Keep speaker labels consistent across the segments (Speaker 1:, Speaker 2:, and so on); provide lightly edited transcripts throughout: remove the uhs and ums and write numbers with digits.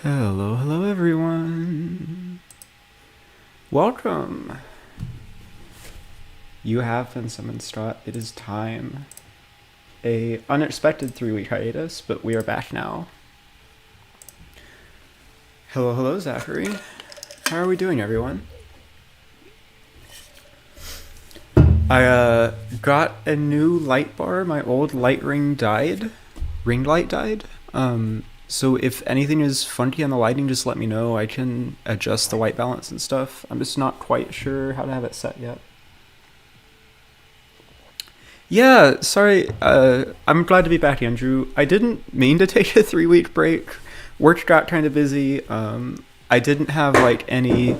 Speaker 1: Hello everyone. Welcome. You have been summoned, Strat. It is time. A unexpected 3-week hiatus, but we are back now. Hello, Zachary. How are we doing, everyone? I got a new light bar. My old light ring died. Ring light died. So if anything is funky on the lighting, just let me know. I can adjust the white balance and stuff. I'm just not quite sure how to have it set yet. Yeah, sorry. I'm glad to be back, Andrew. I didn't mean to take a 3-week break. Work got kind of busy. I didn't have like any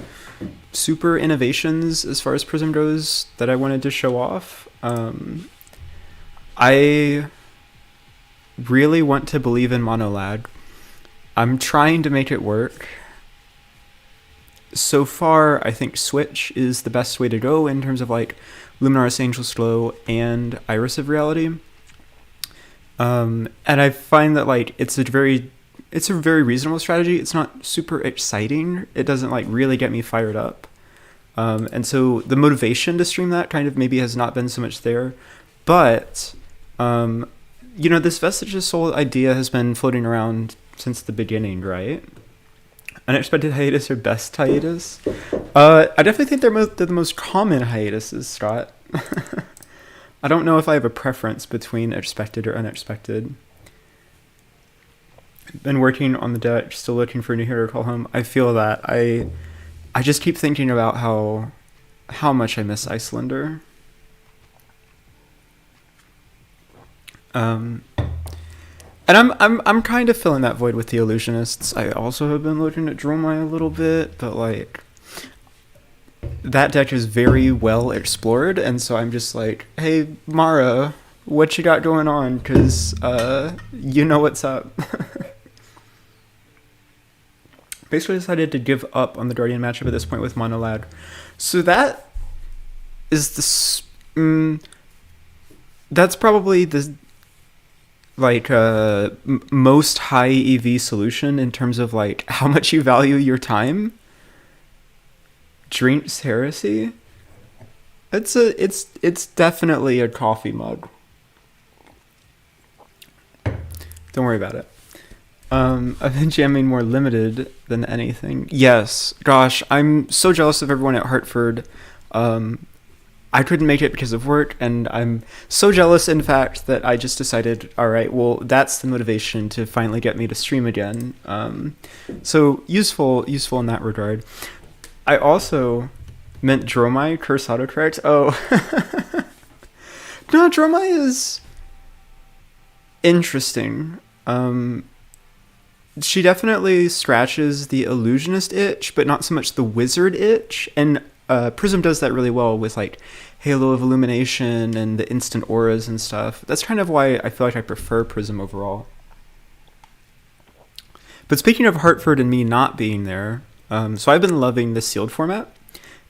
Speaker 1: super innovations as far as Prism goes that I wanted to show off. I really want to believe in monolag. I'm trying to make it work. So far, I think Switch is the best way to go in terms of like Luminaris Angel's Glow and Iris of Reality. And I find that like it's a very reasonable strategy. It's not super exciting. It doesn't like really get me fired up. And so the motivation to stream that kind of maybe has not been so much there. But this Vestige of Sol idea has been floating around since the beginning, right? Unexpected hiatus or best hiatus? I definitely think they're the most common hiatuses, Scott. I don't know if I have a preference between expected or unexpected. Been working on the deck, still looking for a new hero to call home. I feel that. I just keep thinking about how much I miss Icelander. And I'm kind of filling that void with the Illusionists. I also have been looking at Dromai a little bit, but like that deck is very well explored, and so I'm just like, hey Mara, what you got going on? Because you know what's up. Basically decided to give up on the Guardian matchup at this point with Monolag. So that is that's probably the most high EV solution in terms of like how much you value your time. Drinks Heresy. It's definitely a coffee mug. Don't worry about it. I've been jamming more limited than anything. Yes, gosh, I'm so jealous of everyone at Hartford. I couldn't make it because of work, and I'm so jealous, in fact, that I just decided, all right, well, that's the motivation to finally get me to stream again. So useful in that regard. I also meant Dromai, Curse Autocorrect. Oh. No, Dromai is interesting. She definitely scratches the illusionist itch, but not so much the wizard itch, and Prism does that really well with like Halo of Illumination and the instant auras and stuff. That's kind of why I feel like I prefer Prism overall. But speaking of Hartford and me not being there, so I've been loving the sealed format,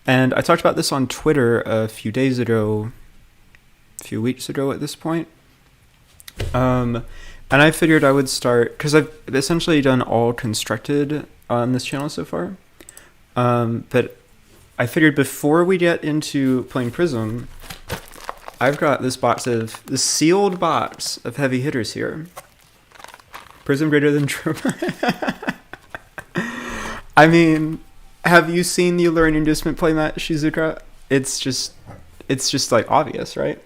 Speaker 1: and I talked about this on Twitter a few weeks ago at this point. And I figured I would start, because I've essentially done all constructed on this channel so far. But I figured before we get into playing Prism, I've got this sealed box of heavy hitters here. Prism greater than Dromai. I mean, have you seen the Alluring Inducement playmat, Shizuka? It's just like obvious, right?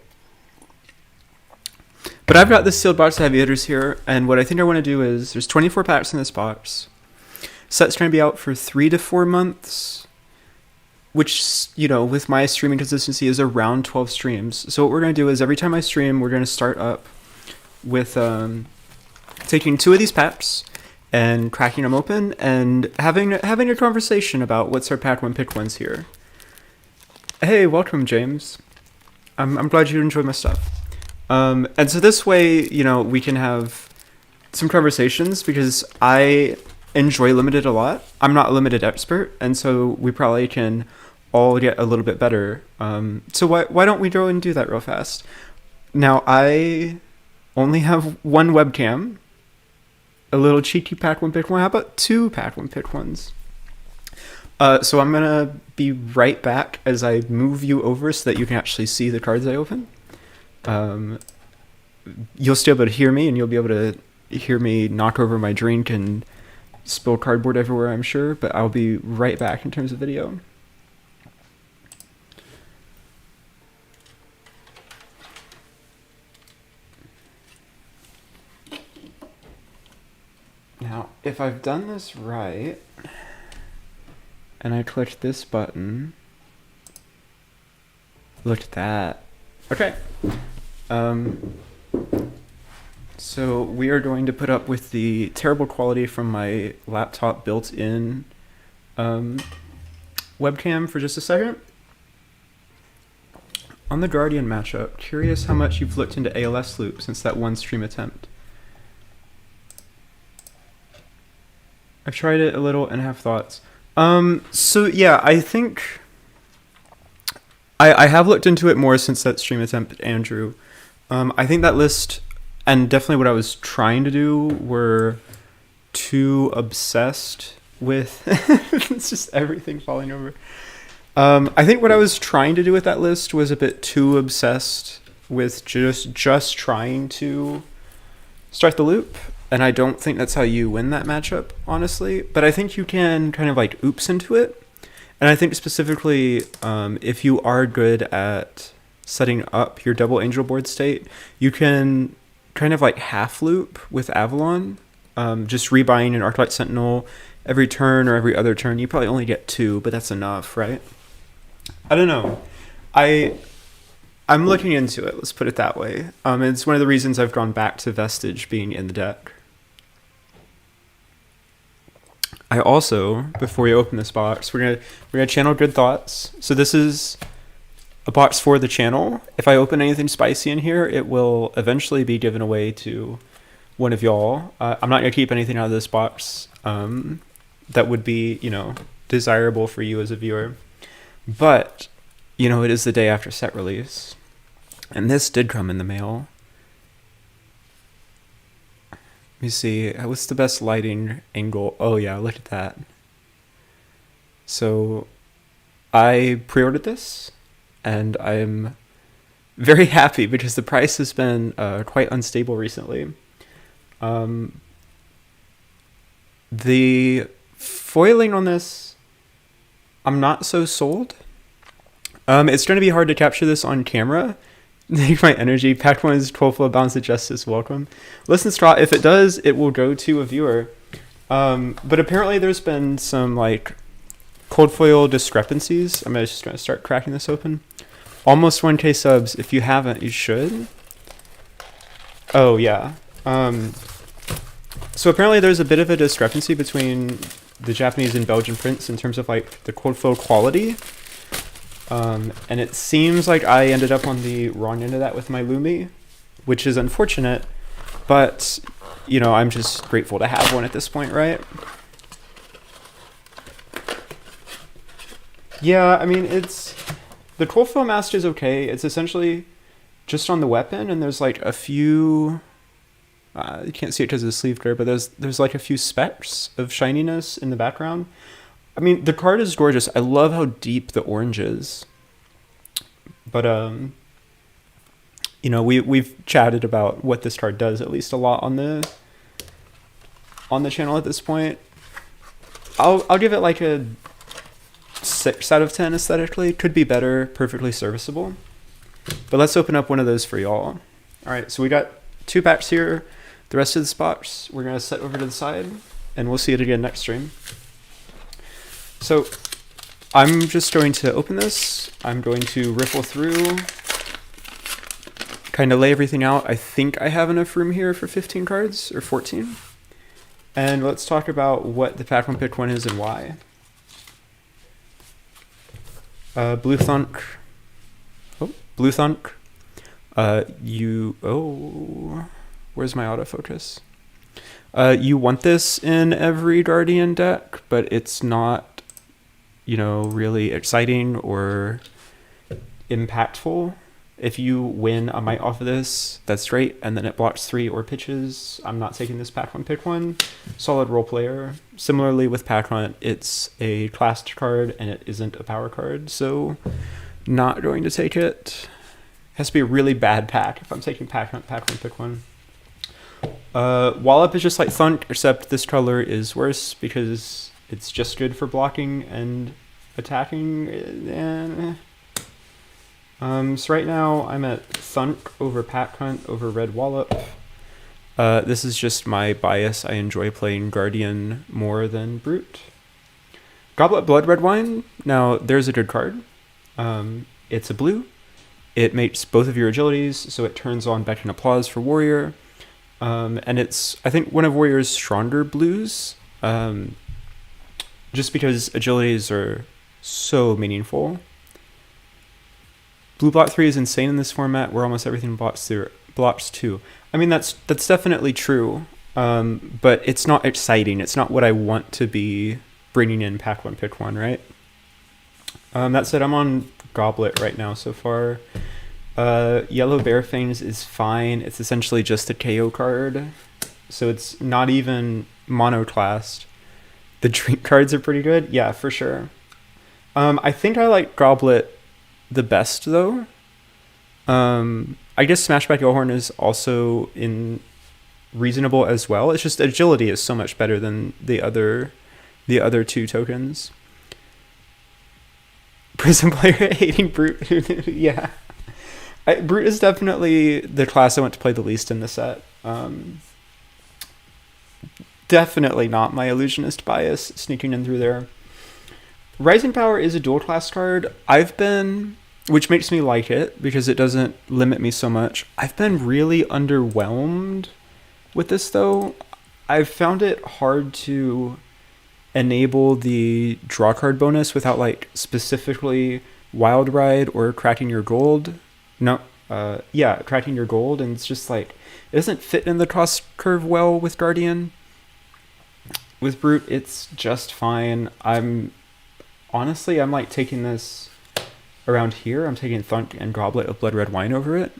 Speaker 1: But I've got this sealed box of heavy hitters here, and what I think I want to do is, there's 24 packs in this box. Set's going to be out for 3 to 4 months, which, with my streaming consistency is around 12 streams. So what we're going to do is every time I stream, we're going to start up with taking 2 of these packs and cracking them open and having a conversation about what's our pack 1 pick ones here. Hey, welcome, James. I'm glad you enjoyed my stuff. And so this way, we can have some conversations, because I enjoy limited a lot. I'm not a limited expert, and so we probably can all get a little bit better. So why don't we go and do that real fast? Now, I only have one webcam. a little cheeky pack one pick one. How about 2 pack one pick ones? So I'm gonna be right back as I move you over so that you can actually see the cards I open. You'll still be able to hear me, and you'll be able to hear me knock over my drink and spill cardboard everywhere, I'm sure, but I'll be right back in terms of video. Now, if I've done this right, and I click this button, look at that. Okay. So we are going to put up with the terrible quality from my laptop built-in webcam for just a second. On the Guardian matchup, curious how much you've looked into ALS loop since that one stream attempt. I've tried it a little and have thoughts. So yeah, I think I have looked into it more since that stream attempt, Andrew. I think that list, and definitely what I was trying to do, were too obsessed with it's just everything falling over. I think what I was trying to do with that list was a bit too obsessed with just trying to start the loop. And I don't think that's how you win that matchup, honestly. But I think you can kind of like oops into it. And I think specifically, if you are good at setting up your double angel board state, you can kind of like half loop with Avalon, just rebuying an Arclight Sentinel every turn or every other turn. You probably only get 2, but that's enough, right? I don't know. I'm looking into it, let's put it that way. It's one of the reasons I've gone back to Vestige being in the deck. I also, before we open this box, we're gonna channel good thoughts. So this is a box for the channel. If I open anything spicy in here, it will eventually be given away to one of y'all. I'm not gonna keep anything out of this box that would be, you know, desirable for you as a viewer. But, you know, it is the day after set release, and this did come in the mail. Let me see, what's the best lighting angle? Oh yeah, look at that. So I pre-ordered this, and I'm very happy because the price has been quite unstable recently. The foiling on this, I'm not so sold. It's going to be hard to capture this on camera. Thank my energy. Pack 1 is 12 full balance of justice. Welcome. Listen, Straw, if it does, it will go to a viewer. But apparently there's been some like cold foil discrepancies. I'm just going to start cracking this open. Almost 1K subs. If you haven't, you should. Oh, yeah. So apparently there's a bit of a discrepancy between the Japanese and Belgian prints in terms of like the cold foil quality. And it seems like I ended up on the wrong end of that with my Lumi, which is unfortunate, but, you know, I'm just grateful to have one at this point, right? Yeah, I mean, the cold foil mask is okay. It's essentially just on the weapon, and there's like a few, you can't see it because of the sleeve glare, but there's like a few specks of shininess in the background. I mean, the card is gorgeous. I love how deep the orange is. But, you know, we've chatted about what this card does at least a lot on the channel at this point. I'll give it like a 6 out of 10 aesthetically. Could be better, perfectly serviceable. But let's open up one of those for y'all. All right, so we got 2 packs here. The rest of this box we're going to set over to the side, and we'll see it again next stream. So I'm just going to open this. I'm going to riffle through, kind of lay everything out. I think I have enough room here for 15 cards, or 14. And let's talk about what the pack 1 pick 1 is and why. Blue Thunk. Oh, Blue Thunk. Where's my autofocus? You want this in every Guardian deck, but it's not, you know, really exciting or impactful. If you win a might off of this, that's great, and then it blocks 3 or pitches. I'm not taking this pack 1 pick 1. Solid role player. Similarly with pack hunt, it's a class card and it isn't a power card, so not going to take it. Has to be a really bad pack if I'm taking pack hunt, pack 1 pick 1. Wallop is just like Thunk, except this color is worse because it's just good for blocking and attacking. So right now I'm at Thunk over Pack Hunt over Red Wallop. This is just my bias. I enjoy playing Guardian more than Brute. Goblet Blood Red Wine. Now there's a good card. It's a blue. It makes both of your agilities, so it turns on Beck and Applause for Warrior. And it's, I think, one of Warrior's stronger blues. Just because agilities are so meaningful. Blue block 3 is insane in this format where almost everything blocks 2. I mean, that's definitely true, but it's not exciting. It's not what I want to be bringing in pack 1, pick 1, right? That said, I'm on Goblet right now so far. Yellow Bear Fangs is fine. It's essentially just a Kayo card, so it's not even monoclassed. The drink cards are pretty good. Yeah, for sure. I think I like Goblet the best though. I guess Smashback Yellowhorn is also reasonable as well. It's just agility is so much better than the other 2 tokens. Prism player hating Brute. Yeah. Brute is definitely the class I want to play the least in the set. Definitely not my illusionist bias sneaking in through there. Rising Power is a dual class card. Which makes me like it because it doesn't limit me so much. I've been really underwhelmed with this though. I've found it hard to enable the draw card bonus without like specifically Wild Ride or Cracking Your Gold. Cracking Your Gold, and it's just like, it doesn't fit in the cost curve well with Guardian. With Brute, it's just fine. I'm like taking this around here. I'm taking Thunk and Goblet of Blood Red Wine over it.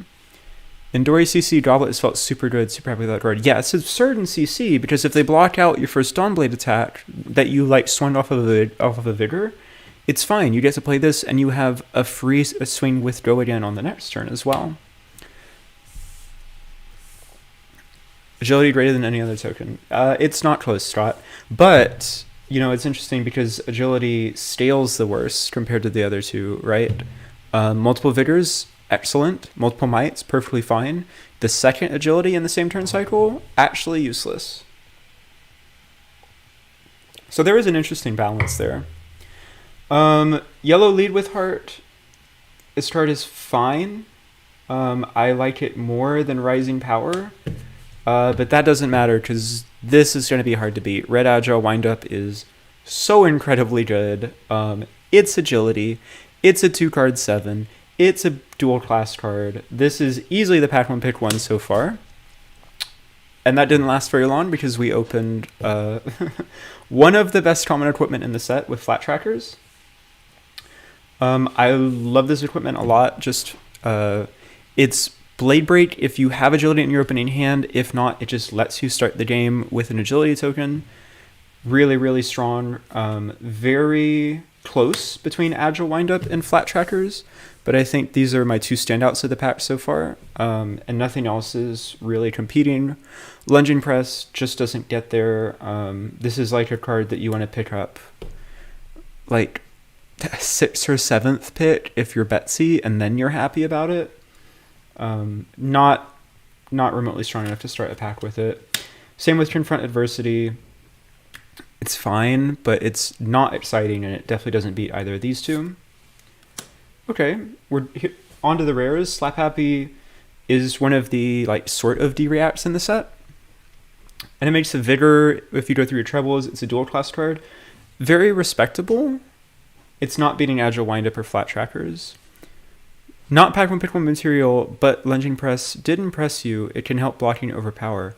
Speaker 1: In Dory CC, Goblet has felt super good, super happy with that card. Yeah, it's absurd in CC, because if they block out your first Dawnblade attack that you like swung off of a Vigor, it's fine. You get to play this, and you have a free swing with Go again on the next turn as well. Agility greater than any other token. It's not close, Scott. But, it's interesting because agility scales the worst compared to the other 2, right? Multiple Vigors, excellent. Multiple Mights, perfectly fine. The second agility in the same turn cycle, actually useless. So there is an interesting balance there. Yellow Lead with Heart. This card is fine. I like it more than Rising Power. But that doesn't matter because this is going to be hard to beat. Red Agile Windup is so incredibly good. It's agility. It's a 2-card 7. It's a dual class card. This is easily the pack 1 pick 1 so far. And that didn't last very long because we opened one of the best common equipment in the set with flat trackers. I love this equipment a lot. Just it's Blade Break if you have agility in your opening hand. If not, it just lets you start the game with an agility token. Really, really strong. Very close between Agile Windup and Flat Trackers, but I think these are my 2 standouts of the pack so far, and nothing else is really competing. Lunging Press just doesn't get there. This is like a card that you want to pick up like 6th or 7th pick if you're Betsy, and then you're happy about it. Not remotely strong enough to start a pack with it. Same with Confront Adversity. It's fine, but it's not exciting, and it definitely doesn't beat either of these 2. Okay, we're on to the rares. Slap Happy is one of the sort of D-reacts in the set, and it makes a Vigor if you go through your trebles. It's a dual class card. Very respectable. It's not beating Agile Windup or Flat Trackers. Not pack 1 pick 1 material, but Lunging Press did impress you. It can help blocking Overpower.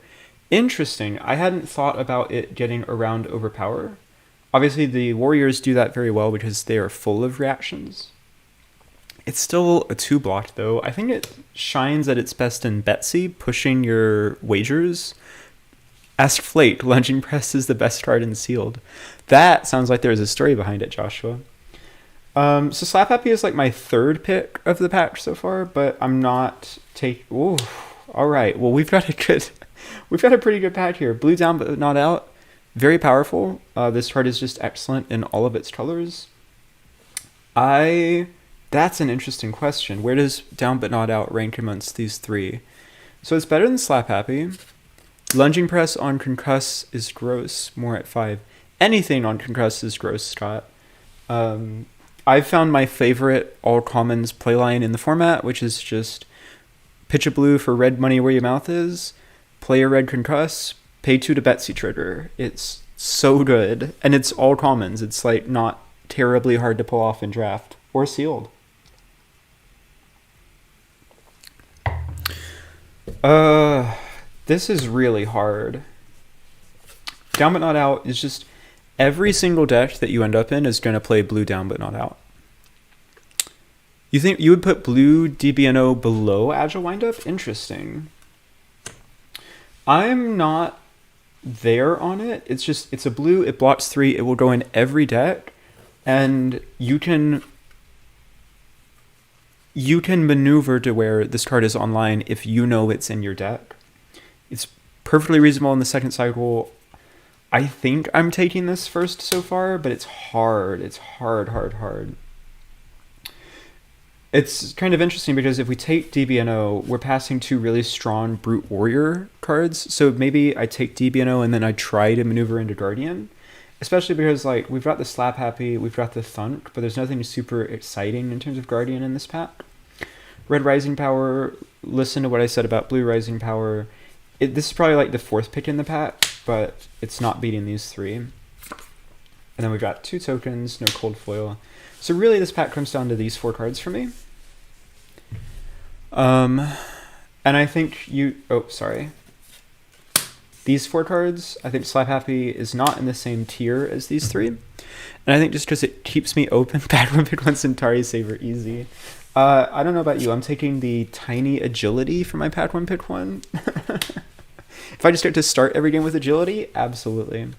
Speaker 1: Interesting. I hadn't thought about it getting around Overpower. Obviously, the Warriors do that very well because they are full of reactions. It's still a 2 block though. I think it shines at its best in Betsy, pushing your wagers. Ask Flake, Lunging Press is the best card in Sealed. That sounds like there's a story behind it, Joshua. So Slap Happy is like my 3rd pick of the pack so far, but I'm not Ooh, all right. Well, we've got a pretty good pack here. Blue down but not out. Very powerful. This card is just excellent in all of its colors. That's an interesting question. Where does down but not out rank amongst these 3? So it's better than Slap Happy. Lunging Press on Concuss is gross, more at 5. Anything on Concuss is gross, Scott. I've found my favorite all commons playline in the format, which is just pitch a blue for red money where your mouth is, play a red Concuss, pay 2 to Betsy trigger. It's so good, and it's all commons. It's like not terribly hard to pull off in draft or sealed. This is really hard. Down but not out is just every single deck that you end up in is going to play blue down but not out. You think you would put blue DBNO below Agile Windup? Interesting. I'm not there on it. It's a blue, it blocks 3, it will go in every deck, and you can maneuver to where this card is online if you know it's in your deck. It's perfectly reasonable in the second cycle. I think I'm taking this first so far, but it's hard. It's hard. It's kind of interesting because if we take DBNO, we're passing 2 really strong Brute Warrior cards. So maybe I take DBNO and then I try to maneuver into Guardian. Especially because like we've got the Slap Happy, we've got the Thunk, but there's nothing super exciting in terms of Guardian in this pack. Red Rising Power, listen to what I said about Blue Rising Power. This is probably like the 4th pick in the pack, but it's not beating these 3. And then we've got 2 tokens, no cold foil. So really this pack comes down to these 4 cards for me. And I think these 4 cards, I think Slap Happy is not in the same tier as these 3. And I think just because it keeps me open, Bad One Pick One Centauri Saver easy. I don't know about you, I'm taking the tiny agility for my Pad 1 Pick 1. If I just get to start every game with agility, absolutely.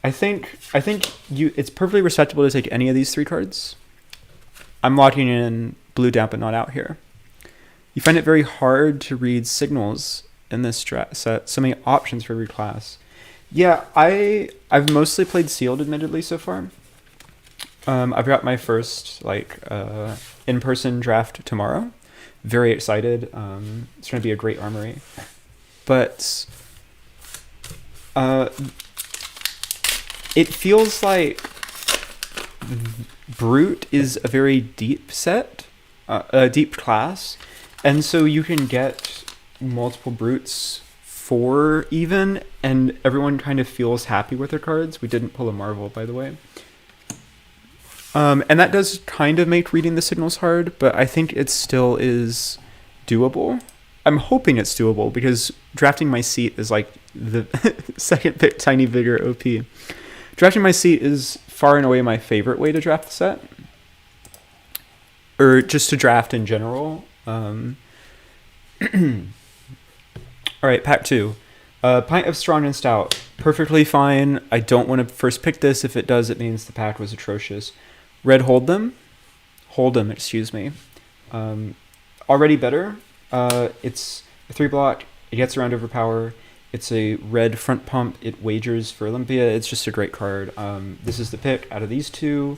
Speaker 1: I think it's perfectly respectable to take any of these 3 cards. I'm locking in blue down but not out here. You find it very hard to read signals in this set. So many options for every class. Yeah, I've mostly played sealed, admittedly, so far. I've got my first in-person draft tomorrow. Very excited. It's going to be a great armory. But it feels like Brute is a very deep set, a deep class, and so you can get multiple Brutes 4 even, and everyone kind of feels happy with their cards. We didn't pull a Marvel, by the way. And that does kind of make reading the signals hard, but I think it still is doable. I'm hoping it's doable because drafting my seat is like the second pick Tiny Vigor OP. Drafting my seat is far and away my favorite way to draft the set. Or just to draft in general. Alright, pack 2. Pint of Strong and Stout. Perfectly fine. I don't want to first pick this. If it does, it means the pack was atrocious. Red Hold'em, excuse me. Already better. It's a 3-block. It gets around Overpower. It's a red front pump. It wagers for Olympia. It's just a great card. This is the pick out of these 2.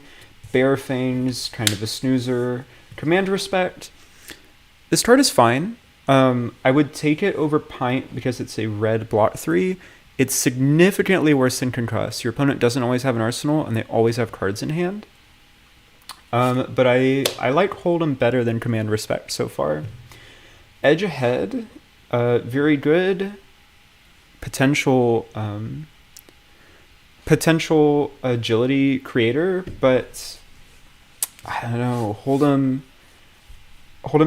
Speaker 1: Bear Fangs, kind of a snoozer. Command Respect. This card is fine. I would take it over Pint because it's a red block 3. It's significantly worse than Concuss. Your opponent doesn't always have an arsenal, and they always have cards in hand. But I like Hold'em better than Command Respect so far. Edge Ahead, very good potential agility creator, but I don't know. Hold'em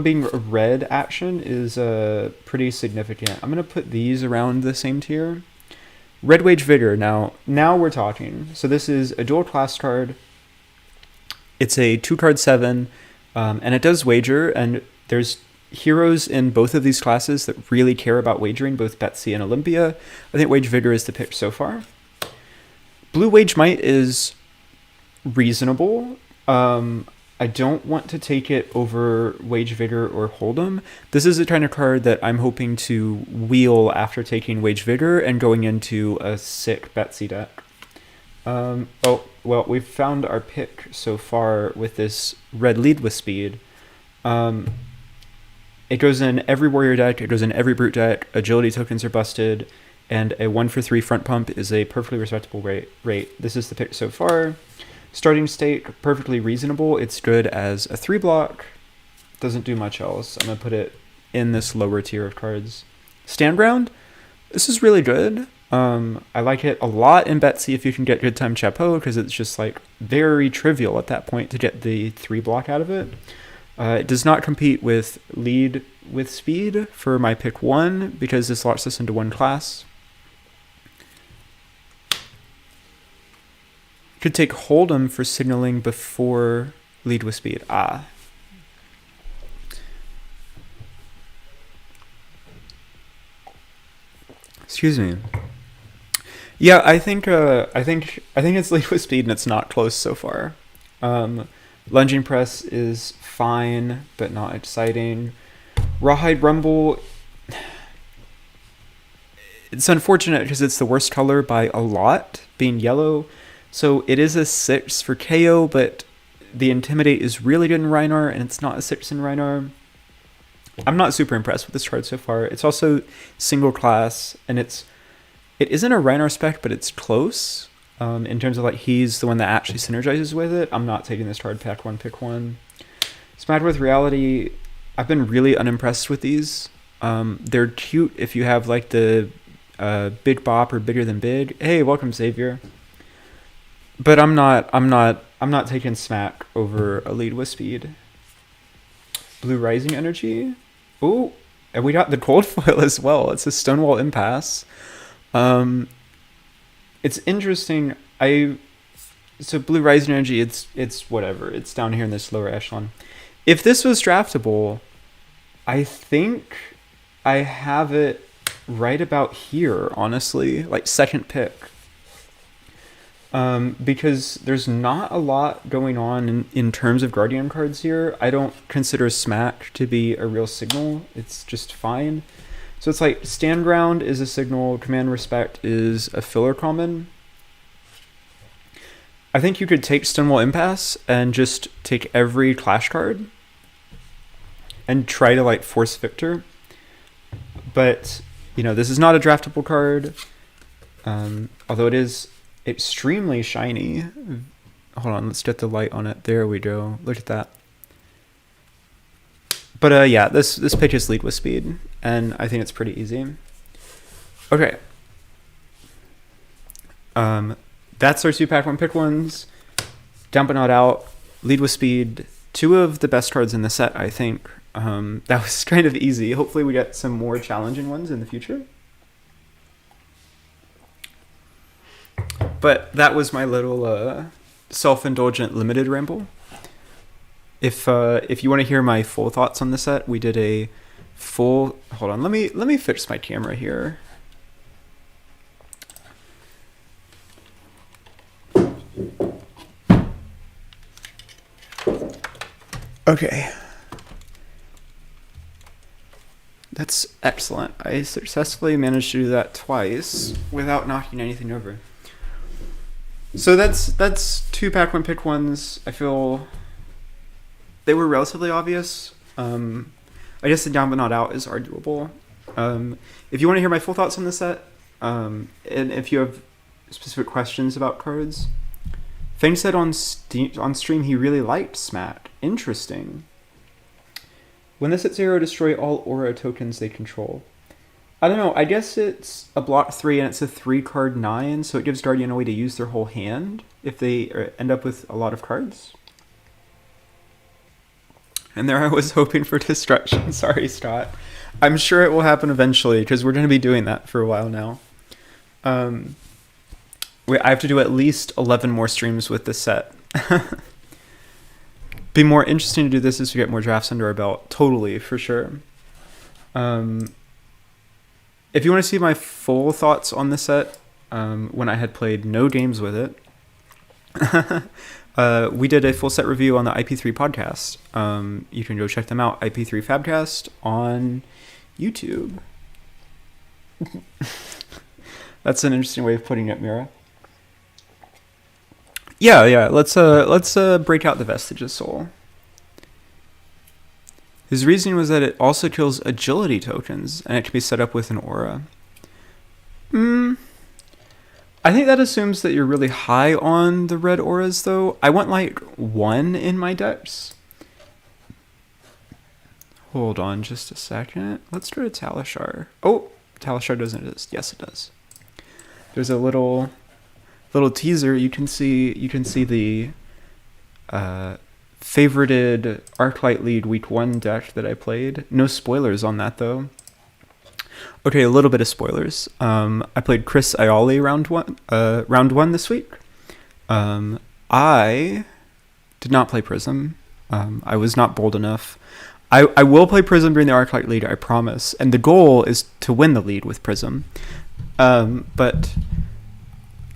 Speaker 1: being a red action is pretty significant. I'm gonna put these around the same tier. Red Wage Vigor. Now we're talking. So this is a dual class card. It's a 2-card 7. And it does wager, and there's heroes in both of these classes that really care about wagering, both Betsy and Olympia. I think Wage Vigor is the pick so far. Blue Wage Might is reasonable. I don't want to take it over Wage Vigor or Hold'em. This is the kind of card that I'm hoping to wheel after taking Wage Vigor and going into a sick Betsy deck. Oh, well, we've found our pick so far with this red lead with speed. It goes in every warrior deck, it goes in every brute deck, agility tokens are busted, and a 1-for-3 front pump is a perfectly respectable rate. This is the pick so far. Starting state, perfectly reasonable. It's good as a 3-block. Doesn't do much else. I'm going to put it in this lower tier of cards. Stand ground, this is really good. I like it a lot in Betsy if you can get Good Time Chapeau, because it's just like very trivial at that point to get the 3-block out of it. It does not compete with lead with speed for my pick 1 because this locks us into one class. Could take Hold'em for signaling before lead with speed. Excuse me. Yeah, I think it's lead with speed and it's not close so far. Lunging press is fine, but not exciting. Rawhide Rumble, it's unfortunate because it's the worst color by a lot, being yellow. So it is a 6 for Kayo, but the Intimidate is really good in Rhinar, and it's not a 6 in Rhinar. I'm not super impressed with this card so far. It's also single class, and it isn't a Rhinar spec, but it's close. In terms of like he's the one that actually synergizes with it. I'm not taking this card pack 1, pick 1. Smash with Reality, I've been really unimpressed with these. They're cute if you have like the Big Bop or Bigger Than Big. Hey, welcome Xavier. But I'm not taking Smack over a lead with speed. Blue Rising Energy. Oh, and we got the gold foil as well. It's a Stonewall Impasse. It's interesting. So Blue Rising Energy, it's whatever. It's down here in this lower echelon. If this was draftable, I think I have it right about here, honestly, like second pick. Because there's not a lot going on in terms of Guardian cards here. I don't consider Smack to be a real signal. It's just fine. So it's like Stand Ground is a signal, Command Respect is a filler common. I think you could take Stonewall Impasse and just take every Clash card and try to like force Victor. But, you know, this is not a draftable card. Although it is extremely shiny. Hold on, let's get the light on it. There we go. Look at that. But yeah, this pick is lead with speed, and I think it's pretty easy. Okay. That's our 2-pack 1 pick 1s. Down but not out. Lead with speed. 2 of the best cards in the set, I think. That was kind of easy. Hopefully we get some more challenging ones in the future. But that was my little self-indulgent limited ramble. If you want to hear my full thoughts on the set, we did a full. Hold on, let me fix my camera here. Okay. That's excellent. I successfully managed to do that twice without knocking anything over. So that's 2-pack 1 pick 1s. I feel they were relatively obvious. I guess the down but not out is arguable. If you want to hear my full thoughts on the set, and if you have specific questions about cards, Fang said on stream he really liked Smack. Interesting. When this hits 0, destroy all aura tokens they control. I don't know, I guess it's a block 3 and it's a 3-card 9, so it gives Guardian a way to use their whole hand if they end up with a lot of cards. And there I was hoping for destruction. Sorry, Scott. I'm sure it will happen eventually, because we're going to be doing that for a while now. I have to do at least 11 more streams with this set. be more interesting to do this as we get more drafts under our belt. Totally, for sure. If you want to see my full thoughts on the set, when I had played no games with it, we did a full set review on the IP3 podcast. You can go check them out, IP3 Fabcast on YouTube. That's an interesting way of putting it, Mira. Yeah. Let's break out the Vestige of Sol. His reasoning was that it also kills agility tokens, and it can be set up with an aura. I think that assumes that you're really high on the red auras, though. I want like 1 in my decks. Hold on just a second. Let's go to Talishar. Oh, Talishar doesn't exist. Yes, it does. There's a little teaser. You can see the favorited Arclight Lead Week 1 deck that I played. No spoilers on that, though. Okay, a little bit of spoilers. I played Chris Ioli round one this week. I did not play Prism. I was not bold enough. I will play Prism during the Arclight Lead, I promise. And the goal is to win the lead with Prism. But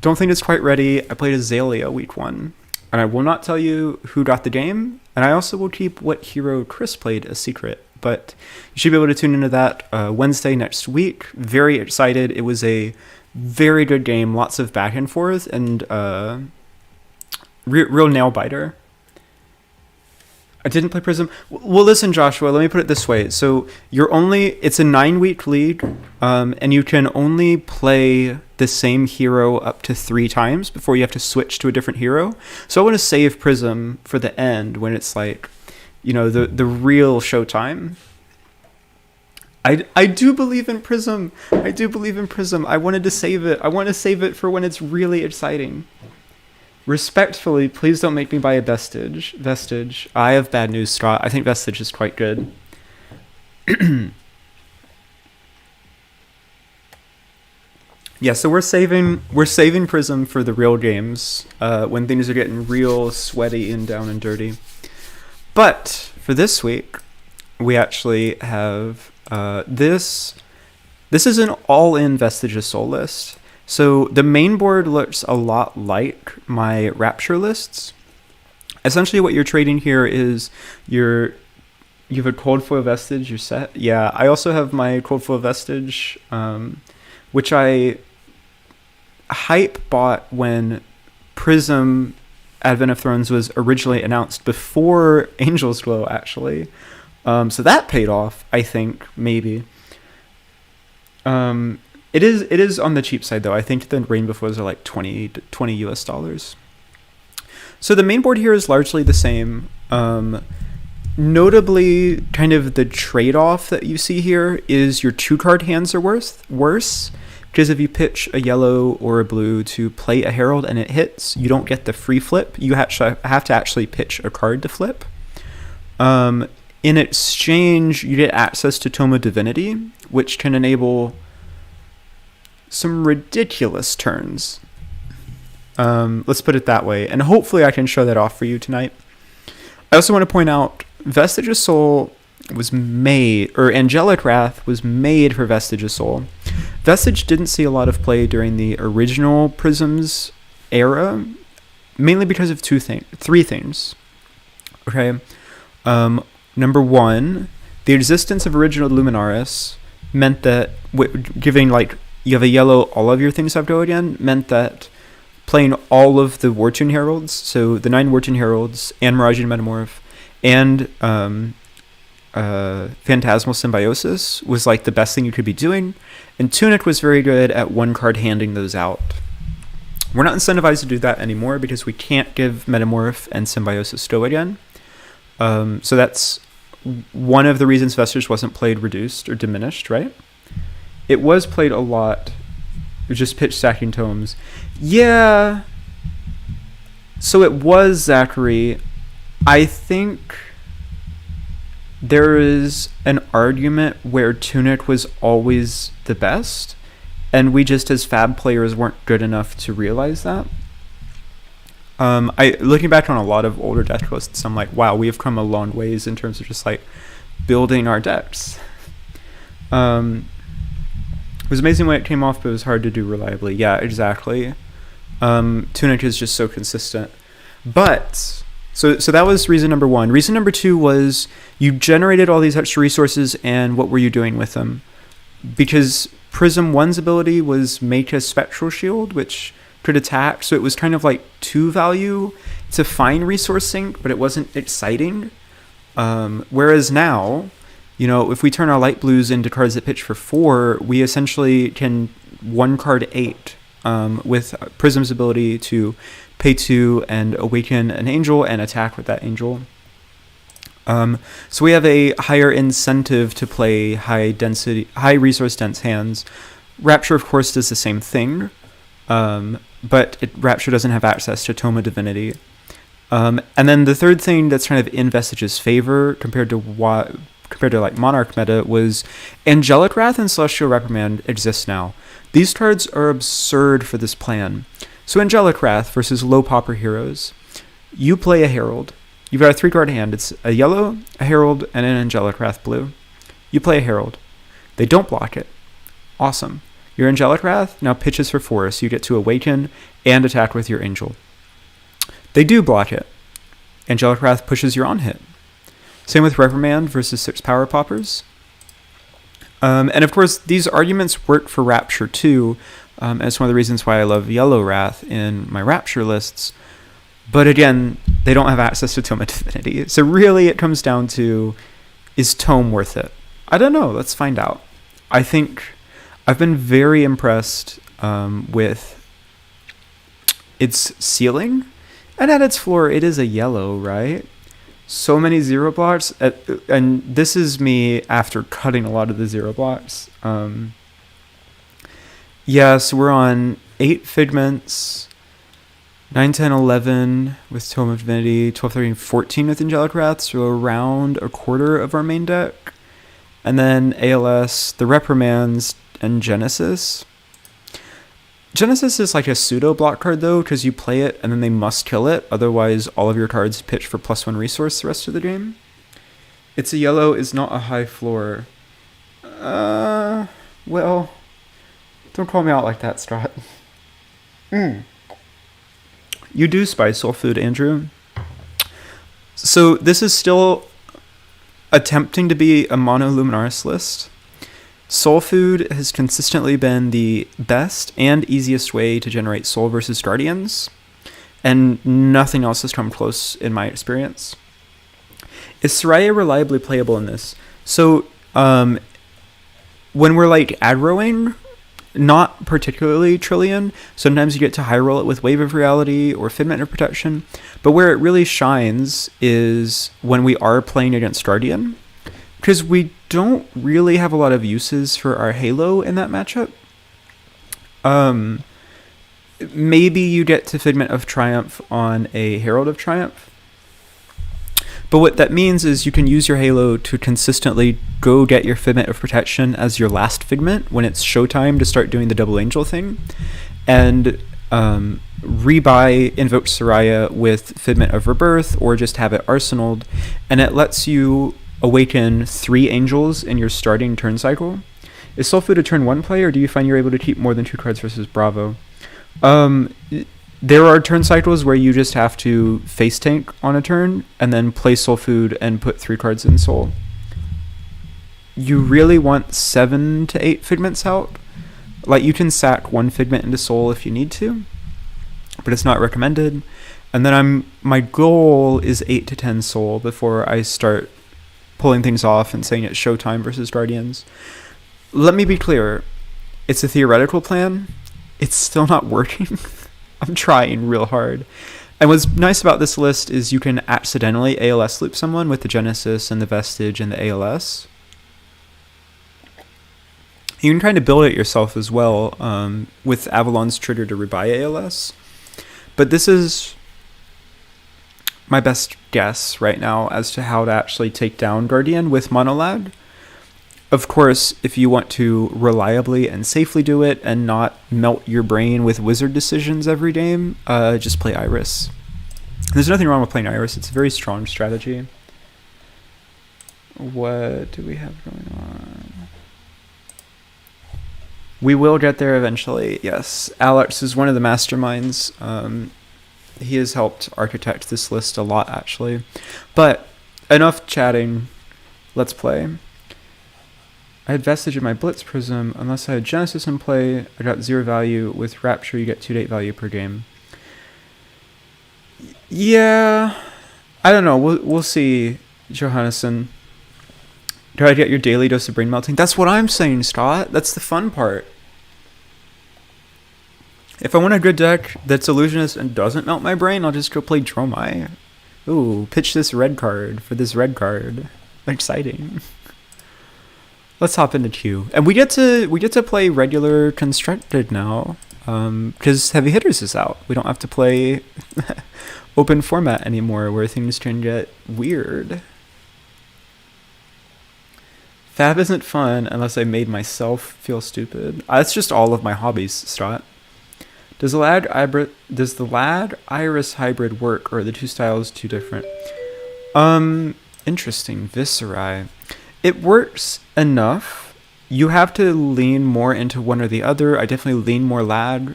Speaker 1: don't think it's quite ready. I played Azalea week 1. And I will not tell you who got the game. And I also will keep what hero Chris played a secret. But you should be able to tune into that Wednesday next week. Very excited. It was a very good game. Lots of back and forth. And real nail biter. I didn't play Prism. Well, listen, Joshua, let me put it this way. So it's a 9-week league, and you can only play the same hero up to 3 times before you have to switch to a different hero. So I want to save Prism for the end when it's like, the real showtime. I do believe in Prism. I wanted to save it. I want to save it for when it's really exciting. Respectfully, please don't make me buy a Vestige. I have bad news, Scott. I think Vestige is quite good. Yeah, so we're saving Prism for the real games, when things are getting real sweaty and down and dirty. But for this week, we actually have this is an all-in Vestige of Sol list. So the main board looks a lot like my Rapture lists. Essentially what you're trading here is you have a Cold Foil Vestige, you're set. Yeah, I also have my Cold Foil Vestige, which I hype bought when Prism Advent of Thrones was originally announced, before Angel's Glow, actually. So that paid off, I think, maybe. It is on the cheap side, though. I think the rainbow foils are like $20 US. So the main board here is largely the same. Notably, kind of the trade-off that you see here is your 2-card hands are worse. Because if you pitch a yellow or a blue to play a Herald and it hits, you don't get the free flip. You have to actually pitch a card to flip. In exchange, you get access to Tome of Divinity, which can enable some ridiculous turns. Let's put it that way. And hopefully I can show that off for you tonight. I also want to point out, Vestige of Sol was made, or Angelic Wrath was made for Vestige of Sol. Vestige didn't see a lot of play during the original Prisms era, mainly because of three things. Okay. Number 1, the existence of original Luminaris meant that giving like you have a yellow, all of your things have to go again, meant that playing all of the Wartune Heralds, so the 9 Wartune Heralds, and Miragian Metamorph, and Phantasmal Symbiosis was like the best thing you could be doing, and Tunic was very good at 1-card handing those out. We're not incentivized to do that anymore because we can't give Metamorph and Symbiosis go again. So that's one of the reasons Vestige wasn't played reduced or diminished, right? It was played a lot. It was just pitch stacking tomes. Yeah. So it was, Zachary. I think there is an argument where Tunic was always the best, and we just as Fab players weren't good enough to realize that. I looking back on a lot of older deck lists, I'm like, wow, we have come a long ways in terms of just like building our decks. It was amazing when it came off, but it was hard to do reliably. Yeah, exactly. Tunic is just so consistent. But so that was reason number one. Reason number two was you generated all these extra resources, and what were you doing with them? Because Prism 1's ability was make a spectral shield, which could attack, so it was kind of like 2 value. It's a fine resource sink, but it wasn't exciting. Whereas now, you know, if we turn our light blues into cards that pitch for 4, we essentially can 1 card 8 with Prism's ability to pay 2 and awaken an angel and attack with that angel. So we have a higher incentive to play high resource dense hands. Rapture, of course, does the same thing, but Rapture doesn't have access to Tome of Divinity. And then the third thing that's kind of in Vestige's favor compared to like Monarch meta was Angelic Wrath and Celestial Reprimand exist now. These cards are absurd for this plan. So Angelic Wrath versus low popper heroes. You play a Herald. You've got a 3-card hand. It's a yellow, a Herald, and an Angelic Wrath blue. You play a Herald. They don't block it. Awesome. Your Angelic Wrath now pitches for 4, so you get to awaken and attack with your angel. They do block it. Angelic Wrath pushes your on hit. Same with Reprimand versus 6 power poppers. And of course, these arguments work for Rapture too. And it's one of the reasons why I love Yellow Wrath in my Rapture lists. But again, they don't have access to Tome of Divinity. So really it comes down to, is Tome worth it? I don't know. Let's find out. I think I've been very impressed with its ceiling. And at its floor, it is a yellow, right? So many 0 blocks. And this is me after cutting a lot of the 0 blocks. Yeah, so we're on 8 Figments, 9, 10, 11 with Tome of Divinity, 12, 13, 14 with Angelic Wrath, so around a quarter of our main deck. And then ALS, the Reprimands, and Genesis. Genesis is like a pseudo block card though, because you play it and then they must kill it, otherwise all of your cards pitch for +1 resource the rest of the game. It's a yellow, is not a high floor. Well, don't call me out like that, Strat. You do spice soul food, Andrew. So this is still attempting to be a mono Luminaris list. Soul Food has consistently been the best and easiest way to generate Soul versus Guardians, and nothing else has come close in my experience. Is Soraya reliably playable in this? So, when we're like aggroing, not particularly Trillion, sometimes you get to high roll it with Wave of Reality or Figment of Protection, but where it really shines is when we are playing against Guardian, because we don't really have a lot of uses for our Halo in that matchup. Maybe you get to Figment of Triumph on a Herald of Triumph. But what that means is you can use your Halo to consistently go get your Figment of Protection as your last Figment when it's showtime to start doing the Double Angel thing. And rebuy Invoke Soraya with Figment of Rebirth, or just have it arsenaled. And it lets you awaken 3 angels in your starting turn cycle. Is Soul Food a turn 1 play, or do you find you're able to keep more than 2 cards versus Bravo? There are turn cycles where you just have to face tank on a turn and then play Soul Food and put 3 cards in Soul. You really want 7 to 8 Figments out. Like, you can sack 1 Figment into Soul if you need to, but it's not recommended. And then my goal is 8 to 10 Soul before I start pulling things off and saying it's showtime versus Guardians. Let me be clear, it's a theoretical plan. It's still not working. I'm trying real hard. And what's nice about this list is you can accidentally ALS loop someone with the Genesis and the Vestige and the ALS. You can kind of build it yourself as well with Avalon's trigger to rebuy ALS. But this is my best guess right now as to how to actually take down Guardian with Monolad. Of course, if you want to reliably and safely do it and not melt your brain with wizard decisions every game, just play Iris. There's nothing wrong with playing Iris. It's a very strong strategy. What do we have going on? We will get there eventually, yes. Alex is one of the masterminds. He has helped architect this list a lot, actually. But enough chatting. Let's play. I had Vestige in my Blitz Prism. Unless I had Genesis in play, I got 0 value. With Rapture, you get 2 to 8 value per game. Yeah, I don't know. We'll see, Johannesson. Try to get your daily dose of brain melting. That's what I'm saying, Scott. That's the fun part. If I want a good deck that's illusionist and doesn't melt my brain, I'll just go play Dromai. Ooh, pitch this red card for this red card. Exciting. Let's hop into queue. And we get to play regular constructed now. Because Heavy Hitters is out. We don't have to play open format anymore where things can get weird. Fab isn't fun unless I made myself feel stupid. That's just all of my hobbies, Strat. Does the Lad Iris hybrid work, or are the two styles too different? Interesting. Visceri. It works enough. You have to lean more into one or the other. I definitely lean more Lad.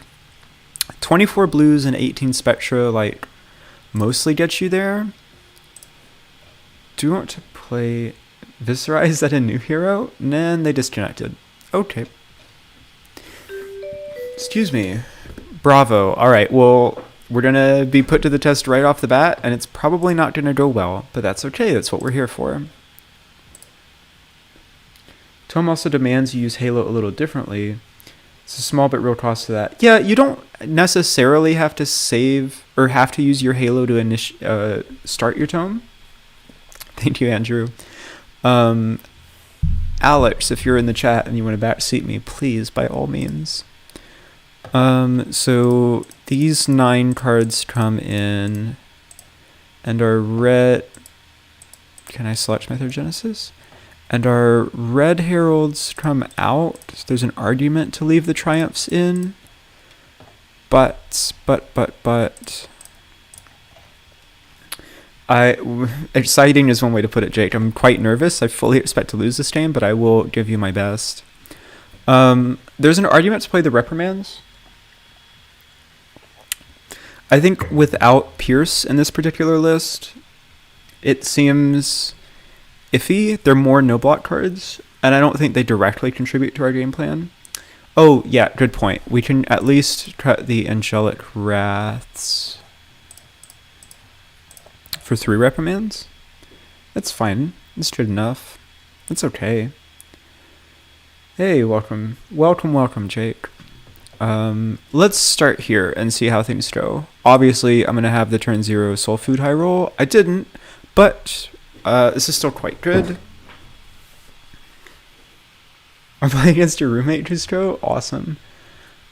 Speaker 1: 24 blues and 18 Spectra, like, mostly gets you there. Do you want to play Visceri? Is that a new hero? Nah, they disconnected. Okay. Excuse me. Bravo. Alright, well, we're gonna be put to the test right off the bat, and it's probably not gonna go well, but that's okay. That's what we're here for. Tome also demands you use Halo a little differently. It's a small but real cost to that. Yeah, you don't necessarily have to save or have to use your Halo to start your Tome. Thank you, Andrew. Alex, if you're in the chat and you want to backseat me, please, by all means. So these 9 cards come in and are red. Can I select my third Genesis? And our red heralds come out. There's an argument to leave the triumphs in. But. Exciting is one way to put it, Jake. I'm quite nervous. I fully expect to lose this game, but I will give you my best. There's an argument to play the reprimands. I think without Pierce in this particular list, it seems iffy. They're more no-block cards, and I don't think they directly contribute to our game plan. Oh, yeah, good point. We can at least cut the Angelic Wraths for 3 reprimands. That's fine. It's good enough. It's okay. Hey, welcome. Welcome, Jake. Let's start here and see how things go. Obviously, I'm going to have the turn 0 Soul Food high roll. I didn't, but this is still quite good. I'm playing against your roommate, Justo. Awesome.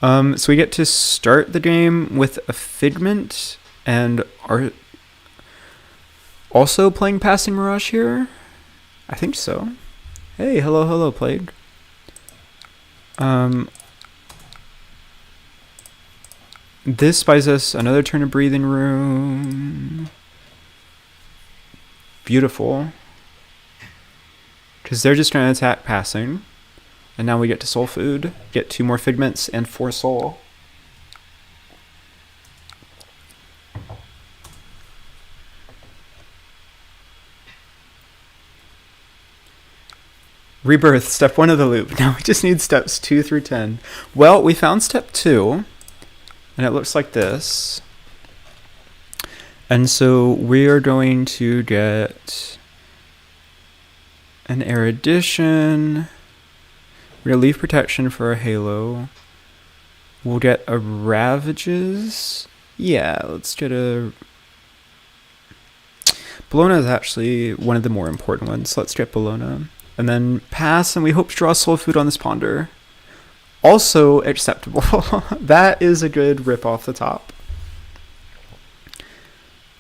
Speaker 1: So we get to start the game with a Figment and are also playing Passing Mirage here. I think so. Hey, hello, Plague. This buys us another turn of Breathing Room. Beautiful. Because they're just going to attack passing. And now we get to Soul Food. Get 2 more Figments and 4 Soul. Rebirth, step 1 of the loop. Now we just need steps 2 through 10. Well, we found step 2. And it looks like this. And so we are going to get an Erudition. We're going to leave protection for a Halo. We'll get a Ravages. Yeah, let's get a... Bologna is actually one of the more important ones. Let's get Bologna. And then pass, and we hope to draw Soul Food on this Ponder. Also acceptable. That is a good rip off the top.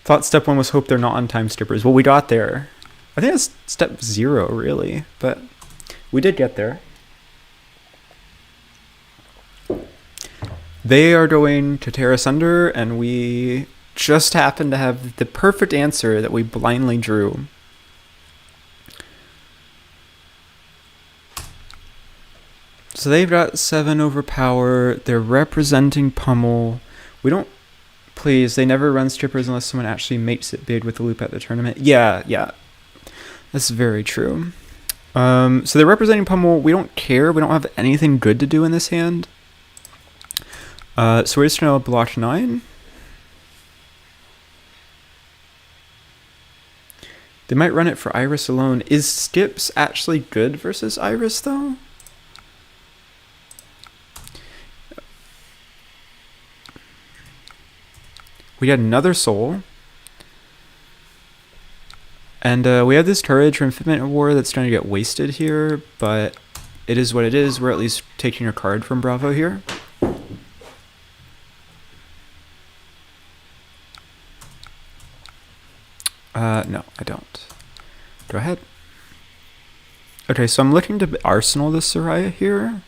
Speaker 1: Thought step 1 was hope they're not on time skippers. Well, we got there. I think that's step 0, really. But we did get there. They are going to tear us under, and we just happened to have the perfect answer that we blindly drew. So they've got 7 overpower. They're representing pummel. We don't... Please, they never run strippers unless someone actually makes it big with the loop at the tournament. Yeah. That's very true. So they're representing pummel. We don't care. We don't have anything good to do in this hand. So we're just going to block 9. They might run it for Iris alone. Is Skips actually good versus Iris, though? We had another soul. And we have this courage from Figment War that's going to get wasted here, but it is what it is. We're at least taking a card from Bravo here. No, I don't. Go ahead. Okay, so I'm looking to arsenal this Soraya here.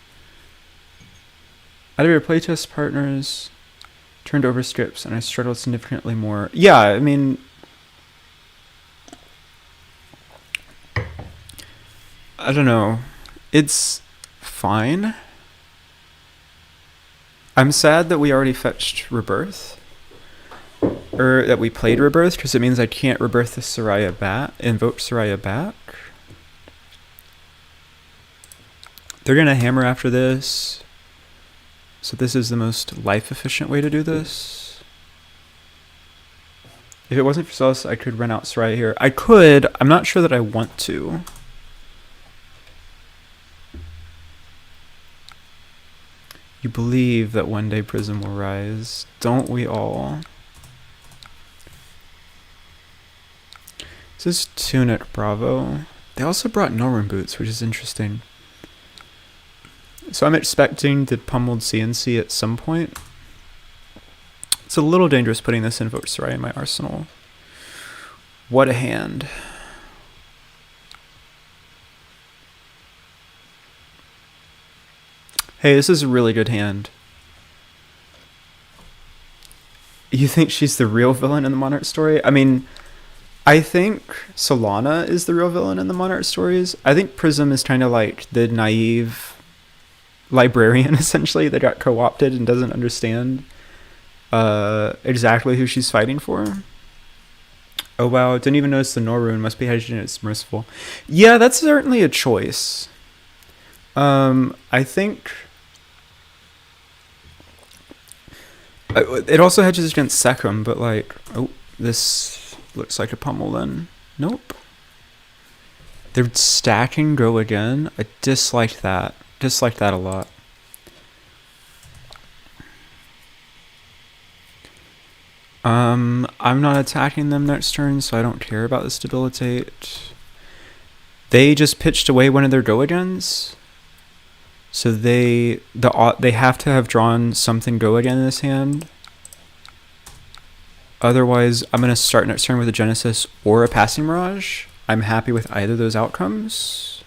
Speaker 1: Out of your playtest partners, turned over Skips, and I struggled significantly more. Yeah, I mean... I don't know. It's fine. I'm sad that we already fetched Rebirth. Or that we played Rebirth, because it means I can't rebirth the Soraya back, invoke Soraya back. They're going to hammer after this. So this is the most life-efficient way to do this. If it wasn't for Celis, I could run out Soraya here. I could. I'm not sure that I want to. You believe that one day Prism will rise. Don't we all? This is Tunic Bravo. They also brought Norman boots, which is interesting. So I'm expecting the pummeled CNC at some point. It's a little dangerous putting this Invoke Soraya in my arsenal. What a hand. Hey, this is a really good hand. You think she's the real villain in the Monarch story? I mean, I think Solana is the real villain in the Monarch stories. I think Prism is kind of like the naive librarian, essentially, that got co-opted and doesn't understand exactly who she's fighting for. Oh wow, didn't even notice the Norrune. Must be hedged and it's merciful. Yeah, that's certainly a choice. I think... It also hedges against Secum, but like... Oh, this looks like a pummel then. Nope. They're stacking Go again. I dislike that. Dislike that a lot. I'm not attacking them next turn, so I don't care about this debilitate. They just pitched away one of their Go-Agains. So they have to have drawn something Go-Again in this hand. Otherwise, I'm going to start next turn with a Genesis or a Passing Mirage. I'm happy with either of those outcomes.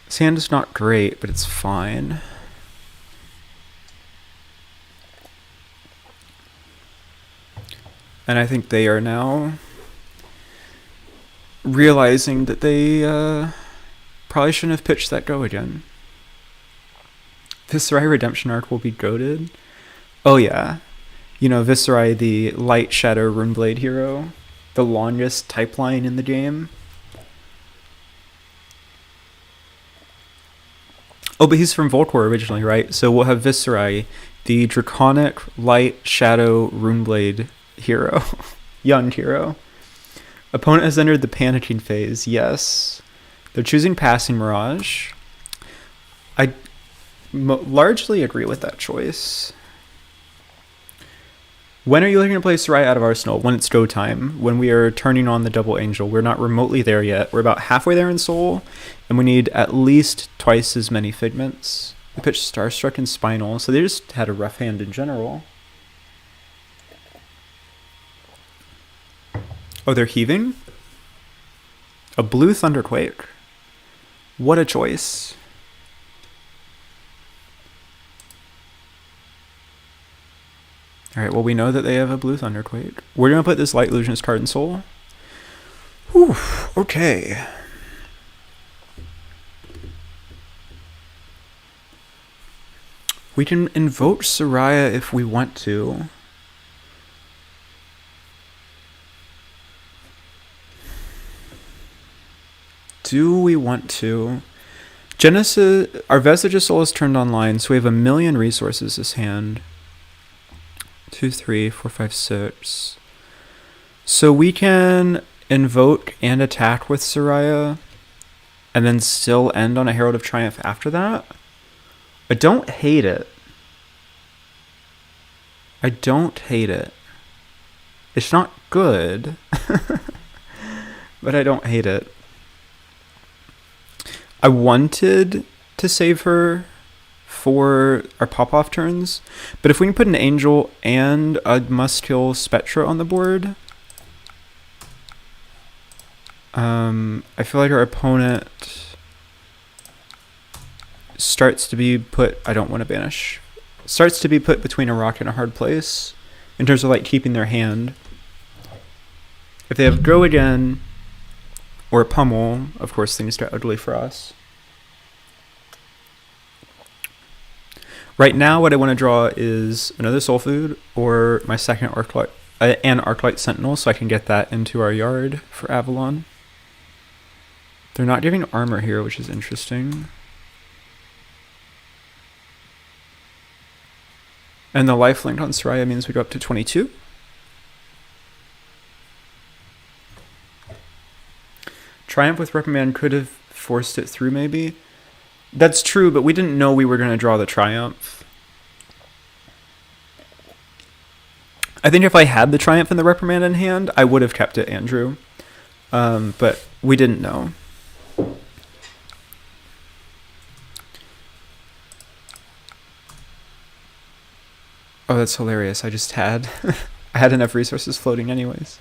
Speaker 1: This hand is not great, but it's fine. And I think they are now realizing that they probably shouldn't have pitched that Go again. Viscerai Redemption arc will be goated. Oh yeah. You know, Viscerai, the Light Shadow Runeblade hero. The longest type line in the game. Oh, but he's from Volcor originally, right? So we'll have Viscerai, the Draconic Light Shadow Runeblade hero. Young hero. Opponent has entered the panicking phase. Yes. They're choosing Passing Mirage. I largely agree with that choice. When are you looking to play Soraya out of Arsenal? When it's go time. When we are turning on the Double Angel. We're not remotely there yet. We're about halfway there in Soul. And we need at least twice as many Figments. They pitched Starstruck and Spinal. So they just had a rough hand in general. Oh, they're heaving? A blue Thunderquake. What a choice. Alright, well we know that they have a blue Thunderquake. We're gonna put this Light Illusionist card in Soul. Whew, okay. We can invoke Soraya if we want to. Do we want to? Genesis, our Vestige of Sol is turned online, so we have 1,000,000 resources this hand. 2, 3, 4, 5, 6. So we can invoke and attack with Soraya, and then still end on a Herald of Triumph after that. I don't hate it. I don't hate it. It's not good, but I don't hate it. I wanted to save her for our pop-off turns, but if we can put an Angel and a must-kill Spectra on the board, I feel like our opponent starts to be put, I don't want to banish, starts to be put between a rock and a hard place in terms of like keeping their hand. If they have Go Again or Pummel, of course things start ugly for us. Right now what I want to draw is another Soul Food or my second Arclight, an Arclight Sentinel, so I can get that into our yard for Avalon. They're not giving armor here, which is interesting. And the lifelink on Soraya means we go up to 22. Triumph with Reprimand could have forced it through, maybe. That's true, but we didn't know we were going to draw the Triumph. I think if I had the Triumph and the Reprimand in hand, I would have kept it, Andrew. But we didn't know. Oh, that's hilarious. I just had I had enough resources floating anyways.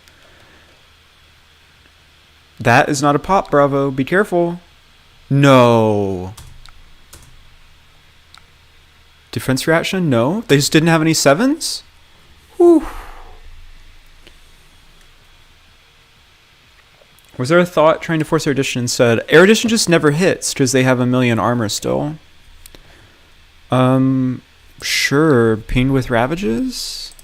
Speaker 1: That is not a pop, Bravo. Be careful. No. Defense reaction? No. They just didn't have any 7s? Whew. Was there a thought trying to force Erudition instead? Erudition just never hits because they have 1,000,000 armor still. Sure. Pinged with Ravages?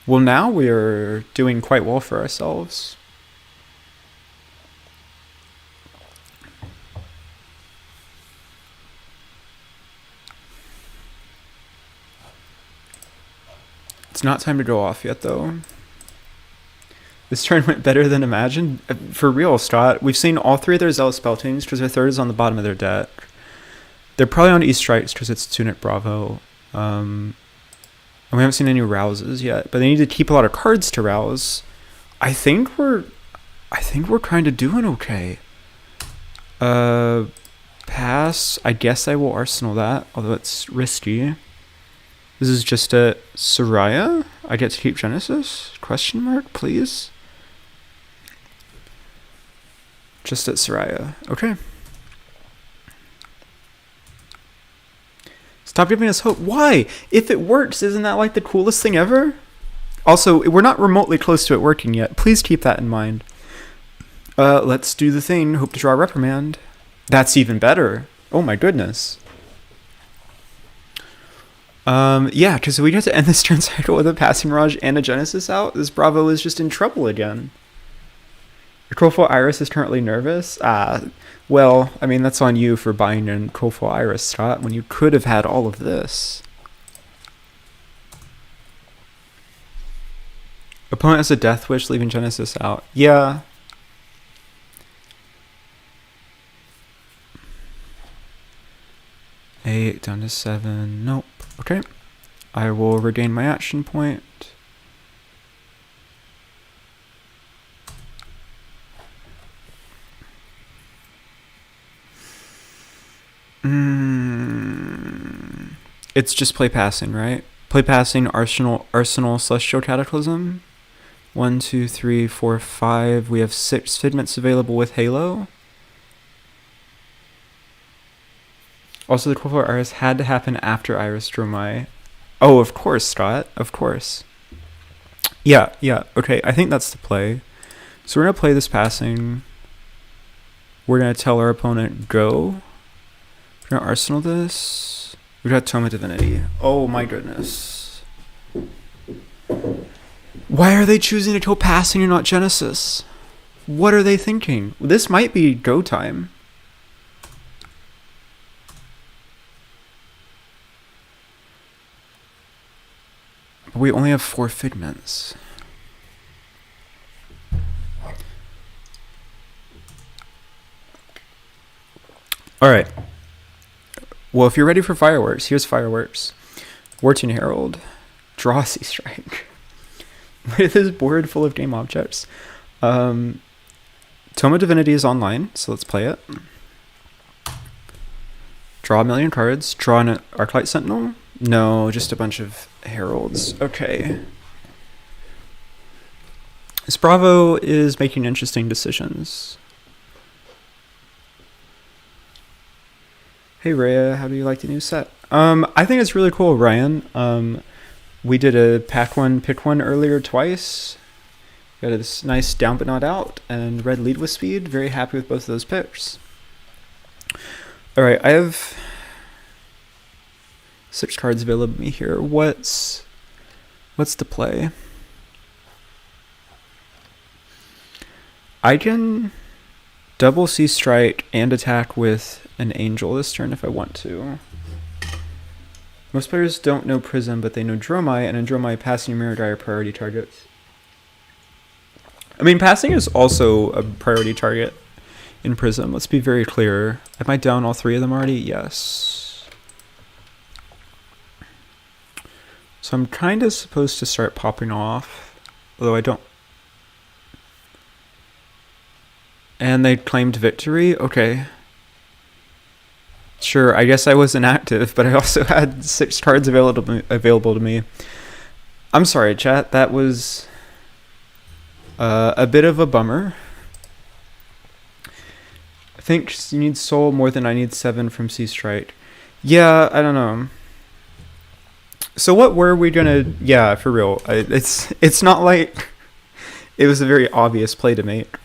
Speaker 1: Well, now we're doing quite well for ourselves. It's not time to go off yet, though. This turn went better than imagined. For real, Scott. We've seen all 3 of their Zealous Spelltings because their 3rd is on the bottom of their deck. They're probably on East Strikes because it's Tunic Bravo. And we haven't seen any rouses yet, but they need to keep a lot of cards to rouse. I think we're kind of doing okay. Pass. I guess I will Arsenal that, although it's risky. This is just a Soraya. I get to keep Genesis? Question mark, please. Just at Soraya. Okay. Stop giving us hope. Why? If it works, isn't that like the coolest thing ever? Also, we're not remotely close to it working yet. Please keep that in mind. Let's do the thing. Hope to draw a Reprimand. That's even better. Oh my goodness. Yeah, because we get to end this turn cycle with a Passing Mirage and a Genesis out. This Bravo is just in trouble again. The Crowful Iris is currently nervous. Well, I mean, that's on you for buying in Crowful Iris, Scott, when you could have had all of this. Opponent has a Death Wish, leaving Genesis out. Yeah. Eight down to 7. Nope. Okay. I will regain my action point. It's just play passing, right? Play passing, Arsenal, Celestial Cataclysm. 1, 2, 3, 4, 5. We have 6 Figments available with Halo. Also, the 12-hour Iris had to happen after Iris Dromai. Oh, of course, Scott. Of course. Yeah. Okay, I think that's the play. So we're going to play this passing. We're going to tell our opponent, go. We're going to arsenal this. We've got Tome of Divinity. Oh my goodness. Why are they choosing to kill passing and not Genesis? What are they thinking? This might be go time. But we only have 4 figments. Alright. Well, if you're ready for fireworks, here's fireworks. Boltyn Herald. Draw Sea Strike. With this board full of game objects. Tome of Divinity is online, so let's play it. Draw a million cards. Draw an Arclight Sentinel. No, just a bunch of heralds. Okay. Bravo is making interesting decisions. Hey Rhea, how do you like the new set? I think it's really cool, Ryan. We did a pack one, pick one earlier twice. Got this nice down but not out and red lead with speed. Very happy with both of those picks. Alright, I have 6 cards available to me here. What's the play? I can double Sea Strike and attack with an Angel this turn if I want to. Most players don't know Prism, but they know Dromai, and in Dromai, passing and Mirror Die are priority targets. I mean, passing is also a priority target in Prism. Let's be very clear. Am I down all 3 of them already? Yes. So I'm kind of supposed to start popping off, although I don't. And they claimed victory? Okay. Sure, I guess I wasn't active, but I also had 6 cards available to me. I'm sorry, chat. That was a bit of a bummer. I think you need Soul more than I need 7 from Sea Strike. Yeah, I don't know. So what were we gonna... Yeah, for real. It's not like it was a very obvious play to make.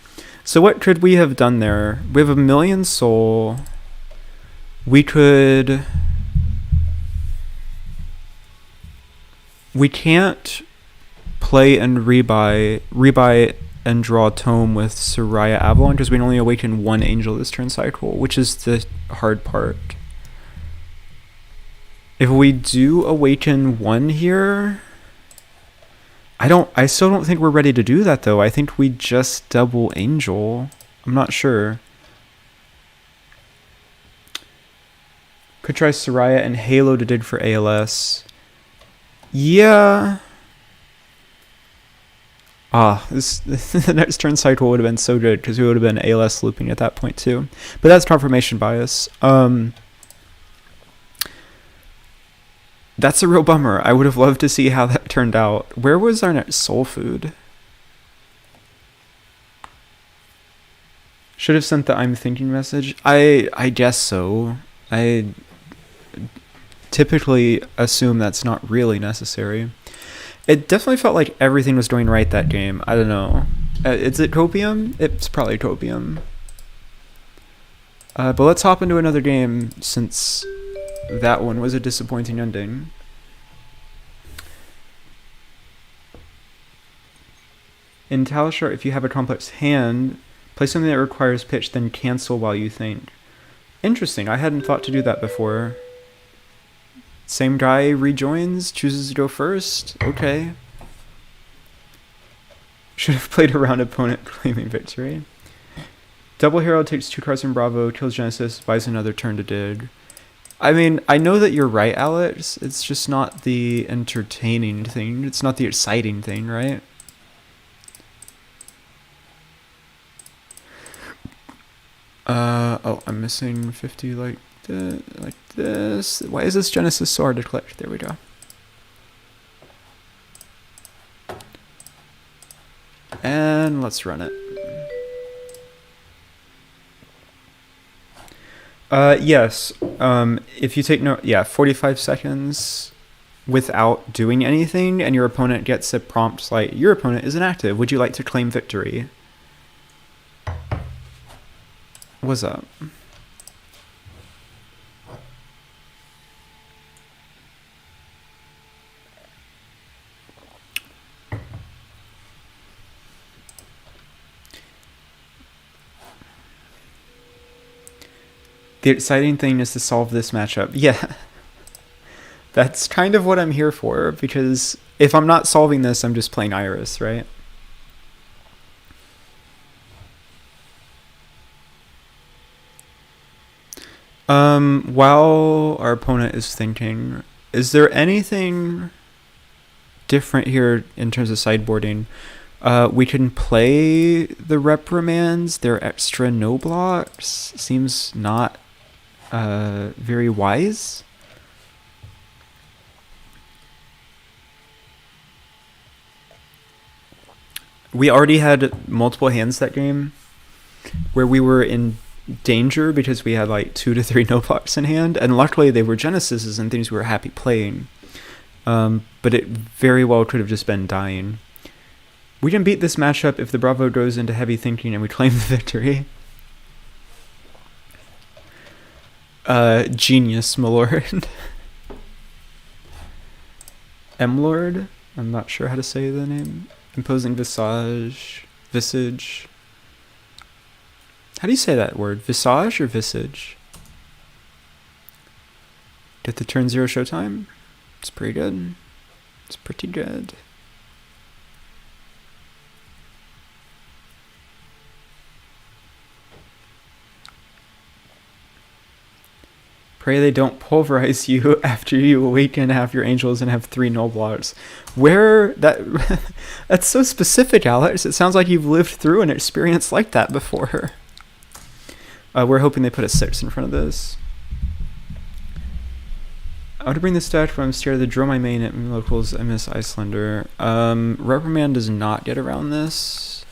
Speaker 1: So what could we have done there? We have a million Soul. We could... We can't play and rebuy and draw Tome with Soraya Avalon because we can only awaken 1 Angel this turn cycle, which is the hard part. If we do awaken 1 here... I still don't think we're ready to do that though. I think we just double Angel. I'm not sure. Could try Soraya and Halo to dig for ALS. Yeah. The next turn cycle would have been so good because we would have been ALS looping at that point too. But that's confirmation bias. That's a real bummer. I would have loved to see how that turned out. Where was our next soul food? Should have sent the I'm thinking message. I guess so. I typically assume that's not really necessary. It definitely felt like everything was going right that game. I don't know. Is it copium? It's probably copium. But let's hop into another game since that one was a disappointing ending. In Talishar, if you have a complex hand, play something that requires pitch, then cancel while you think. Interesting. I hadn't thought to do that before. Same guy rejoins, chooses to go first. Okay. Should have played around opponent claiming victory. Double Hero takes 2 cards from Bravo, kills Genesis, buys another turn to dig. I mean, I know that you're right, Alex. It's just not the entertaining thing. It's not the exciting thing, right? Oh, I'm missing 50 like this. Why is this Genesis Sword to collect? There we go. And let's run it. Yes. If you take 45 seconds without doing anything and your opponent gets a prompt like, your opponent is inactive, would you like to claim victory? What's up? The exciting thing is to solve this matchup. Yeah. That's kind of what I'm here for, because if I'm not solving this, I'm just playing Iris, right? While our opponent is thinking, is there anything different here in terms of sideboarding? We can play the reprimands, they're extra no blocks. Seems not very wise. We already had multiple hands that game where we were in danger because we had like 2 to 3 no blocks in hand, and luckily they were Genesises and things we were happy playing. But it very well could have just been dying. We can beat this matchup if the Bravo goes into heavy thinking and we claim the victory. Genius, my lord. M-Lord? I'm not sure how to say the name. Imposing Visage. Visage. How do you say that word? Visage or Visage? Get the turn 0 showtime? It's pretty good. It's pretty good. Pray they don't pulverize you after you awaken half your angels and have 3 null blocks. Where that that's so specific, Alex. It sounds like you've lived through an experience like that before. We're hoping they put a 6 in front of this. I want to bring this deck from Stare the Draw my main at locals. I miss Icelander. Reprimand does not get around this.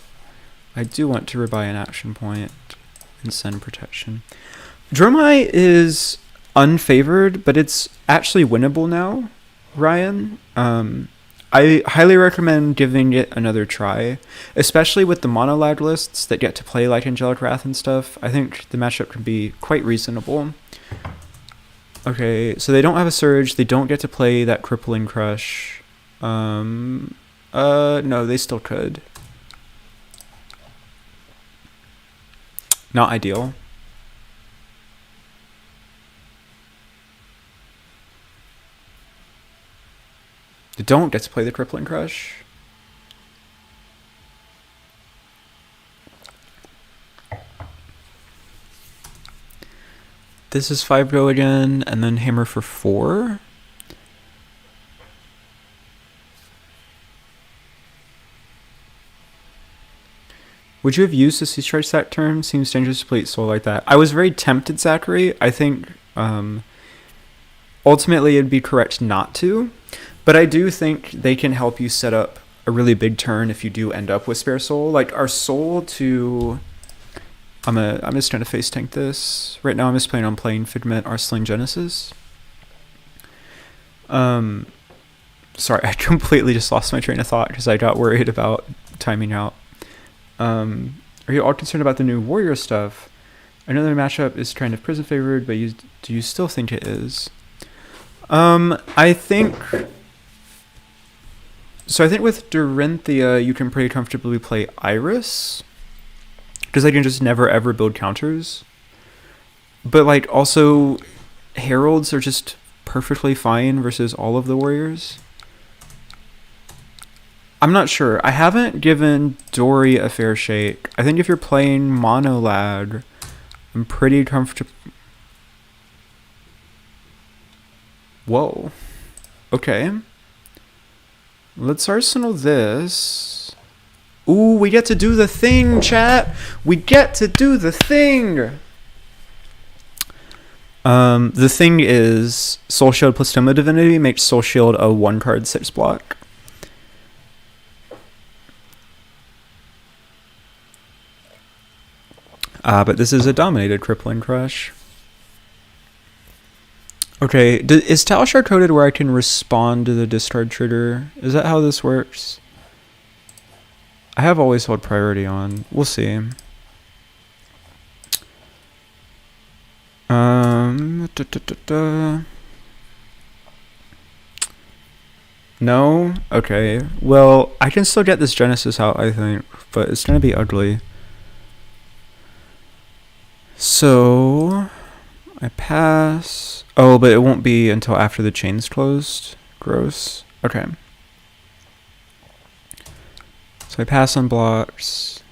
Speaker 1: I do want to rebuy an action point and send protection. Dromai is unfavored, but it's actually winnable now, Ryan. I highly recommend giving it another try, especially with the mono lag lists that get to play like Angelic Wrath and stuff. I think the matchup can be quite reasonable. Okay, so they don't have a Surge, they don't get to play that Crippling Crush. No, they still could. Not ideal. They don't get to play the Crippling Crush. This is 5 go again, and then hammer for 4. Would you have used the Sea Charge that turn? Seems dangerous to play Soul like that. I was very tempted, Zachary. I think ultimately it'd be correct not to. But I do think they can help you set up a really big turn if you do end up with Spare Soul. Like our Soul to... I'm just trying to face tank this. Right now I'm just planning on playing Figment Arsaling Genesis. Sorry, I completely just lost my train of thought because I got worried about timing out. Are you all concerned about the new Warrior stuff? I know their matchup is kind of Prism favored, but do you still think it is? I think with Dorinthia, you can pretty comfortably play Iris, because I can just never ever build counters. But like also, Heralds are just perfectly fine versus all of the Warriors. I'm not sure. I haven't given Dory a fair shake. I think if you're playing mono lag, I'm pretty comfortable. Whoa. Okay. Let's arsenal this. Ooh, we get to do the thing, chat. We get to do the thing. The thing is Soul Shield plus Tome of Divinity makes Soul Shield a 1-card 6 block. But this is a dominated Crippling Crush. Okay, is Talishar coded where I can respond to the discard trigger? Is that how this works? I have always held priority on. We'll see. No? Okay. Well, I can still get this Genesis out, I think, but it's gonna be ugly. So I pass. Oh, but it won't be until after the chain's closed. Gross. Okay. So I pass on blocks.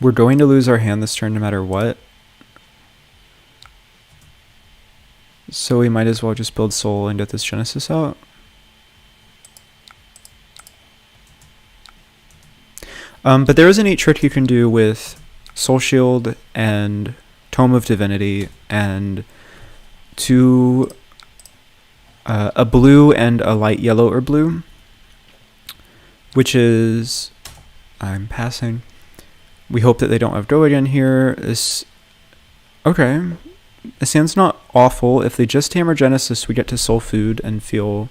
Speaker 1: We're going to lose our hand this turn no matter what. So we might as well just build Soul and get this Genesis out. But there is a neat trick you can do with Soul Shield and Tome of Divinity and a blue and a light yellow or blue, which is, I'm passing. We hope that they don't have go again here. Okay. This hand's not awful. If they just hammer Genesis, we get to Soul Food and feel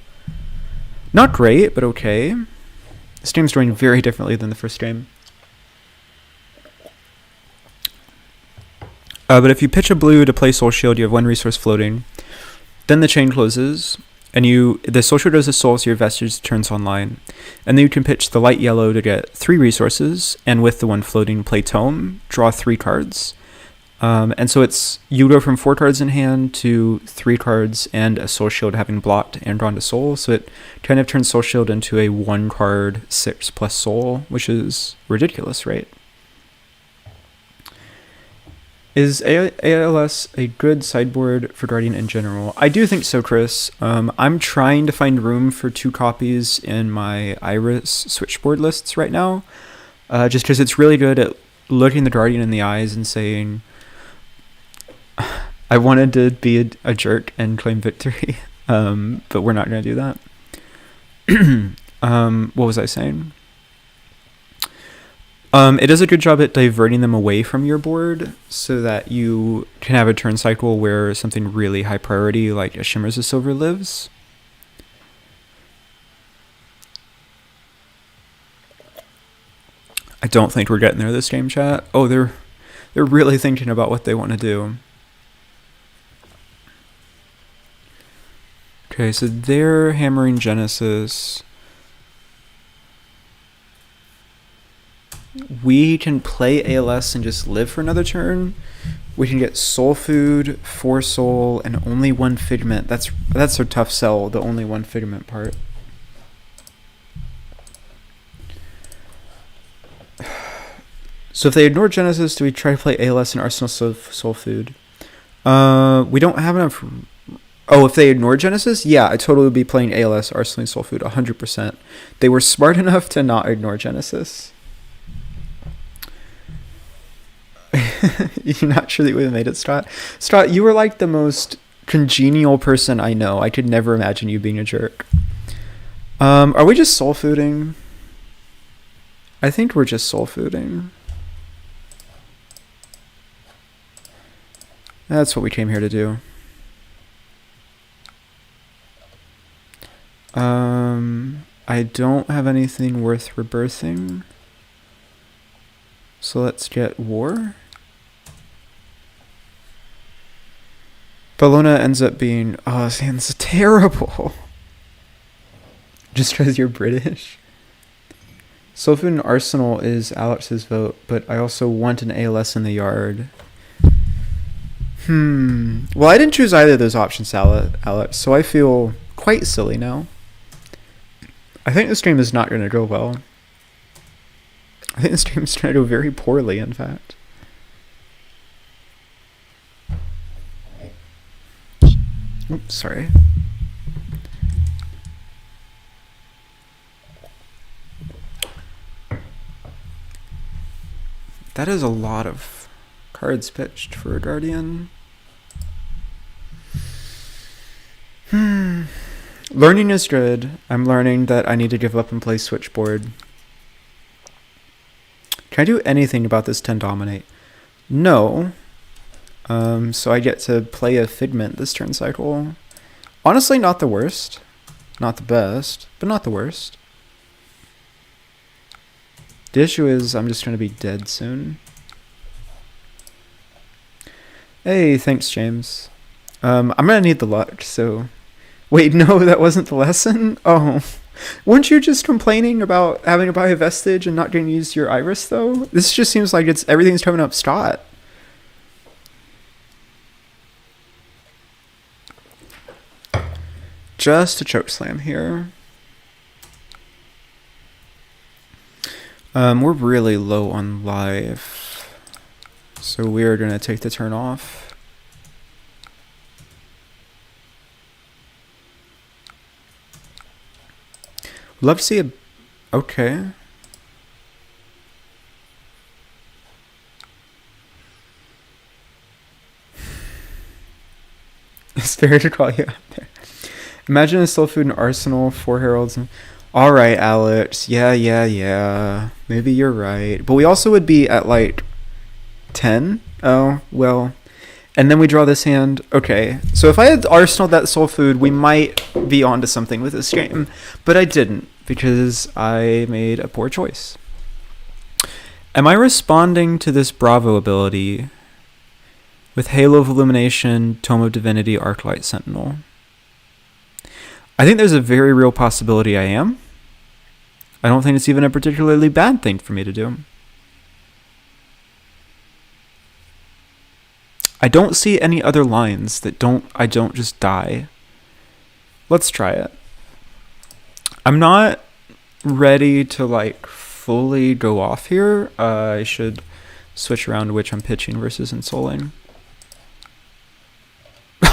Speaker 1: not great, but okay. This game's doing very differently than the first game. But if you pitch a blue to play Soul Shield, you have one resource floating. Then the chain closes, and the Soul Shield goes to Soul, so your Vestige turns online. And then you can pitch the light yellow to get 3 resources, and with the one floating, play Tome, draw 3 cards. And so you go from 4 cards in hand to 3 cards and a Soul Shield having blocked and drawn to Soul. So it kind of turns Soul Shield into a 1-card 6 plus Soul, which is ridiculous, right? Is ALS a good sideboard for Guardian in general? I do think so, Chris. I'm trying to find room for 2 copies in my Iris switchboard lists right now, just because it's really good at looking the Guardian in the eyes and saying, I wanted to be a jerk and claim victory, but we're not going to do that. What was I saying? It does a good job at diverting them away from your board so that you can have a turn cycle where something really high priority like a Shimmers of Silver lives. I don't think we're getting there this game, chat. Oh, they're really thinking about what they want to do. Okay, so they're hammering Genesis. We can play ALS and just live for another turn. We can get Soul Food, 4 Soul, and only 1 Figment. That's a tough sell, the only 1 Figment part. So if they ignore Genesis, do we try to play ALS and Arsenal Soul Food? We don't have enough. Oh, if they ignore Genesis? Yeah, I totally would be playing ALS, Arsenal Soul Food, 100%. They were smart enough to not ignore Genesis. You're not sure that you would have made it, Scott? Scott, you were like the most congenial person I know. I could never imagine you being a jerk. Are we just soul fooding? I think we're just soul fooding. That's what we came here to do. I don't have anything worth rebirthing. So let's get War. Bellona ends up being... Oh, this hand's terrible. Just because you're British. Soulfood and Arsenal is Alex's vote, but I also want an ALS in the yard. Well, I didn't choose either of those options, Alex, so I feel quite silly now. I think this game is not going to go well. I think this game is going to go very poorly, in fact. Oops, sorry. That is a lot of cards pitched for a Guardian. Learning is good. I'm learning that I need to give up and play Switchboard. Can I do anything about this 10 Dominate? No. So I get to play a Figment this turn cycle. Honestly, not the worst. Not the best, but not the worst. The issue is I'm just going to be dead soon. Hey, thanks, James. I'm going to need the luck, so... Wait, no, that wasn't the lesson? Oh. Weren't you just complaining about having to buy a Vestige and not getting to use your Iris, though? This just seems like everything's coming up Scott. Just a chokeslam here. We're really low on life, so we're going to take the turn off. Love to see a... Okay. It's fair to call you out there. Imagine a soul food and arsenal, 4 heralds. And... Alright, Alex. Yeah. Maybe you're right. But we also would be at like 10. Oh, well. And then we draw this hand. Okay. So if I had arsenaled that soul food, we might be onto something with this game. But I didn't, because I made a poor choice. Am I responding to this Bravo ability with Halo of Illumination, Tome of Divinity, Arclight Sentinel? I think there's a very real possibility I am. I don't think it's even a particularly bad thing for me to do. I don't see any other lines that I don't just die. Let's try it. I'm not ready to like fully go off here. I should switch around to which I'm pitching versus insoling.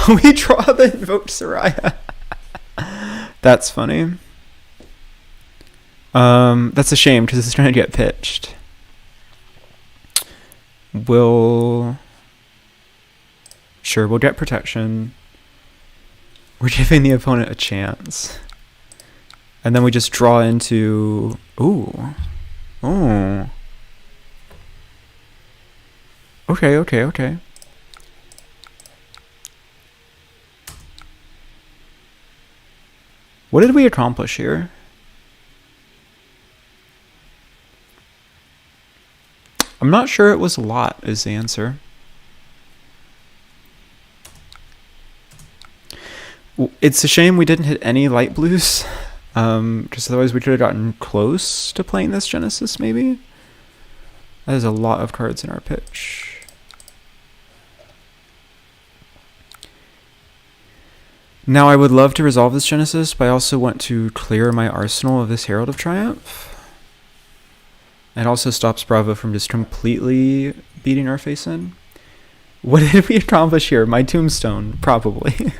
Speaker 1: We draw the Invoked Soraya. That's funny. That's a shame because it's trying to get pitched. Sure, we'll get protection. We're giving the opponent a chance. And then we just draw into... Ooh. Okay. What did we accomplish here? I'm not sure it was a lot, is the answer. It's a shame we didn't hit any light blues, because otherwise we could have gotten close to playing this Genesis, maybe? That is a lot of cards in our pitch. Now I would love to resolve this Genesis, but I also want to clear my arsenal of this Herald of Triumph. It also stops Bravo from just completely beating our face in. What did we accomplish here? My tombstone, probably.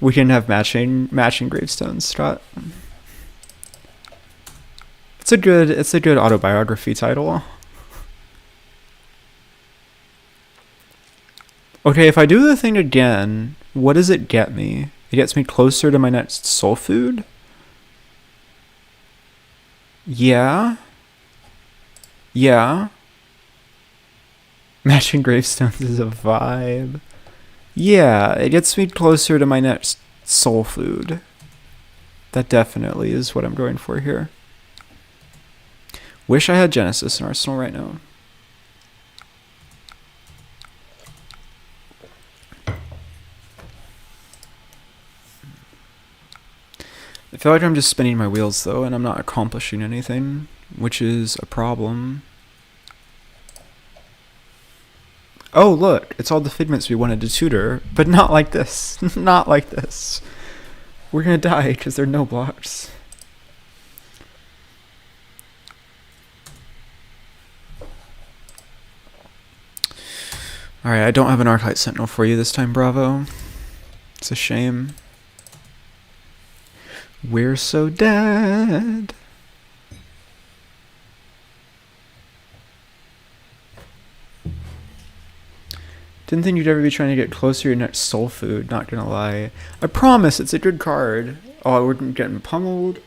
Speaker 1: We can have matching gravestones, Scott. It's a good autobiography title. Okay, if I do the thing again, what does it get me? It gets me closer to my next soul food? Yeah. Matching gravestones is a vibe. Yeah, it gets me closer to my next soul food. That definitely is what I'm going for here. Wish I had Genesis in Arsenal right now. I feel like I'm just spinning my wheels though, and I'm not accomplishing anything, which is a problem. Oh look, it's all the figments we wanted to tutor, but not like this. Not like this. We're gonna die because there are no blocks. Alright, I don't have an Arclight Sentinel for you this time, Bravo. It's a shame. We're so dead. Didn't think you'd ever be trying to get closer to your next soul food, not gonna lie. I promise, it's a good card. Oh, we're getting pummeled.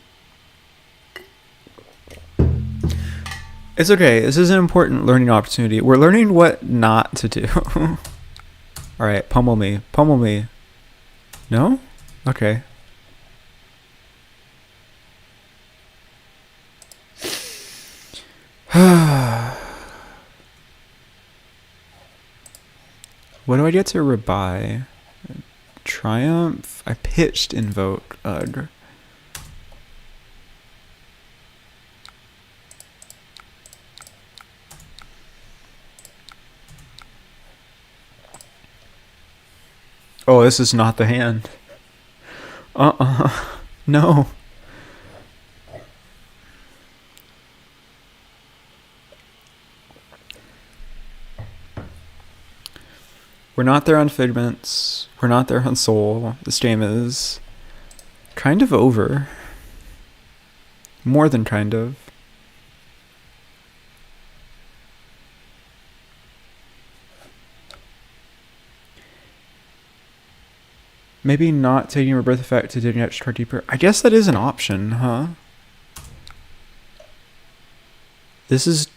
Speaker 1: It's okay. This is an important learning opportunity. We're learning what not to do. Alright, pummel me. Pummel me. No? Okay. What do I get to rebuy? Triumph? I pitched Invoke. Ugh. Oh, this is not the hand. No. We're not there on Figments. We're not there on Soul. This game is kind of over. More than kind of. Maybe not taking Rebirth Effect to dig an extra card deeper. I guess that is an option, huh? This is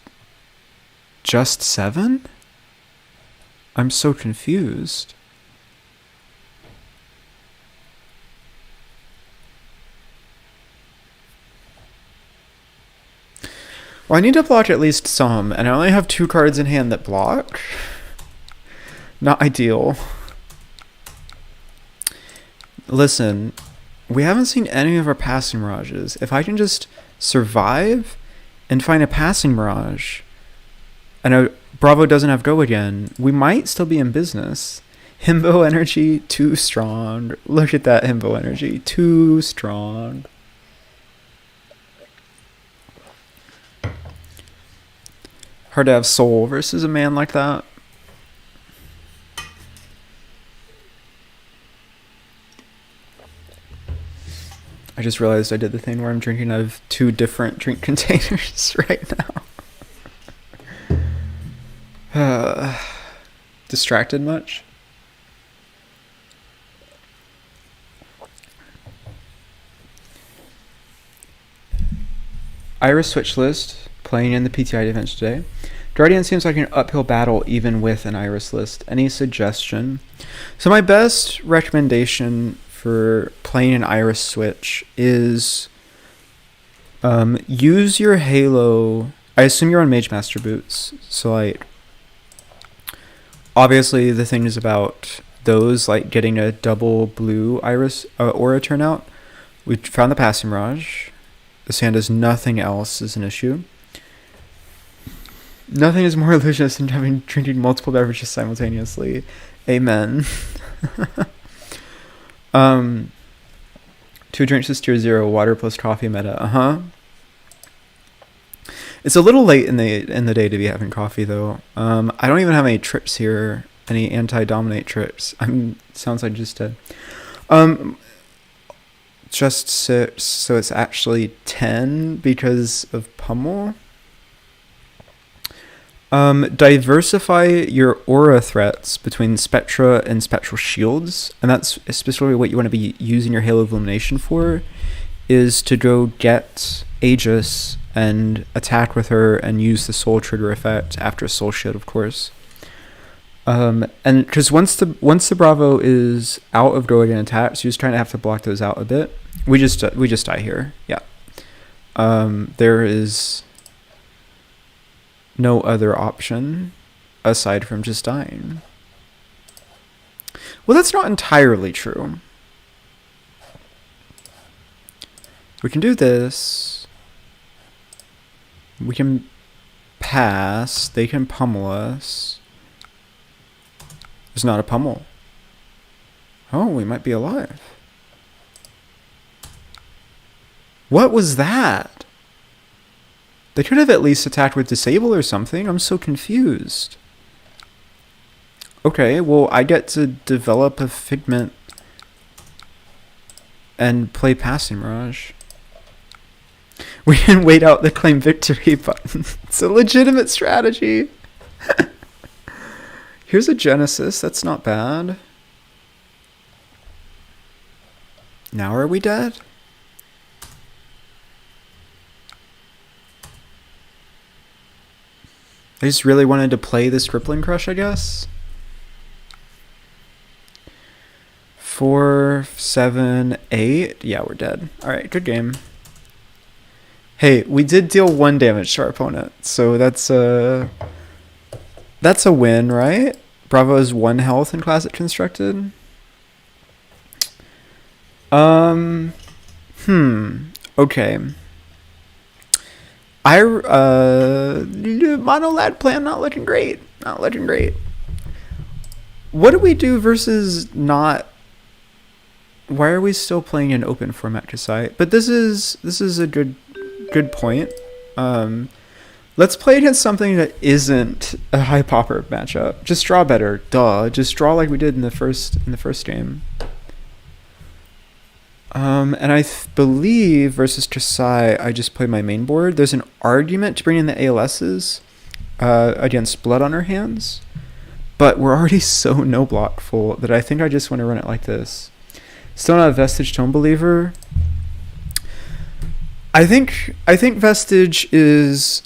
Speaker 1: just 7? I'm so confused. Well, I need to block at least some, and I only have 2 cards in hand that block. Not ideal. Listen, we haven't seen any of our passing mirages. If I can just survive and find a passing mirage, and Bravo doesn't have go again, we might still be in business. Himbo energy, too strong. Look at that Himbo energy, too strong. Hard to have soul versus a man like that. I just realized I did the thing where I'm drinking out of 2 different drink containers right now. Distracted much? Iris switch list, playing in the PTI defense today. Guardian seems like an uphill battle even with an Iris list. Any suggestion? So my best recommendation for playing an Iris switch is use your Halo. I assume you're on Mage Master boots, so like obviously the thing is about those, like getting a double blue Iris aura turnout. We found the passing mirage. This hand has nothing else as an issue. Nothing is more illusionist than drinking multiple beverages simultaneously. Amen. 2 drinks is tier 0, water plus coffee meta. It's a little late in the day to be having coffee though. I don't even have any trips here, any anti-dominate trips. Sounds like just dead. Just 6, so it's actually 10 because of pummel. Diversify your aura threats between Spectra and Spectral Shields, and that's especially what you want to be using your Halo of Illumination for, is to go get Aegis and attack with her and use the Soul Trigger effect after a Soul Shield, of course. And because once the Bravo is out of go again attacks, you're just trying to have to block those out a bit. We just die here. Yeah. There is no other option aside from just dying. Well, that's not entirely true. We can do this. We can pass. They can pummel us. There's not a pummel. Oh, we might be alive. What was that? They could have at least attacked with disable or something. I'm so confused. Okay, well, I get to develop a Figment and play Passing Mirage. We can wait out the claim victory button. It's a legitimate strategy. Here's a Genesis. That's not bad. Now are we dead? I just really wanted to play this Crippling Crush, I guess. 4, 7, 8. Yeah, we're dead. Alright, good game. Hey, we did deal 1 damage to our opponent, so that's a win, right? Bravo is 1 health in Classic Constructed. Okay. Mono lad plan not looking great. Not looking great. What do we do versus not? Why are we still playing an open format to site? But this is a good point. Let's play against something that isn't a high popper matchup. Just draw better, duh. Just draw like we did in the first game. And I believe versus Trasai, I just played my main board. There's an argument to bring in the ALSs against Blood on our hands, but we're already so no block full that I think I just want to run it like this. Still not a Vestige Tome Believer. I think Vestige is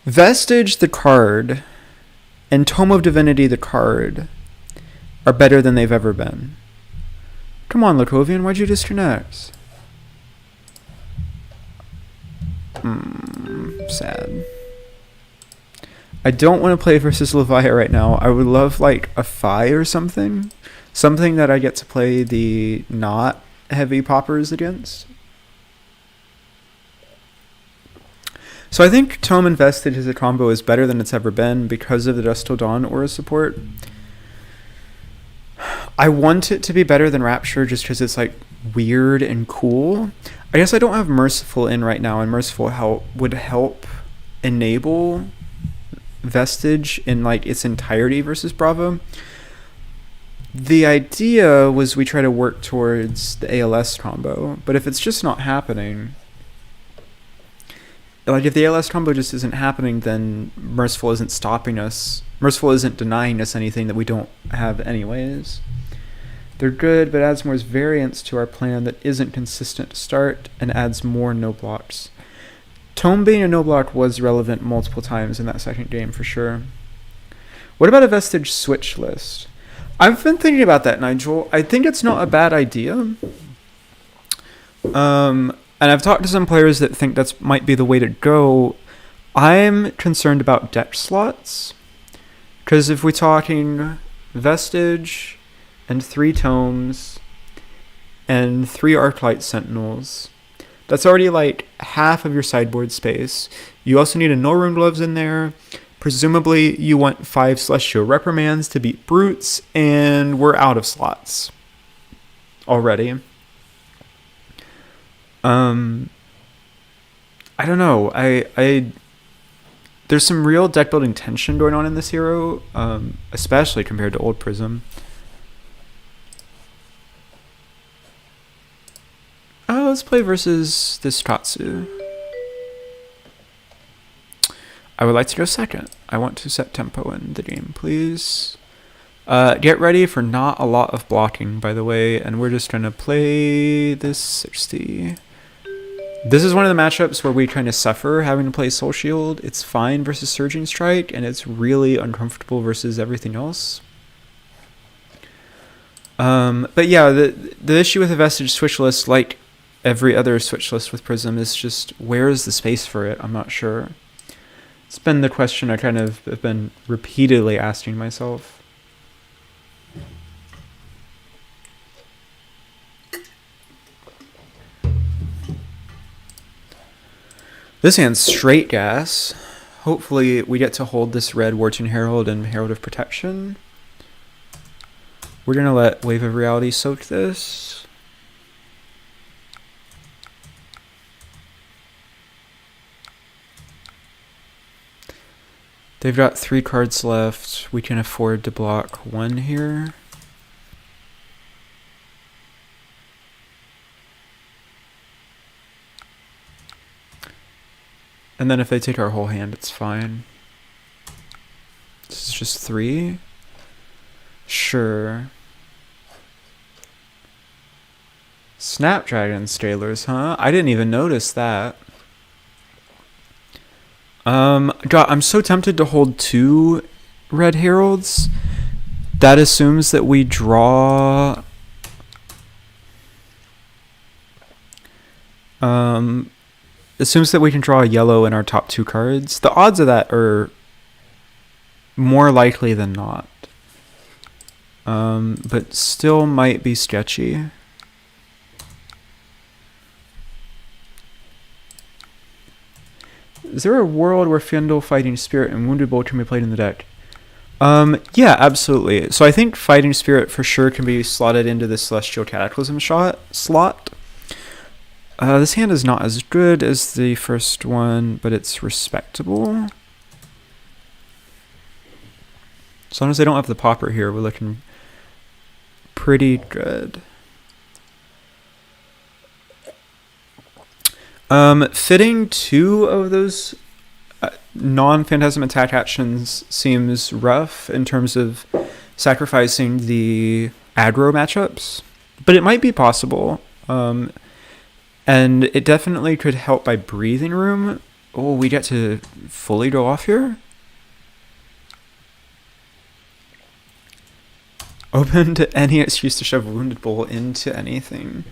Speaker 1: Vestige the card and Tome of Divinity the card are better than they've ever been. Come on, Lakovian, why'd you disconnect? Sad. I don't want to play versus Leviah right now. I would love like a Phi or something. Something that I get to play the not heavy poppers against. So I think Tome and Vestige as a combo is better than it's ever been because of the Dusk Till Dawn aura support. I want it to be better than Rapture just because it's like weird and cool. I guess I don't have Merciful in right now, and Merciful would help enable Vestige in like its entirety versus Bravo. The idea was we try to work towards the ALS combo, but if it's just not happening, like if the ALS combo just isn't happening, then Merciful isn't stopping us. Merciful isn't denying us anything that we don't have anyways. They're good, but adds more variance to our plan that isn't consistent to start and adds more no blocks. Tome being a no block was relevant multiple times in that second game for sure. What about a Vestige switch list? I've been thinking about that, Nigel. I think it's not a bad idea. And I've talked to some players that think that might be the way to go. I'm concerned about deck slots. Because if we're talking Vestige and 3 Tomes and 3 Arclight Sentinels, that's already like half of your sideboard space. You also need a No Rune Gloves in there. Presumably you want 5 Celestial Reprimands to beat Brutes, and we're out of slots already. I don't know. There's some real deck building tension going on in this hero, especially compared to old Prism. Let's play versus this Katsu. I would like to go second. I want to set tempo in the game, please. Get ready for not a lot of blocking, by the way, and we're just going to play this 60. This is one of the matchups where we kind of suffer having to play Soul Shield. It's fine versus Surging Strike, and it's really uncomfortable versus everything else. But yeah, the issue with the Vestige switch list, like every other switch list with Prism, is just where is the space for it? I'm not sure. It's been the question I kind of have been repeatedly asking myself. This hand's straight gas. Hopefully we get to hold this red Wartune Herald and Herald of Protection. We're going to let Wave of Reality soak this. They've got 3 cards left. We can afford to block 1 here. And then if they take our whole hand, it's fine. This is just 3. Sure. Snapdragon Scalers, huh? I didn't even notice that. God, I'm so tempted to hold 2 red heralds. That assumes that we draw... assumes that we can draw a yellow in our top 2 cards. The odds of that are more likely than not. But still might be sketchy. Is there a world where Fyendal, Fighting Spirit, and Wounded Boltyn can be played in the deck? Yeah, absolutely. So I think Fighting Spirit for sure can be slotted into the Celestial Cataclysm slot. This hand is not as good as the first one, but it's respectable. As long as I don't have the popper here, we're looking pretty good. Fitting 2 of those non-Phantasm attack actions seems rough in terms of sacrificing the aggro matchups, but it might be possible. And it definitely could help by breathing room. Oh, we get to fully go off here? Open to any excuse to shove Wounded Bull into anything.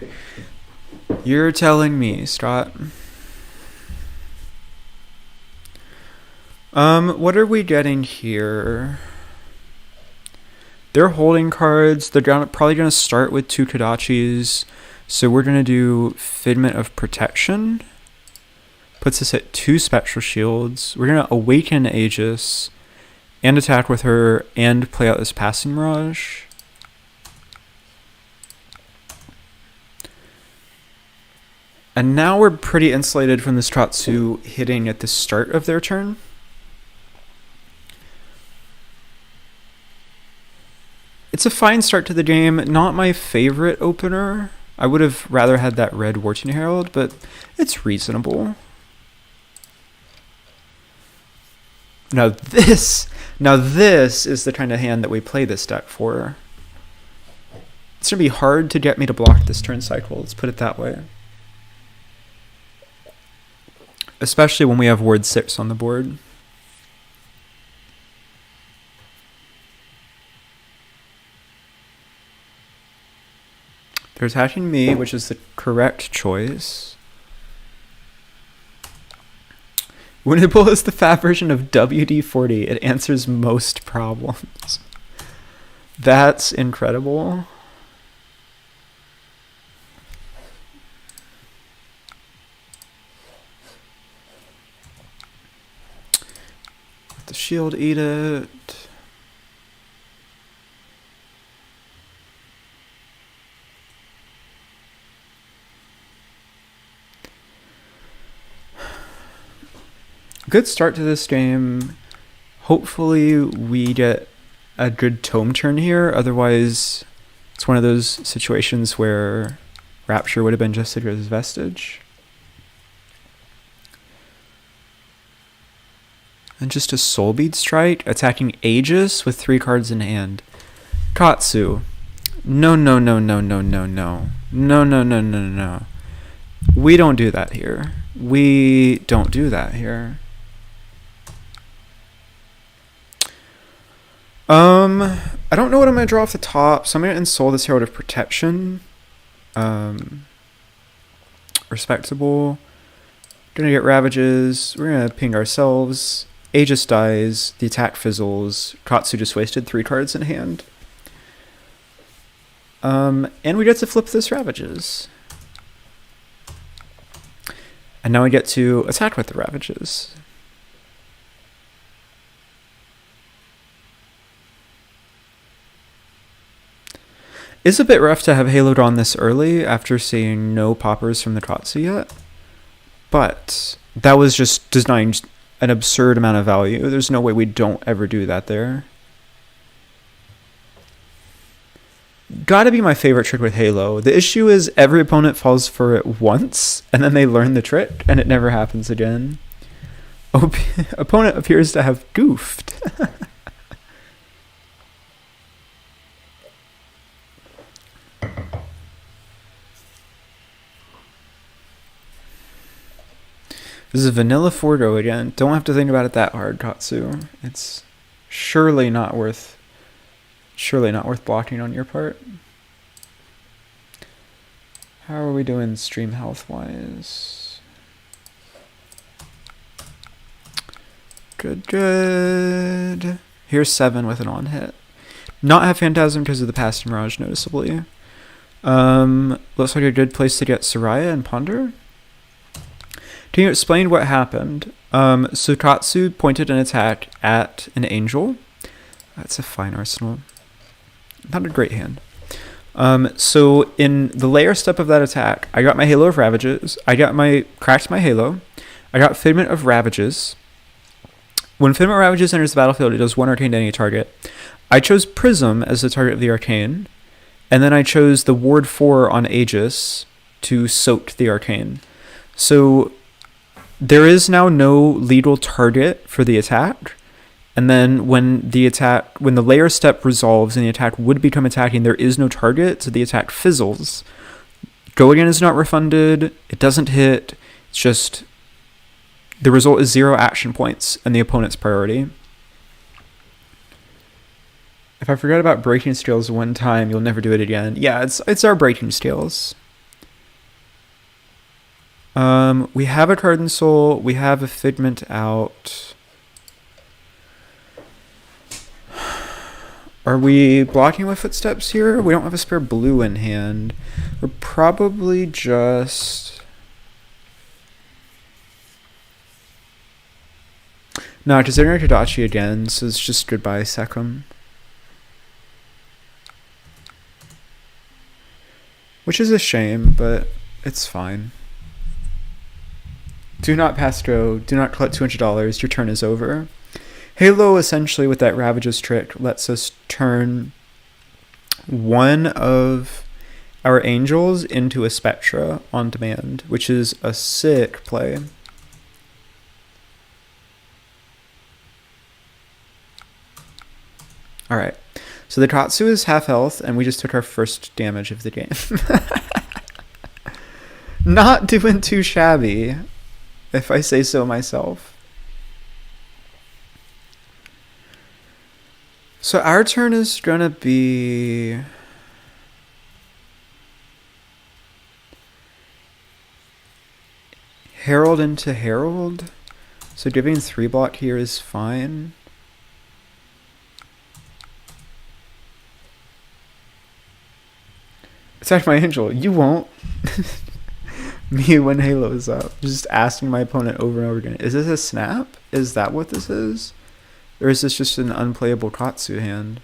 Speaker 1: You're telling me, Scott. What are we getting here? They're holding cards. They're probably going to start with 2 Kodachis. So we're going to do Figment of Protection. Puts us at 2 Spectral Shields. We're going to Awaken Aegis and attack with her and play out this Passing Mirage. And now we're pretty insulated from this Katsu hitting at the start of their turn. It's a fine start to the game. Not my favorite opener. I would have rather had that red Wartune Herald, but it's reasonable. Now this is the kind of hand that we play this deck for. It's going to be hard to get me to block this turn cycle, let's put it that way. Especially when we have Ward 6 on the board. They're attacking me, which is the correct choice. Wounded Bull is the fab version of WD-40. It answers most problems. That's incredible. The shield eat it. Good start to this game. Hopefully we get a good tome turn here. Otherwise, it's one of those situations where Rapture would have been just as good as Vestige. And just a Soul Bead Strike, attacking Aegis with 3 cards in hand. Katsu. No. No. We don't do that here. We don't do that here. I don't know what I'm going to draw off the top, so I'm going to Ensoul this Herald of Protection. Respectable. Gonna get Ravages. We're going to ping ourselves. Aegis dies, the attack fizzles, Katsu just wasted 3 cards in hand. And we get to flip this Ravages. And now we get to attack with the Ravages. It's a bit rough to have Halo drawn this early after seeing no poppers from the Katsu yet. But that was just designed an absurd amount of value. There's no way we don't ever do that there. Gotta be my favorite trick with Halo. The issue is every opponent falls for it once, and then they learn the trick, and it never happens again. Opponent appears to have goofed. This is vanilla Fordo again. Don't have to think about it that hard, Katsu. It's surely not worth blocking on your part. How are we doing stream health wise? Good. Here's 7 with an on hit. Not have Phantasm because of the Past Mirage noticeably. Looks like a good place to get Soraya and Ponder. Can you explain what happened? So Katsu pointed an attack at an angel. That's a fine arsenal. Not a great hand. So in the layer step of that attack, I got my Halo of Ravages. Cracked my Halo. I got Figment of Ravages. When Figment of Ravages enters the battlefield, it does 1 arcane to any target. I chose Prism as the target of the arcane, and then I chose the Ward 4 on Aegis to soak the arcane. So there is now no legal target for the attack, and then when the layer step resolves and the attack would become attacking, there is no target, so the attack fizzles. Go again is not refunded, it doesn't hit, it's just the result is 0 action points and the opponent's priority. If I forget about breaking skills one time, you'll never do it again. Yeah, it's our breaking skills. We have a Card and Soul. We have a Figment out. Are we blocking with Footsteps here? We don't have a spare blue in hand. We're probably just... No, because they're going to Kodachi again, so it's just goodbye, Secum. Which is a shame, but it's fine. Do not pass go. Do not collect $200. Your turn is over. Halo, essentially, with that Ravages trick, lets us turn one of our angels into a Spectra on demand, which is a sick play. Alright. So the Katsu is half health, and we just took our first damage of the game. Not doing too shabby, if I say so myself. So our turn is gonna be... Herald into Herald. So giving 3 block here is fine. Attack my angel. You won't. Me when Halo is up. Just asking my opponent over and over again. Is this a snap? Is that what this is? Or is this just an unplayable Katsu hand?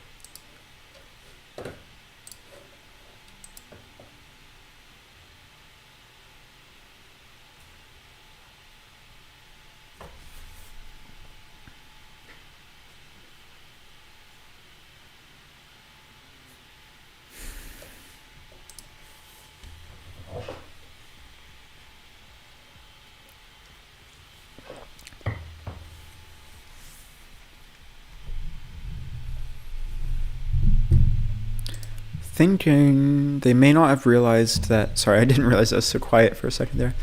Speaker 1: Thinking they may not have realized that. Sorry, I didn't realize I was so quiet for a second there.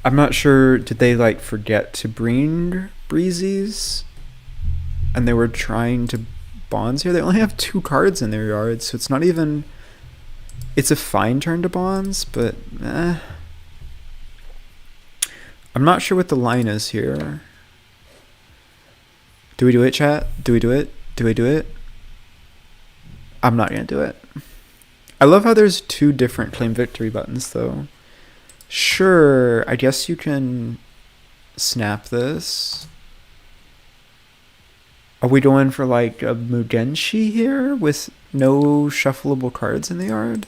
Speaker 1: I'm not sure, did they like forget to bring breezies and they were trying to bonds here? They only have 2 cards in their yard, so it's not even, it's a fine turn to bonds, but I'm not sure what the line is here. Do we do it, chat? Do we do it? Do we do it? I'm not gonna do it. I love how there's 2 different claim victory buttons though. Sure, I guess you can snap this. Are we going for like a Mugenshi here with no shuffleable cards in the yard?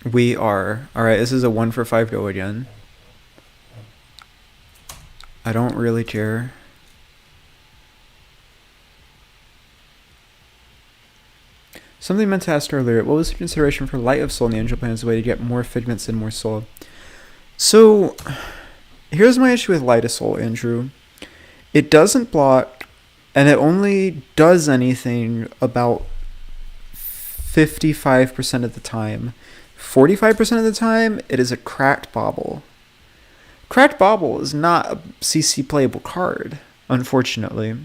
Speaker 1: We are. Alright, this is a 1 for 5 go again. I don't really care. Something meant to ask earlier. What was the consideration for Light of Soul in the Angel Plan as a way to get more figments and more soul? So, here's my issue with Light of Soul, Andrew. It doesn't block, and it only does anything about 55% of the time. 45% of the time, it is a cracked bauble. Cracked bauble is not a CC playable card, unfortunately.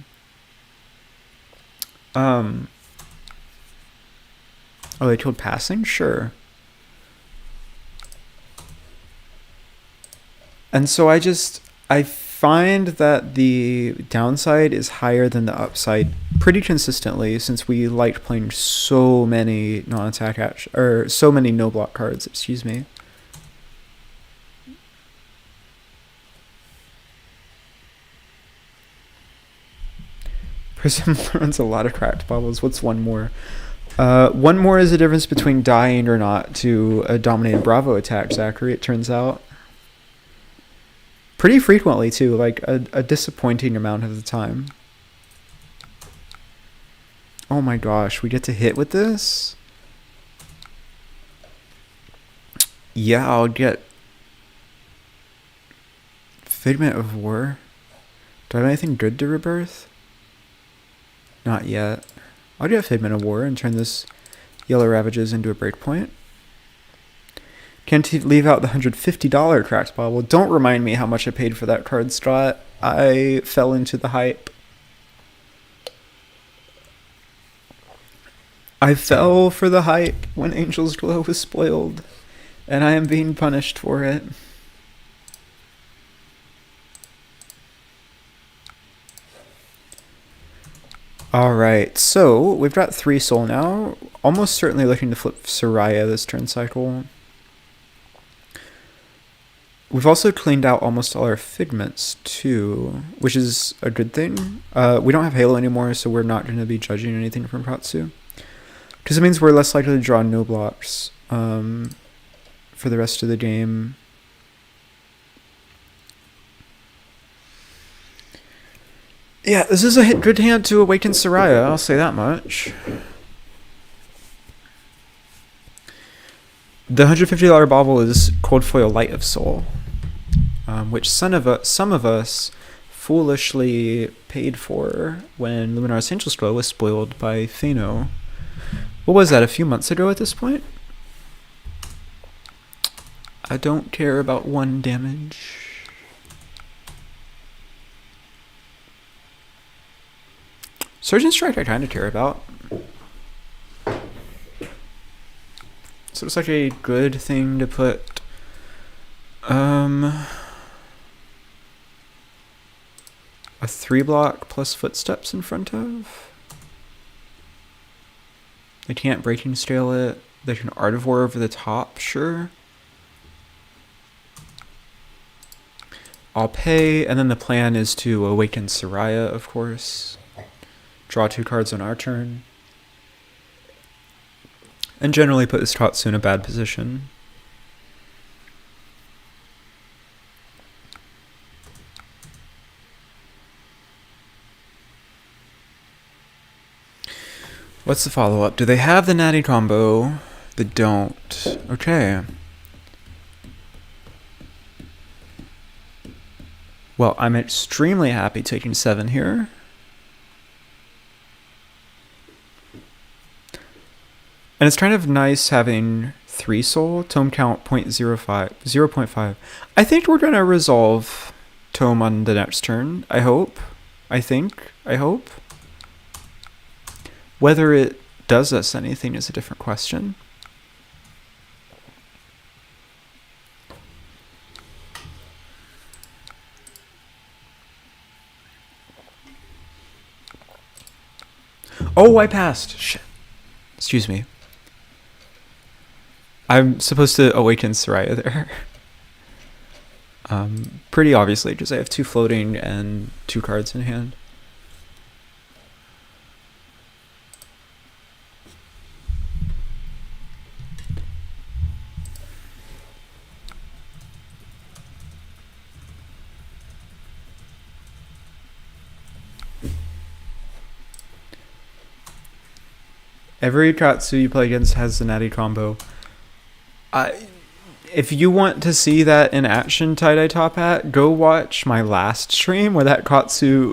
Speaker 1: Oh, they killed passing? Sure. And so I find that the downside is higher than the upside pretty consistently, since we liked playing so many non-attack or so many no-block cards, excuse me. Prism runs a lot of cracked baubles. What's one more? One more is the difference between dying or not to a dominated Bravo attack, Zachary, it turns out. Pretty frequently, too, like a disappointing amount of the time. Oh my gosh, we get to hit with this? Yeah, I'll get Figment of War. Do I have anything good to rebirth? Not yet. I'll get Figment of War and turn this Yellow Ravages into a breakpoint. Can't leave out the $150 cracked bauble. Don't remind me how much I paid for that card, Scott. I fell into the hype. I fell for the hype when Angel's Glow was spoiled, and I am being punished for it. Alright, so we've got 3 soul now. Almost certainly looking to flip Soraya this turn cycle. We've also cleaned out almost all our figments too, which is a good thing. We don't have Halo anymore, so we're not going to be judging anything from Katsu. Because it means we're less likely to draw no blocks for the rest of the game. Yeah, this is a good hand to awaken Soraya, I'll say that much. The $150 bauble is Cold Foil Light of Soul, which some of us foolishly paid for when Luminar's Angel's Glow was spoiled by Phano. What was that, a few months ago at this point? I don't care about 1 damage. Surgeon Strike I kind of care about. So it's like a good thing to put a 3-block plus footsteps in front of. They can't breaking scale it. They can Art of War over the top, sure. I'll pay, and then the plan is to awaken Soraya, of course. Draw 2 cards on our turn. And generally put this Katsu in a bad position. What's the follow-up? Do they have the natty combo? They don't. Okay. Well, I'm extremely happy taking 7 here. And it's kind of nice having 3 soul. Tome count 0.5. I think we're going to resolve Tome on the next turn. I hope. I hope. Whether it does us anything is a different question. Oh, I passed. Shit. Excuse me. I'm supposed to awaken Soraya there. Pretty obviously, because I have 2 floating and 2 cards in hand. Every Katsu you play against has the natty combo. If you want to see that in action, tie-dye top hat, go watch my last stream where that Katsu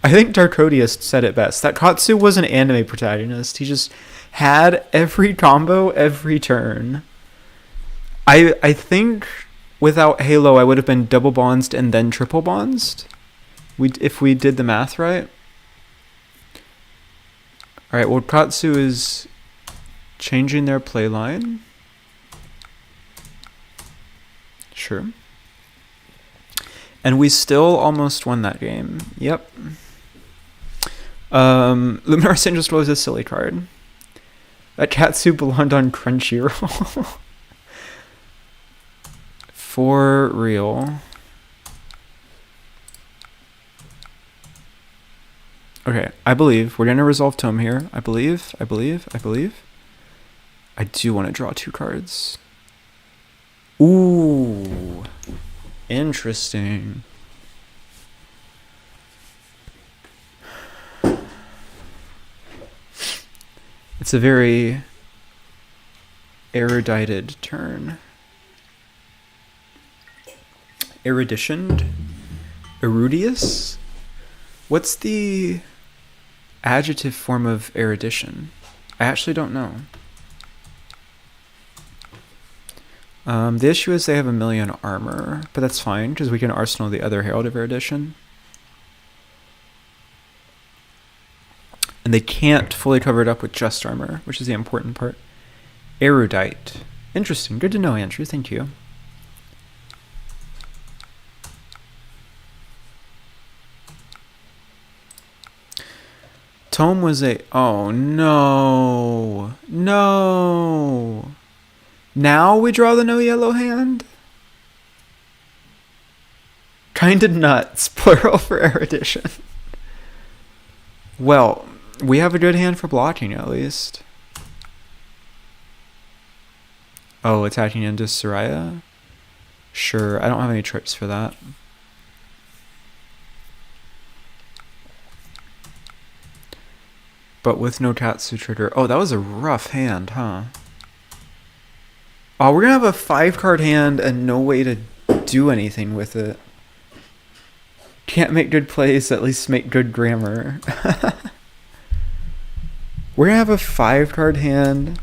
Speaker 1: I think Darkodius said it best. That Katsu was an anime protagonist. Had every combo every turn. I think without Halo I would have been double bondsed and then triple bondsed. If we did the math right. Alright, well Katsu is changing their play line. Sure. And we still almost won that game. Yep. Luminous Angel is a silly card. That Katsu belonged on Crunchyroll. For real. Okay, I believe. We're gonna resolve Tome here. I believe. I do want to draw 2 cards. Ooh. Interesting. It's a very erudited turn. Eruditioned? Erudious? What's the adjective form of erudition? I actually don't know. The issue is they have 1,000,000 armor, but that's fine because we can arsenal the other Herald of Erudition. And they can't fully cover it up with just armor, which is the important part. Erudite. Interesting. Good to know, Andrew. Thank you. Tome was a... Oh, no. No. Now we draw the no yellow hand? Kinda nuts. Plural for erudition. Well, we have a good hand for blocking at least. Oh, attacking into Soraya? Sure, I don't have any tricks for that. But with no Katsu trigger. Oh, that was a rough hand, huh? Oh, we're gonna have a 5-card hand and no way to do anything with it. Can't make good plays, at least make good grammar. We're gonna have a 5-card hand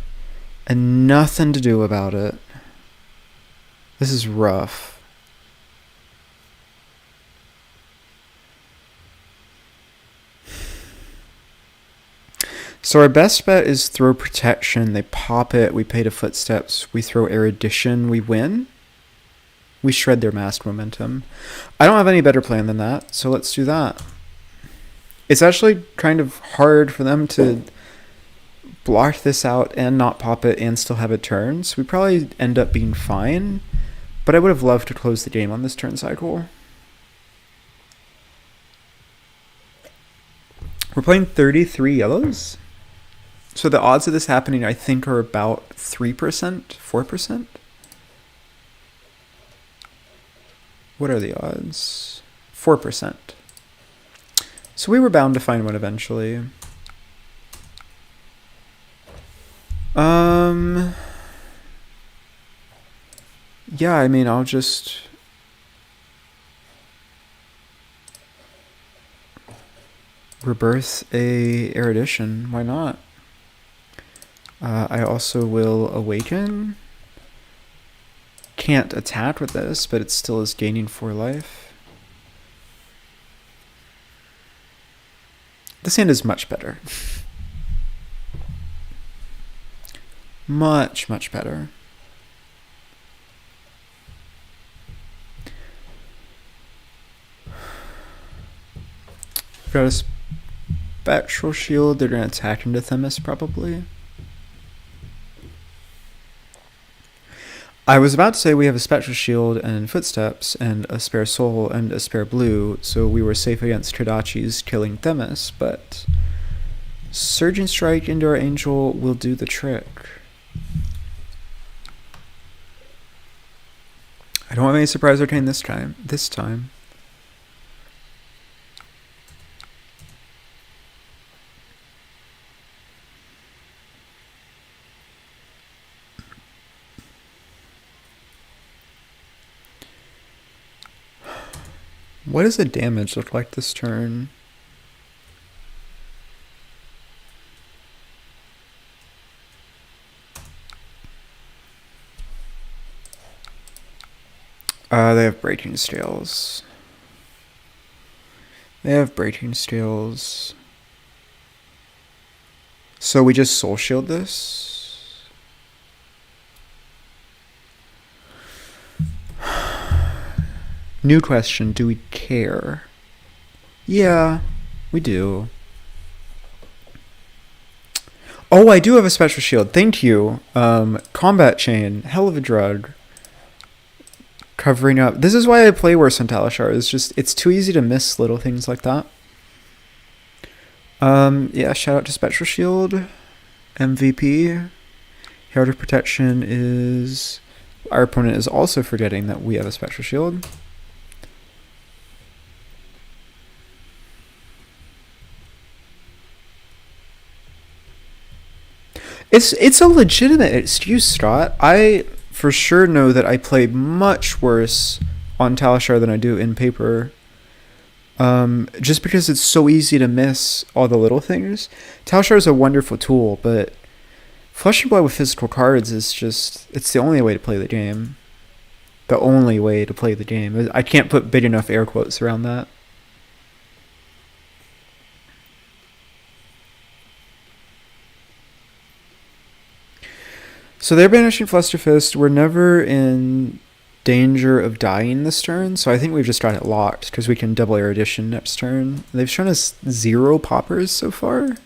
Speaker 1: and nothing to do about it. This is rough. So our best bet is throw protection. They pop it. We pay to footsteps. We throw erudition. We win. We shred their masked momentum. I don't have any better plan than that, so let's do that. It's actually kind of hard for them to block this out and not pop it and still have a turn, so we probably end up being fine, but I would have loved to close the game on this turn cycle. We're playing 33 yellows. So the odds of this happening, I think, are about 3%, 4%. What are the odds? 4%. So we were bound to find one eventually. Yeah, I mean, I'll just... rebirth a erudition. Why not? I also will awaken. Can't attack with this, but it still is gaining 4 life. This hand is much better. Much, much better. Got a spectral shield. They're going to attack into Themis probably. I was about to say we have a spectral shield and footsteps and a spare soul and a spare blue, so we were safe against Tadachi's killing Themis, but Surging Strike into our Angel will do the trick. I don't have any Surprise Arcane this time. What does the damage look like this turn? They have breaking scales. They have breaking scales. So we just soul shield this. New question, do we care? Yeah, we do. Oh, I do have a special shield. Thank you. Combat chain, hell of a drug. Covering up. This is why I play worse on talishar. It's too easy to miss little things like that. Yeah, shout out to special shield. MVP. Herald of protection is... Our opponent is also forgetting that we have a special shield. It's a legitimate excuse, Strat. I for sure know that I play much worse on talishar than I do in paper. Just because it's so easy to miss all the little things. Talishar is a wonderful tool, but Flesh and Blood with physical cards is just... It's the only way to play the game. The only way to play the game. I can't put big enough air quotes around that. So they're banishing Flusterfist. We're never in danger of dying this turn, so I think we've just got it locked because we can double erudition next turn. They've shown us 0 poppers so far.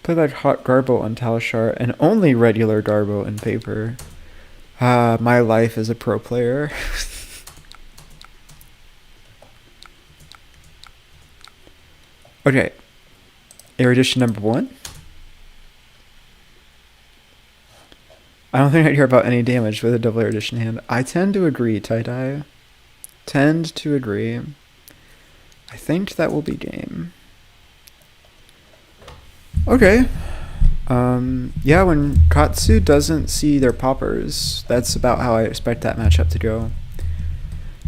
Speaker 1: Play like hot Garbo on talishar and only regular Garbo in paper. My life as a pro player. Okay. Erudition number 1. I don't think I care about any damage with a double erudition hand. I tend to agree, Tie-Dye. Tend to agree. I think that will be game. Okay. Yeah, when Katsu doesn't see their poppers, that's about how I expect that matchup to go.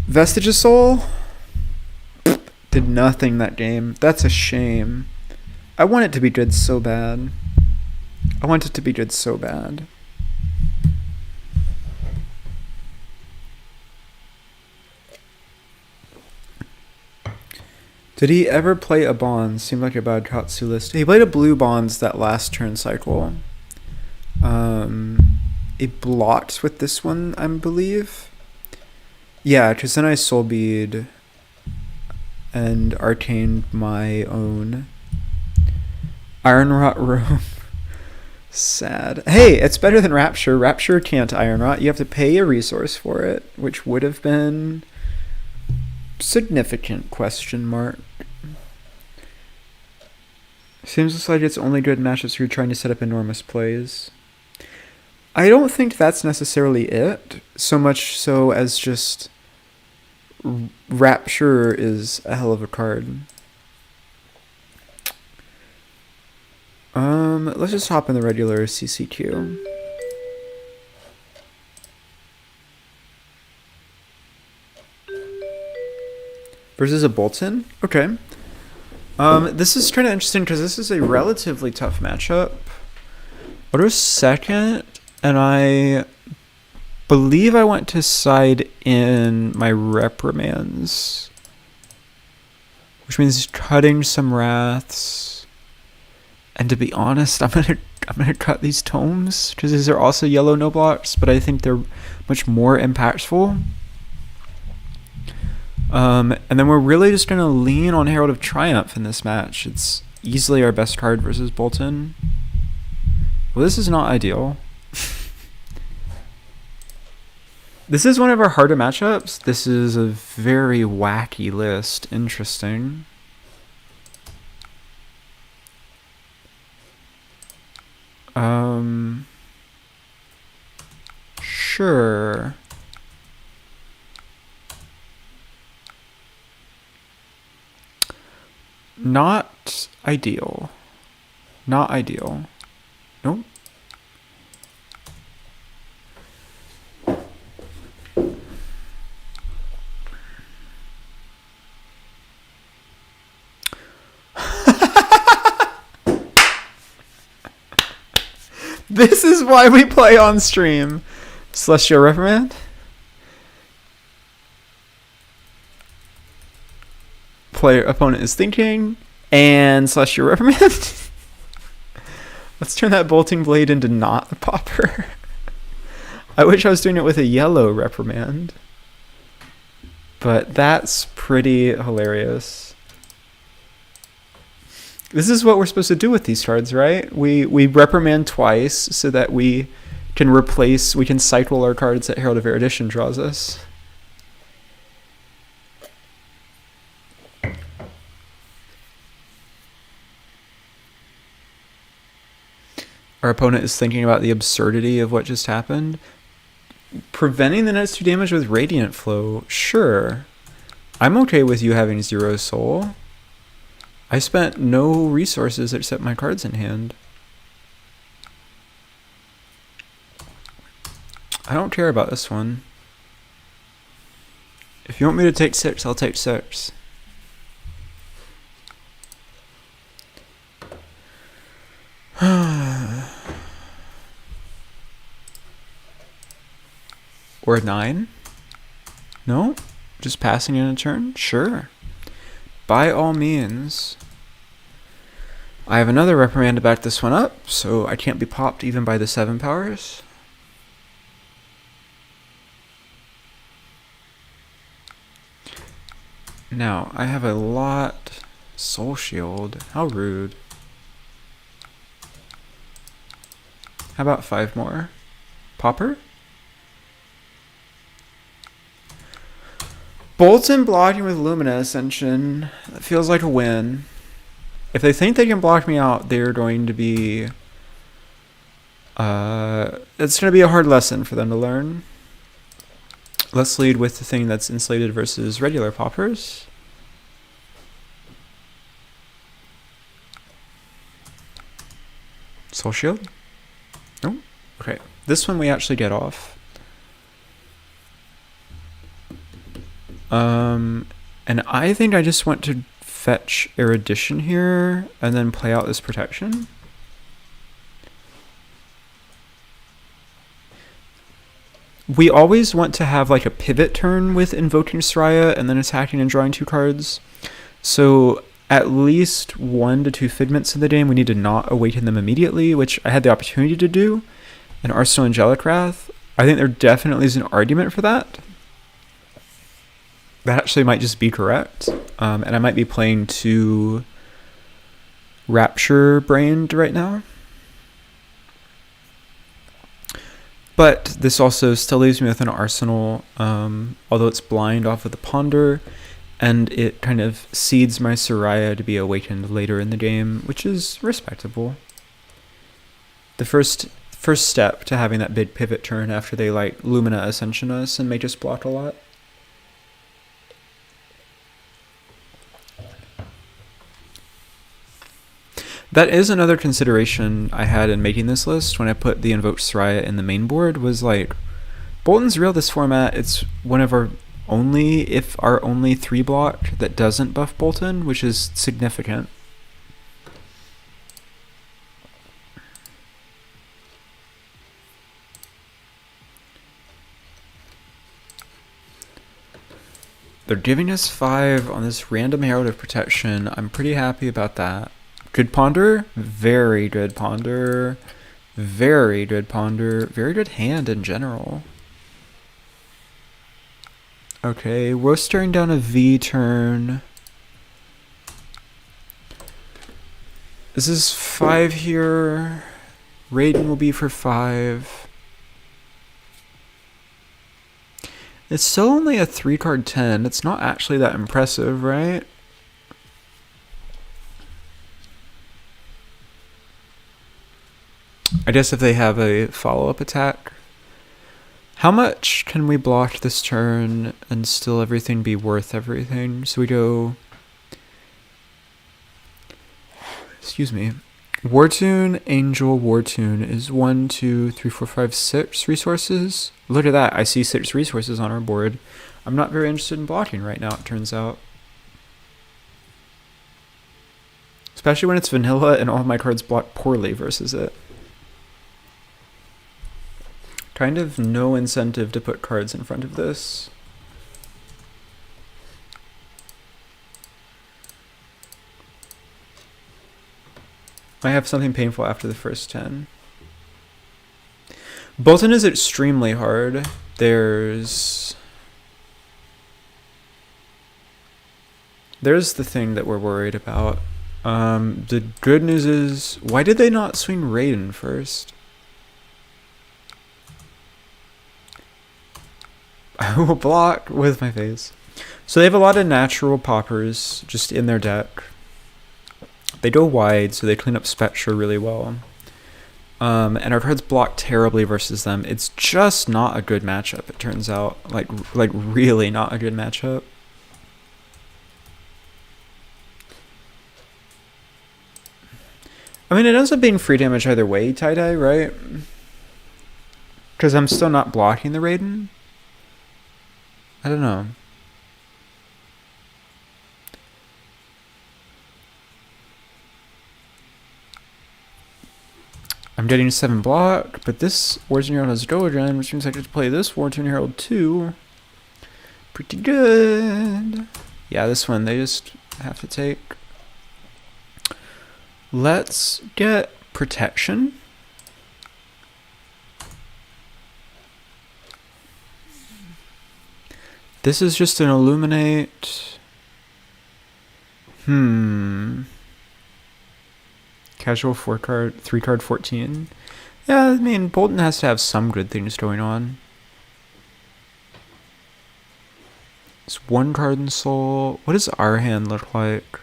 Speaker 1: Vestige of Sol did nothing that game. That's a shame. I want it to be good so bad. I want it to be good so bad. Did he ever play a Bonds? Seemed like a bad Katsu list. He played a blue Bonds that last turn cycle. It blocked with this one, I believe. Yeah, because then I Soul Bead and arcaned my own. Iron Rot Room. Sad. Hey, it's better than Rapture. Rapture can't Iron Rot. You have to pay a resource for it, which would have been... significant question mark. Seems like it's only good matchups where you're trying to set up enormous plays. I don't think that's necessarily it, so much so as just Rapture is a hell of a card. Let's just hop in the regular CCQ. Versus a Boltyn? Okay. This is kind of interesting because this is a relatively tough matchup. What was second? And I believe I went to side in my reprimands. Which means cutting some wraths. And to be honest, I'm gonna cut these tomes because these are also yellow no blocks, but I think they're much more impactful. And then we're really just going to lean on Herald of Triumph in this match. It's easily our best card versus Boltyn. Well, this is not ideal. This is one of our harder matchups. This is a very wacky list. Interesting. Sure. Not ideal. Not ideal. Nope. This is why we play on stream. Celestial Reprimand. Player opponent is thinking, and Celestial Reprimand. Let's turn that bolting blade into not a popper. I wish I was doing it with a yellow reprimand. But that's pretty hilarious. This is what we're supposed to do with these cards, right? We reprimand twice so that we can cycle our cards that Herald of Erudition draws us. Our opponent is thinking about the absurdity of what just happened. Preventing the next 2 damage with Radiant Flow, sure. I'm okay with you having 0 soul. I spent no resources except my cards in hand. I don't care about this one. If you want me to take 6, I'll take 6. Or 9? No? Just passing in a turn? Sure. By all means. I have another reprimand to back this one up, so I can't be popped even by the 7 powers. Now, I have a lot. Soul Shield. How rude. How about 5 more? Popper? Boltyn blocking with Lumina Ascension. That feels like a win. If they think they can block me out, they're going to be... it's going to be a hard lesson for them to learn. Let's lead with the thing that's insulated versus regular poppers. Soul Shield? Nope. Okay. This one we actually get off. And I think I just want to fetch Erudition here and then play out this protection. We always want to have like a pivot turn with invoking Soraya and then attacking and drawing 2 cards. So at least 1 to 2 Figments in the game, we need to not awaken them immediately, which I had the opportunity to do in Arsenal Angelic Wrath. I think there definitely is an argument for that. That actually might just be correct. And I might be playing too Rapture-brained right now. But this also still leaves me with an arsenal, although it's blind off of the Ponder, and it kind of seeds my Soraya to be awakened later in the game, which is respectable. The first step to having that big pivot turn after they like Lumina Ascension us and make us block a lot. That is another consideration I had in making this list when I put the Invoked Soraya in the main board, was like, Boltyn's real this format. It's one of our only, if our only 3 block that doesn't buff Boltyn, which is significant. They're giving us 5 on this random Herald of Protection. I'm pretty happy about that. Good Ponder, very good Ponder, very good Ponder, very good hand in general. Okay, we're staring down a V turn. This is 5 here. Raiden will be for 5. It's still only a 3-card 10. It's not actually that impressive, right? I guess if they have a follow-up attack. How much can we block this turn and still everything be worth everything? So we go... Excuse me. Wartune, Angel, Wartune is 1, 2, 3, 4, 5, 6 resources. Look at that. I see 6 resources on our board. I'm not very interested in blocking right now, it turns out. Especially when it's vanilla and all of my cards block poorly versus it. Kind of no incentive to put cards in front of this. I have something painful after the first 10. Boltyn is extremely hard. There's the thing that we're worried about. The good news is, why did they not swing Raiden first? I will block with my face. So they have a lot of natural poppers just in their deck. They go wide, so they clean up Spectre really well. And our cards block terribly versus them. It's just not a good matchup, it turns out. Like really not a good matchup. I mean, it ends up being free damage either way, tie-dye, right? Because I'm still not blocking the Raiden. I don't know. I'm getting 7 block, but this Wartune Herald has Dogen, which means I get to play this Wartune Herald too. Pretty good. Yeah, this one they just have to take. Let's get protection. This is just an illuminate. Casual 4-card, 3-card 14. Yeah, I mean, Boltyn has to have some good things going on. It's 1 card in Sol. What does our hand look like?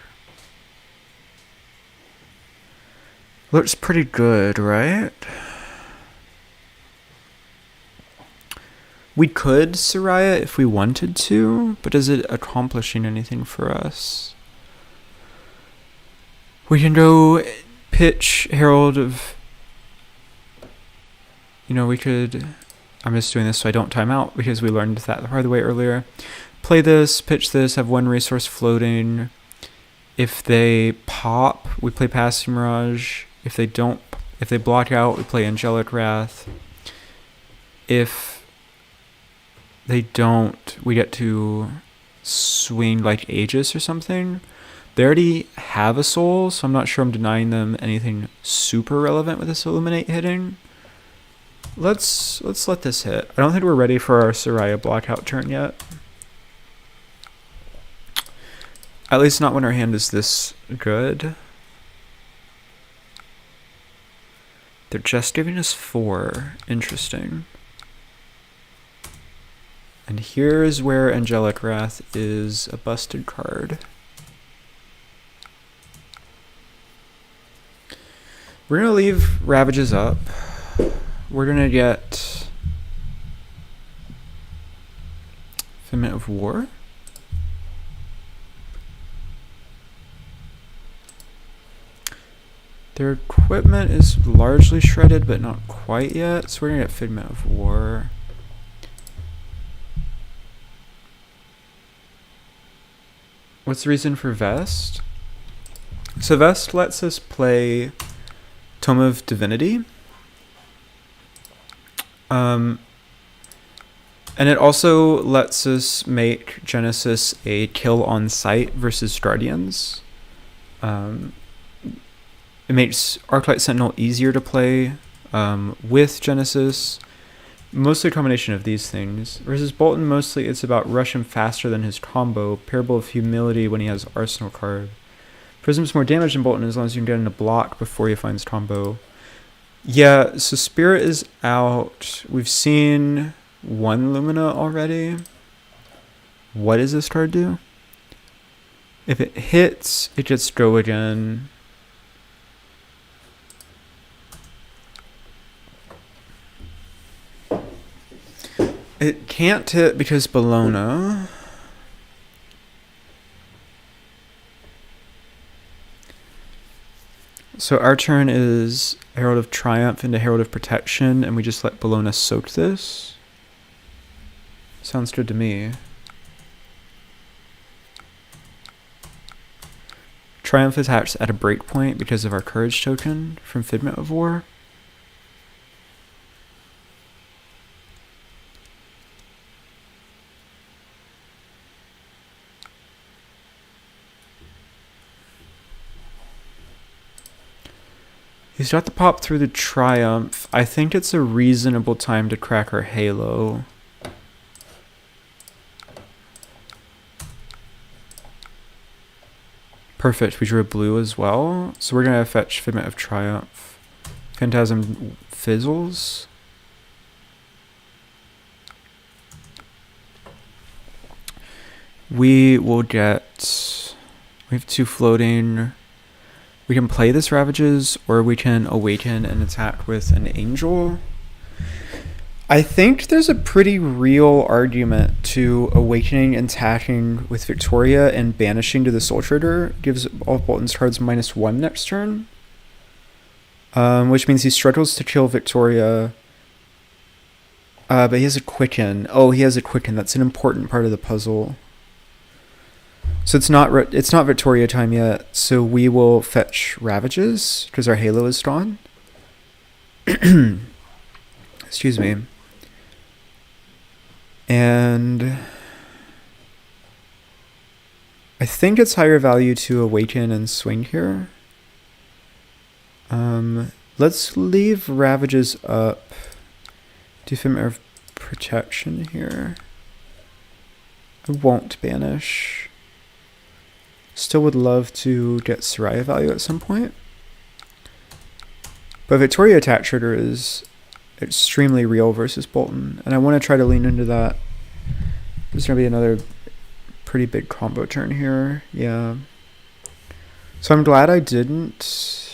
Speaker 1: Looks pretty good, right? We could Soraya if we wanted to, but is it accomplishing anything for us? We can go pitch Herald of... You know, we could... I'm just doing this so I don't time out, because we learned that the hard way earlier. Play this, pitch this, have 1 resource floating. If they pop, we play Passing Mirage. If they don't... If they block out, we play Angelic Wrath. If they don't, we get to swing like Aegis or something. They already have a Sol, so I'm not sure I'm denying them anything super relevant with this Illuminate hitting. Let's let this hit. I don't think we're ready for our Soraya blockout turn yet. At least not when our hand is this good. They're just giving us 4. Interesting. And here is where Angelic Wrath is a busted card. We're going to leave Ravages up. We're going to get Figment of War. Their equipment is largely shredded, but not quite yet. So we're going to get Figment of War. What's the reason for Vest? So Vest lets us play Tome of Divinity. And it also lets us make Genesis a kill on sight versus Guardians. It makes Arclight Sentinel easier to play with Genesis. Mostly a combination of these things. Versus Boltyn, mostly it's about rush him faster than his combo. Parable of Humility when he has Arsenal card. Prism's more damage than Boltyn as long as you can get in a block before he finds combo. Yeah, so Spirit is out. We've seen 1 Lumina already. What does this card do? If it hits, it gets go again. It can't hit because Bologna. So our turn is Herald of Triumph into Herald of Protection, and we just let Bologna soak this. Sounds good to me. Triumph is hatched at a breakpoint because of our Courage token from Figment of War. He's got the pop through the Triumph. I think it's a reasonable time to crack our Halo. Perfect, we drew a blue as well. So we're gonna fetch Figment of Triumph. Phantasm fizzles. We will get... We have 2 floating. We can play this Ravages, or we can awaken and attack with an Angel. I think there's a pretty real argument to awakening and attacking with Victoria and banishing to the Soul Trader. Gives all of Boltyn's cards -1 next turn. Which means he struggles to kill Victoria. But he has a Quicken. Oh, he has a Quicken. That's an important part of the puzzle. So it's not Victoria time yet, so we will fetch Ravages, because our Halo is gone. Excuse me. And I think it's higher value to awaken and swing here. Let's leave Ravages up. Do Figment of Protection here. I won't banish. Still would love to get Soraya value at some point. But Victoria attack trigger is extremely real versus Boltyn, and I want to try to lean into that. There's going to be another pretty big combo turn here. Yeah. So I'm glad I didn't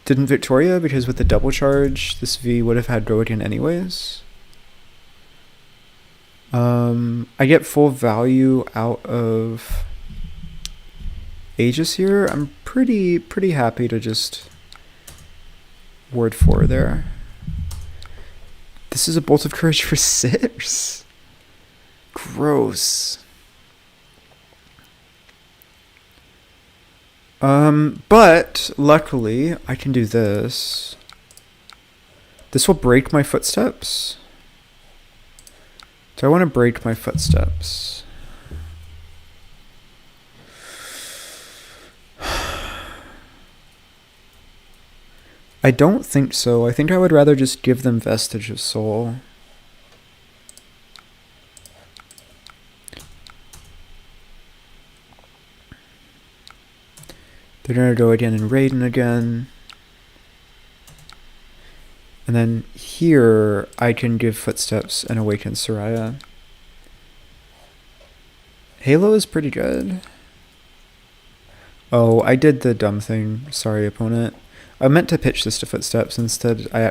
Speaker 1: Victoria, because with the double charge, this V would have had Grogan anyways. I get full value out of Aegis here. I'm pretty happy to just ward 4 there. This is a Bolt of Courage for 6. Gross. But luckily I can do this. This will break my footsteps. Do I want to break my footsteps? I don't think so. I think I would rather just give them Vestige of Sol. They're gonna go again and Raiden again. And then here, I can give Footsteps and awaken Soraya. Halo is pretty good. Oh, I did the dumb thing. Sorry, opponent. I meant to pitch this to Footsteps. Instead, I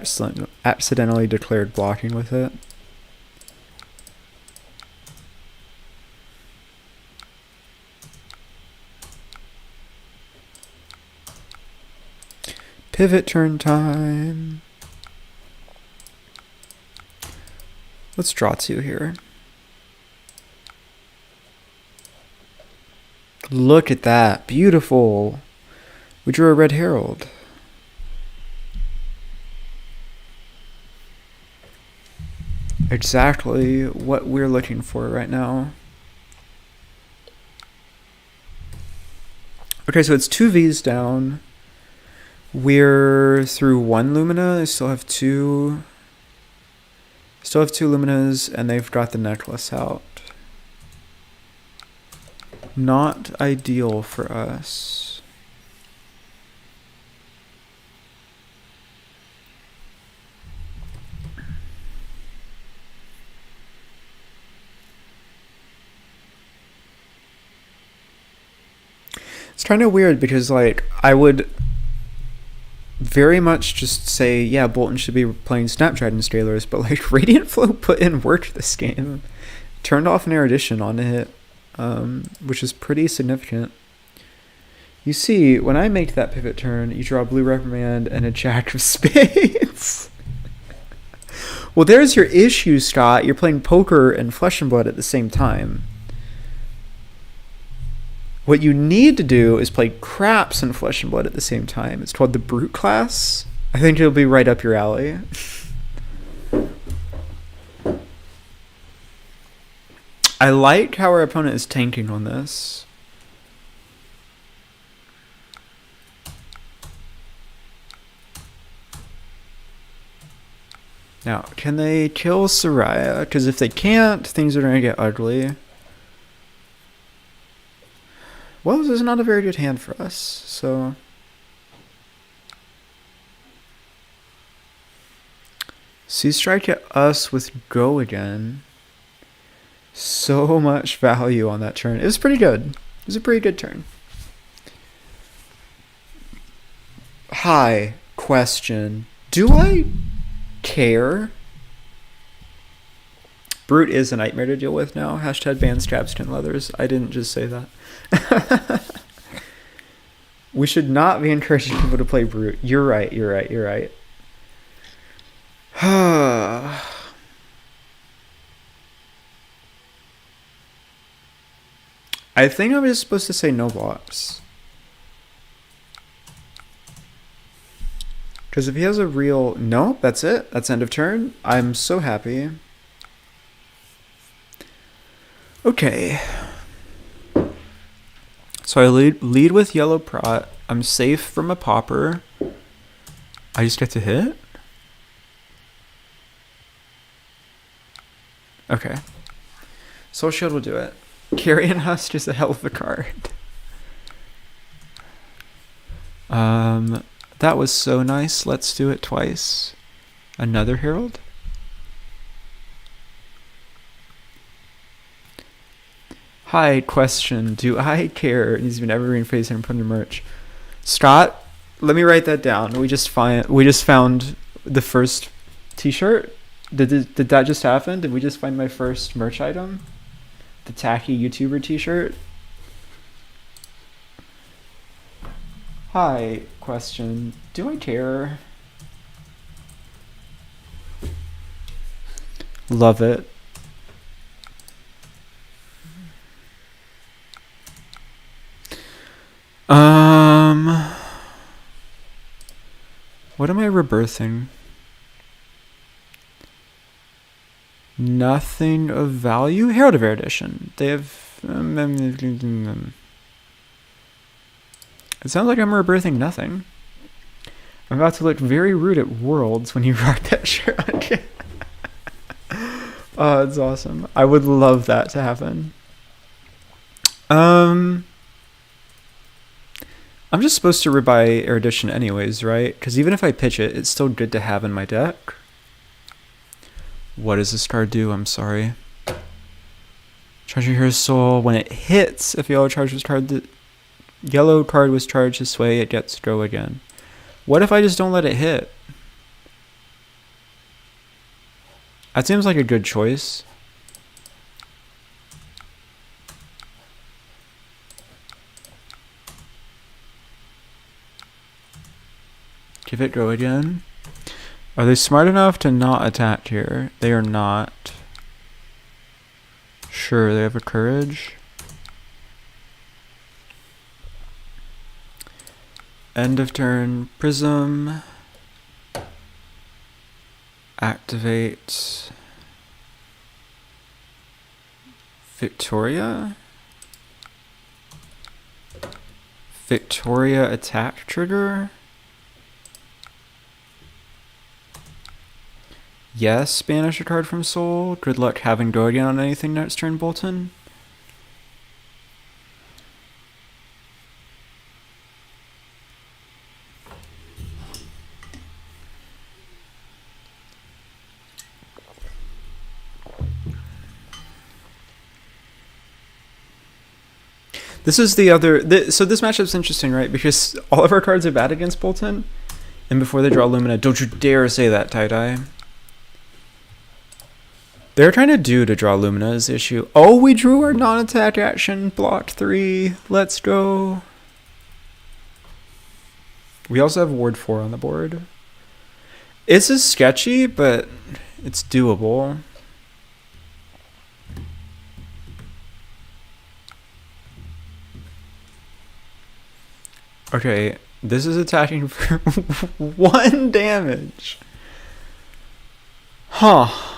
Speaker 1: accidentally declared blocking with it. Pivot turn time. Let's draw 2 here. Look at that. Beautiful. We drew a Red Herald. Exactly what we're looking for right now. Okay, so it's 2 Vs down. We're through 1 Lumina. I still have 2. Still have 2 Luminas, and they've got the necklace out. Not ideal for us. It's kind of weird because, like, I would very much just say, yeah, Boltyn should be playing Snapdragon Scalers, but like Radiant Flow put in work this game. Turned off an Erudition on it, which is pretty significant. You see, when I make that pivot turn, you draw a Blue Reprimand and a Jack of Spades. Well, there's your issue, Scott. You're playing poker and Flesh and Blood at the same time. What you need to do is play Craps and Flesh and Blood at the same time. It's called the Brute class. I think it'll be right up your alley. I like how our opponent is tanking on this. Now, can they kill Soraya? Because if they can't, things are going to get ugly. Well, this is not a very good hand for us, so... Sea Strike at us with Go again. So much value on that turn. It was pretty good. It was a pretty good turn. Hi, question. Do I care? Brute is a nightmare to deal with now. Hashtag ban Strapskin leathers. I didn't just say that. We should not be encouraging people to play Brute. You're right, you're right, you're right. I think I was supposed to say no blocks. Because if he has a real... No, that's it. That's end of turn. I'm so happy. Okay. So I lead with yellow prot. I'm safe from a popper. I just get to hit? Okay. Soul Shield will do it. Carrion Husk is a hell of a card. That was so nice. Let's do it twice. Another Herald. Hi, question. Do I care? It needs to be an evergreen phase and put in merch. Scott, let me write that down. We just found the first t-shirt. Did that just happen? Did we just find my first merch item? The tacky YouTuber t-shirt? Hi, question. Do I care? Love it. What am I rebirthing? Nothing of value? Herald of Erudition. They have... It sounds like I'm rebirthing nothing. I'm about to look very rude at Worlds when you rock that shirt on. Oh, it's awesome. I would love that to happen. I'm just supposed to rebuy Erudition anyways, right? Because even if I pitch it, it's still good to have in my deck. What does this card do? I'm sorry. Treasure Hero's Soul. When it hits, if yellow card was charged this way, it gets go again. What if I just don't let it hit? That seems like a good choice. Give it go again. Are they smart enough to not attack here? They are not. Sure, they have a courage. End of turn. Prism. Activate. Victoria. Victoria attack trigger. Yes, banish a card from Soul. Good luck having go again on anything next turn, Boltyn. This is the other... so this matchup's interesting, right? Because all of our cards are bad against Boltyn. And before they draw Lumina, don't you dare say that, Tie-Dye. They're trying to draw Lumina is the issue. Oh, we drew our non-attack action. Block 3. Let's go. We also have Ward 4 on the board. This is sketchy, but it's doable. Okay, this is attacking for 1 damage. Huh.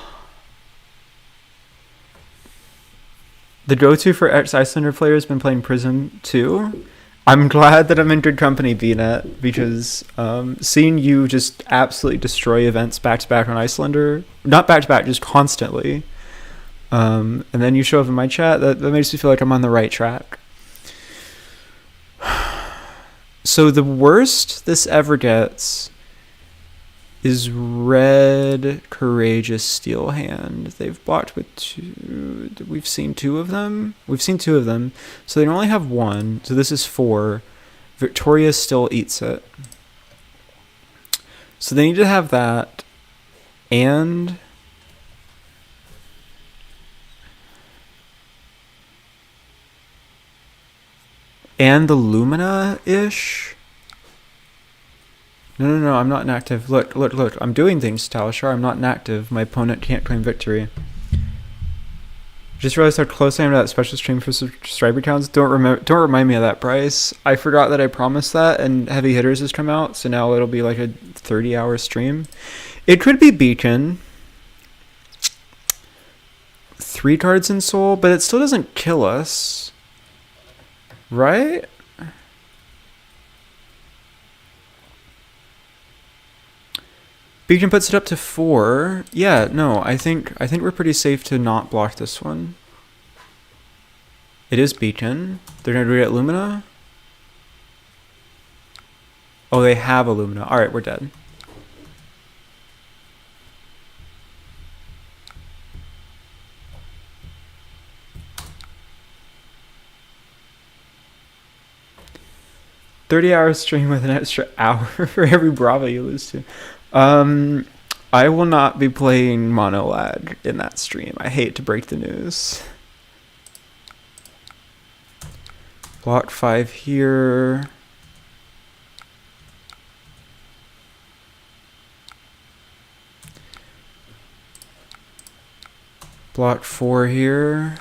Speaker 1: The go-to for ex-Icelander player has been playing Prism too. I'm glad that I'm in good company, BNet, because seeing you just absolutely destroy events back to back on Icelander, not back to back, just constantly, and then you show up in my chat, that makes me feel like I'm on the right track. So the worst this ever gets is red Courageous Steel Hand. They've blocked with 2. We've seen 2 of them. So they only have 1. So this is 4. Victoria still eats it. So they need to have that. And the Lumina-ish. No, I'm not inactive. Look. I'm doing things, Talishar. I'm not inactive. My opponent can't claim victory. Just realized how close I am to that special stream for subscriber counts. Don't remind me of that, Bryce. I forgot that I promised that, and Heavy Hitters has come out, so now it'll be like a 30-hour stream. It could be Beacon. 3 cards in Soul, but it still doesn't kill us. Right? Beacon puts it up to 4. Yeah, no, I think we're pretty safe to not block this one. It is Beacon. They're gonna do it at Lumina. Oh, they have a Lumina. Alright, we're dead. $30-hour stream with an extra hour for every Bravo you lose to. I will not be playing Monolag in that stream. I hate to break the news. Block 5 here. Block 4 here.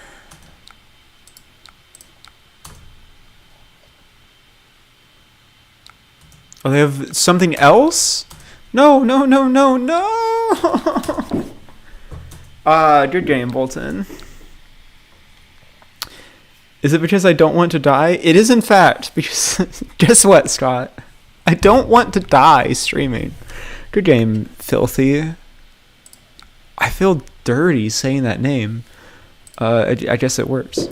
Speaker 1: Oh, they have something else? No. Good game, Boltyn. Is it because I don't want to die? It is, in fact, because guess what, Scott? I don't want to die streaming. Good game, Filthy. I feel dirty saying that name. I guess it works.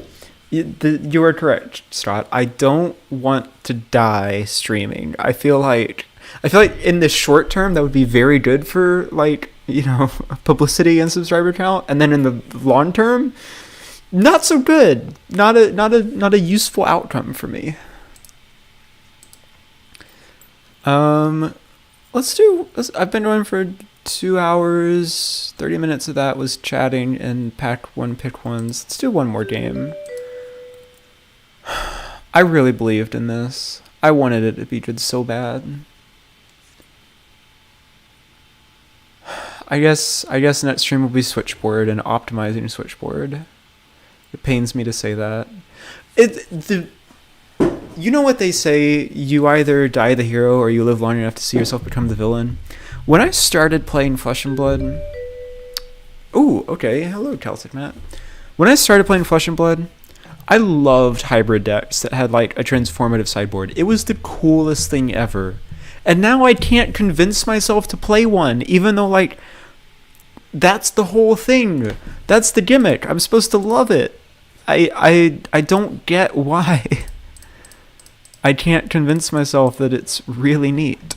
Speaker 1: You are correct, Scott. I don't want to die streaming. I feel like in the short term that would be very good for, like, you know, publicity and subscriber count, and then in the long term, not so good. Not a useful outcome for me. I've been going for 2 hours. 30 minutes of that was chatting and pack 1 pick ones. Let's do one more game. I really believed in this. I wanted it to be good so bad. I guess next stream will be Switchboard and optimizing Switchboard. It pains me to say that. You know what they say, you either die the hero or you live long enough to see yourself become the villain. When I started playing Flesh and Blood... Ooh, okay. Hello, Celtic Matt. When I started playing Flesh and Blood, I loved hybrid decks that had, like, a transformative sideboard. It was the coolest thing ever. And now I can't convince myself to play one, even though, like, that's the whole thing. That's the gimmick. I'm supposed to love it. I don't get why. I can't convince myself that it's really neat.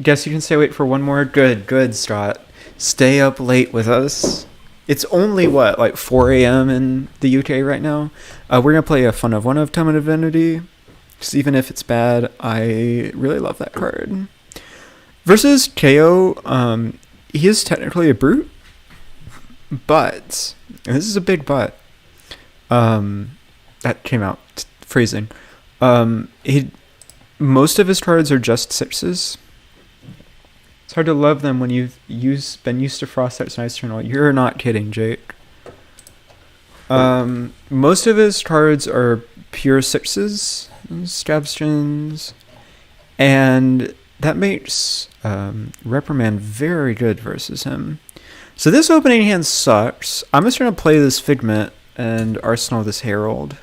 Speaker 1: Guess you can stay awake for one more? Good, Scott. Stay up late with us. It's only, what, like 4 a.m. in the UK right now? We're going to play a Fun of One of Tome of Divinity. Because even if it's bad, I really love that card. Versus Kayo, he is technically a brute. But, and this is a big but, that came out, phrasing. Most of his cards are just 6s. It's hard to love them when you've been used to Frost Arts and Ice Eternal. You're not kidding, Jake. Most of his cards are pure 6s, Scabstons, and That makes Reprimand very good versus him. So this opening hand sucks. I'm just going to play this Figment and Arsenal this Herald.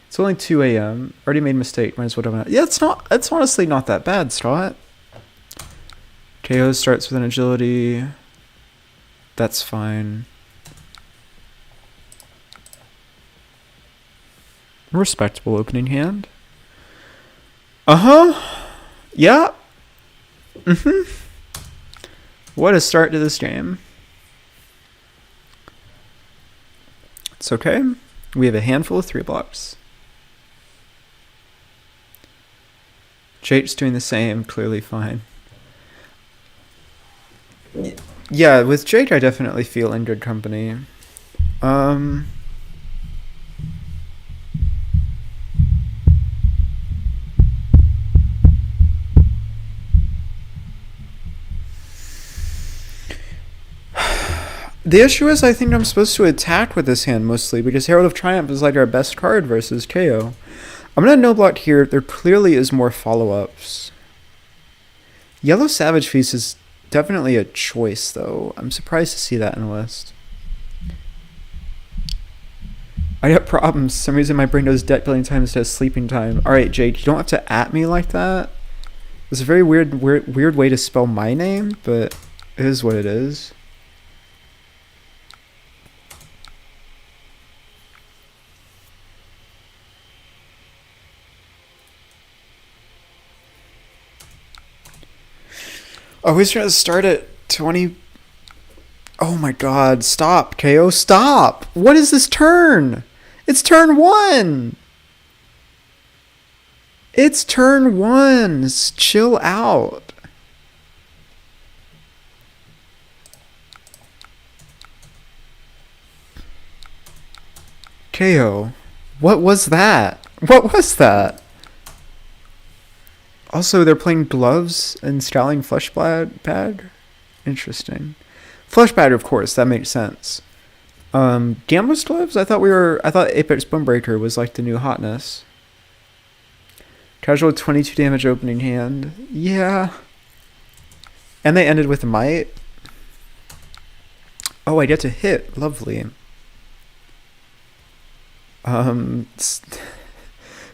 Speaker 1: It's only 2 a.m. Already made a mistake. Might as well don't. Yeah, it's honestly not that bad, Scott. Kayo starts with an agility. That's fine. Respectable opening hand. Yeah. What a start to this game. It's okay. We have a handful of 3 blocks. Jake's doing the same, clearly fine. Yeah, with Jake I definitely feel in good company. The issue is I think I'm supposed to attack with this hand mostly because Herald of Triumph is like our best card versus Kayo. I'm going to no block here. There clearly is more follow-ups. Yellow Savage Feast is definitely a choice though. I'm surprised to see that in the list. I got problems. For some reason my brain does deck building time instead of sleeping time. Alright Jake, you don't have to at me like that. It's a very weird way to spell my name, but it is what it is. Oh, he's trying to start at 20. Oh my god, stop, Kayo, stop! What is this turn? It's turn 1! It's turn 1! Chill out. Kayo, what was that? What was that? Also, they're playing Gloves and Scowling Flesh Bag? Interesting. Flesh Bag, of course, that makes sense. Gambler's Gloves? I thought Apex Bonebreaker was like the new hotness. Casual 22 damage opening hand. Yeah. And they ended with Might. Oh, I get to hit. Lovely.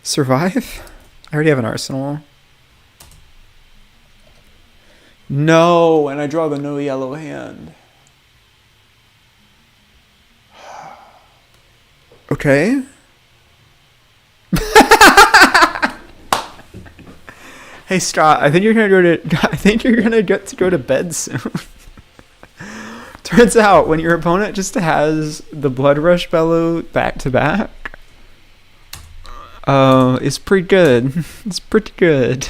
Speaker 1: Survive? I already have an Arsenal. No, and I draw the no yellow hand. Okay. Hey Scott, I think you're gonna get to go to bed soon. Turns out when your opponent just has the Blood Rush Bellow back to back, it's pretty good. It's pretty good.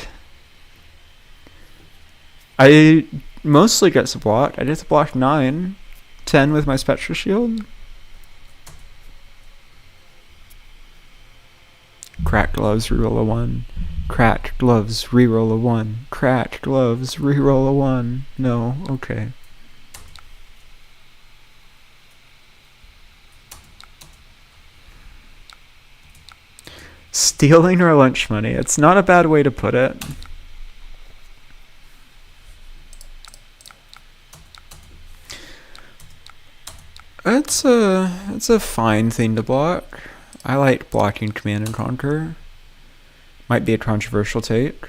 Speaker 1: I mostly get to block. I get to block 9, 10 with my Spectral Shield. Cracked Gloves, reroll a 1. Cracked Gloves, reroll a 1. Cracked Gloves, reroll a 1. No, okay. Stealing our lunch money. It's not a bad way to put it. It's a fine thing to block. I like blocking Command and Conquer. Might be a controversial take.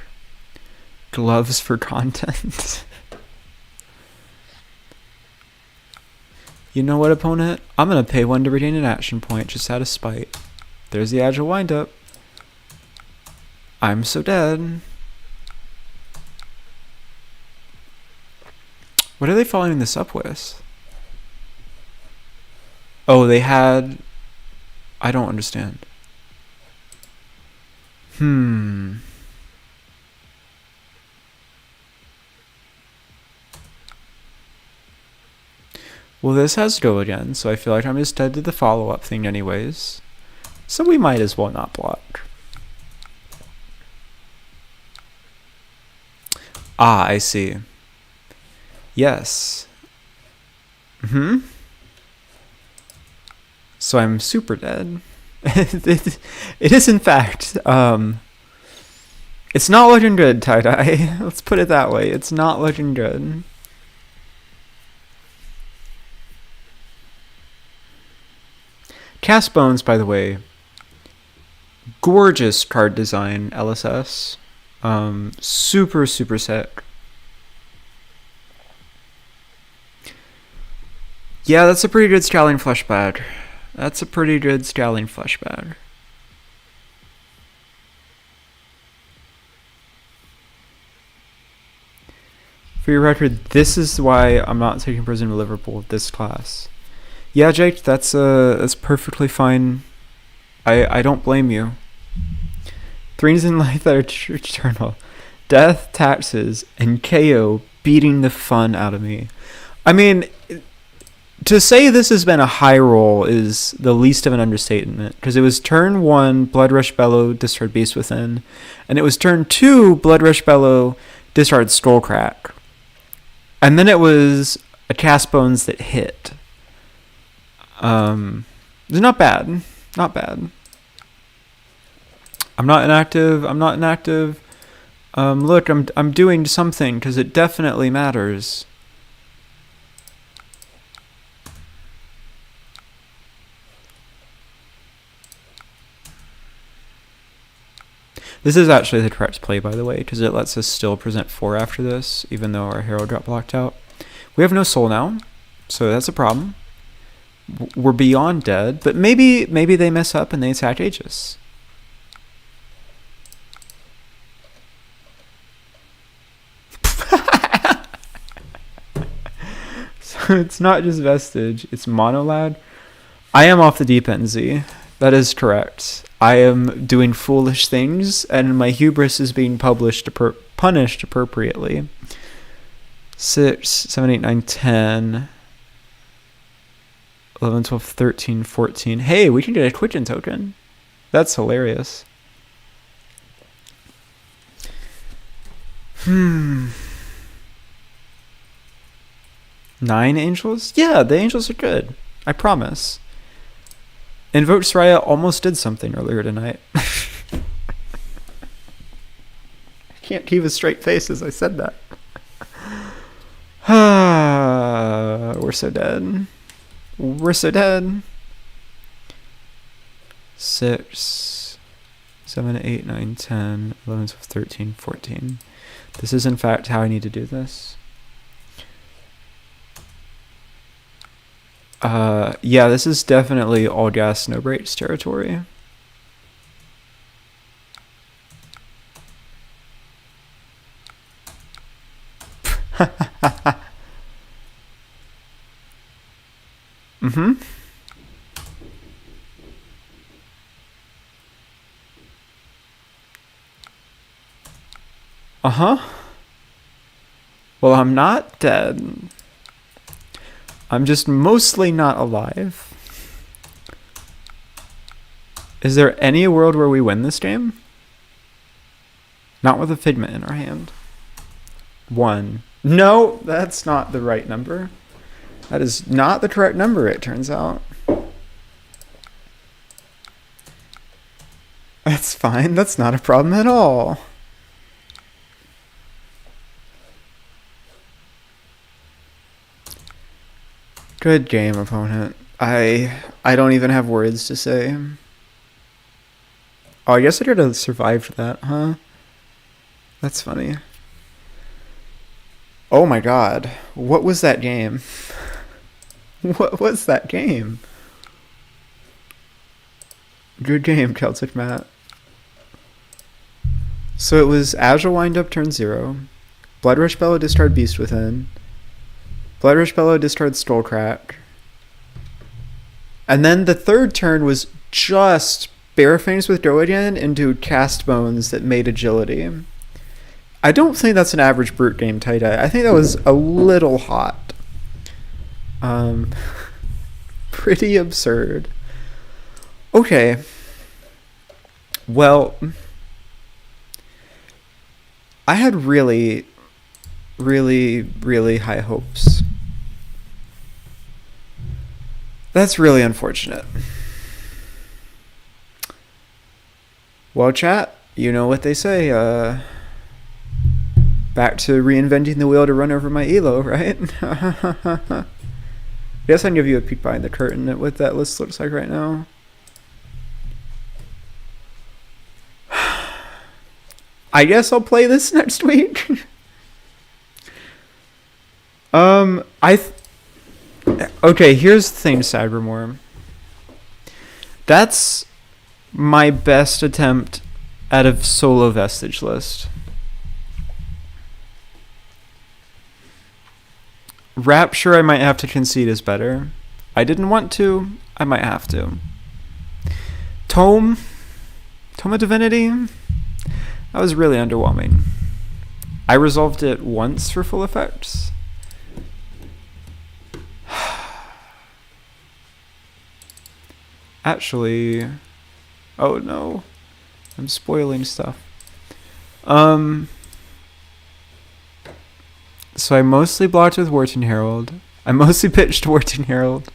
Speaker 1: Gloves for content. You know what, opponent? I'm gonna pay 1 to regain an action point just out of spite. There's the Agile Windup. I'm so dead. What are they following this up with? Oh, they had... I don't understand. Well, this has go again, so I feel like I'm just dead to the follow-up thing anyways. So we might as well not block. Ah, I see. Yes. So I'm super dead. It is in fact It's not looking good, tie-dye. Let's put it that way. It's not looking good. Cast Bones, by the way. Gorgeous card design, LSS. Super, super sick. Yeah, that's a pretty good Scowling Flesh bag. That's a pretty good Scowling Flesh bag. For your record, this is why I'm not taking Prism to Liverpool with this class. Yeah, Jake, that's perfectly fine. I don't blame you. Things in life that are eternal. Death, taxes, and Kayo beating the fun out of me. I mean, to say this has been a high roll is the least of an understatement, because it was turn 1, Blood Rush Bellow, discard Beast Within, and it was turn 2, Blood Rush Bellow, discard Skullcrack. And then it was a Cast Bones that hit. It's not bad. Not bad. I'm not inactive. Look, I'm doing something because it definitely matters. This is actually the correct play, by the way, because it lets us still present 4 after this, even though our hero got blocked out. We have no soul now, so that's a problem. We're beyond dead, but maybe they mess up and they attack Aegis. So it's not just Vestige, it's Monolad. I am off the deep end, Z. That is correct. I am doing foolish things, and my hubris is being punished appropriately. 6, 7, 8, 9, 10, 11, 12, 13, 14. Hey, we can get a Quicken token. That's hilarious. 9 angels? Yeah, the angels are good. I promise. Invoke Soraya almost did something earlier tonight. I can't keep a straight face as I said that. We're so dead. We're so dead. 6, 7, 8, 9, 10, 11, 12, 13, 14. This is in fact how I need to do this. Yeah, this is definitely all gas, no brakes territory. Mm-hmm. Uh-huh. Well, I'm not dead. I'm just mostly not alive. Is there any world where we win this game? Not with a Figment in our hand. 1. No, that's not the right number. That is not the correct number, it turns out. That's fine. That's not a problem at all. Good game, opponent. I don't even have words to say. Oh, I guess I could have survived that, huh? That's funny. Oh my god. What was that game? What was that game? Good game, Celtic Matt. So it was Agile Windup turn 0. Blood Rush Bellow discard Beast Within. Blood Rush Bellow discard Skullcrack. And then the third turn was just Barefanged with Go again into Cast Bones that made Agility. I don't think that's an average brute game, tie-dye. I think that was a little hot. Pretty absurd. Okay. Well, I had really high hopes. That's really unfortunate. Well, chat, You know what they say, back to reinventing the wheel to run over my elo, right? I guess I can give you a peek behind the curtain at what that list looks like right now. I guess I'll play this next week. Okay, here's the thing, Cybermore. That's my best attempt at a solo Vestige list. Rapture, I might have to concede, is better. I didn't want to. I might have to. Tome of Divinity, that was really underwhelming. I resolved it once for full effects. Actually, oh no, I'm spoiling stuff. So I mostly blocked with Boltyn Herald. I mostly pitched Boltyn Herald.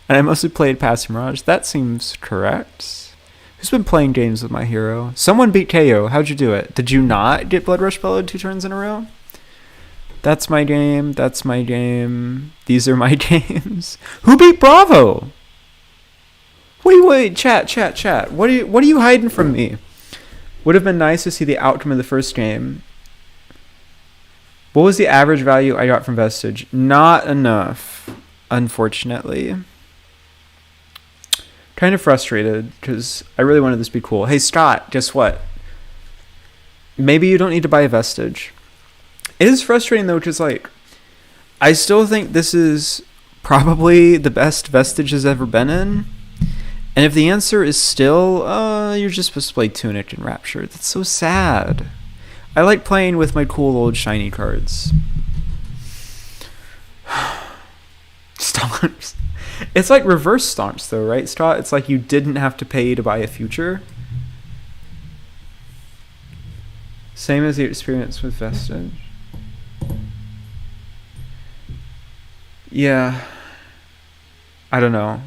Speaker 1: And I mostly played Pass Mirage. That seems correct. Who's been playing games with my hero? Someone beat Kayo. How'd you do it? Did you not get Blood Rush Bellowed 2 turns in a row? That's my game. That's my game. These are my games. Who beat Bravo? Wait, chat. What are you hiding from me? Would have been nice to see the outcome of the first game. What was the average value I got from Vestige? Not enough, unfortunately. Kind of frustrated because I really wanted this to be cool. Hey, Scott, guess what? Maybe you don't need to buy a Vestige. It is frustrating though, because like, I still think this is probably the best Vestige has ever been in. And if the answer is still, you're just supposed to play Tunic and Rapture, that's so sad. I like playing with my cool old shiny cards. Stomps. It's like reverse stomps though, right, Scott? It's like you didn't have to pay to buy a future. Same as the experience with Vestige. Yeah. I don't know.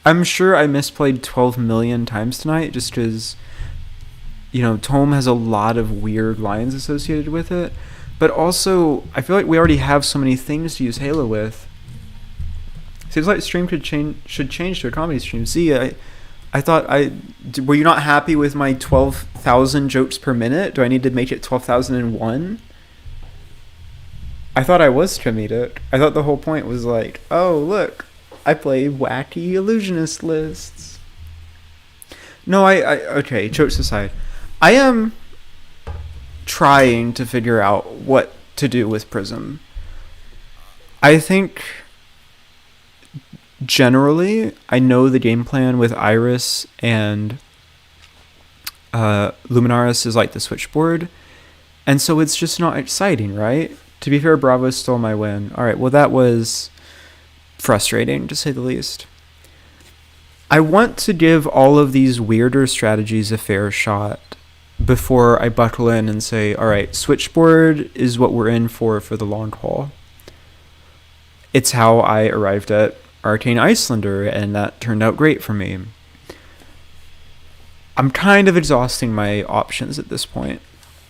Speaker 1: I'm sure I misplayed 12 million times tonight just because, you know, Tome has a lot of weird lines associated with it. But also, I feel like we already have so many things to use Halo with. Seems like stream should change to a comedy stream. See, I thought were you not happy with my 12,000 jokes per minute? Do I need to make it 12,001? I thought I was comedic. I thought the whole point was like, oh look, I play wacky illusionist lists. No, okay, jokes aside. I am trying to figure out what to do with Prism. I think generally I know the game plan with Iris and Luminaris is like the switchboard, and so it's just not exciting, right? To be fair, Bravo stole my win. Alright, well that was frustrating to say the least. I want to give all of these weirder strategies a fair shot before I buckle in and say, alright, switchboard is what we're in for the long haul. It's how I arrived at Arcane Icelander, and that turned out great for me. I'm kind of exhausting my options at this point.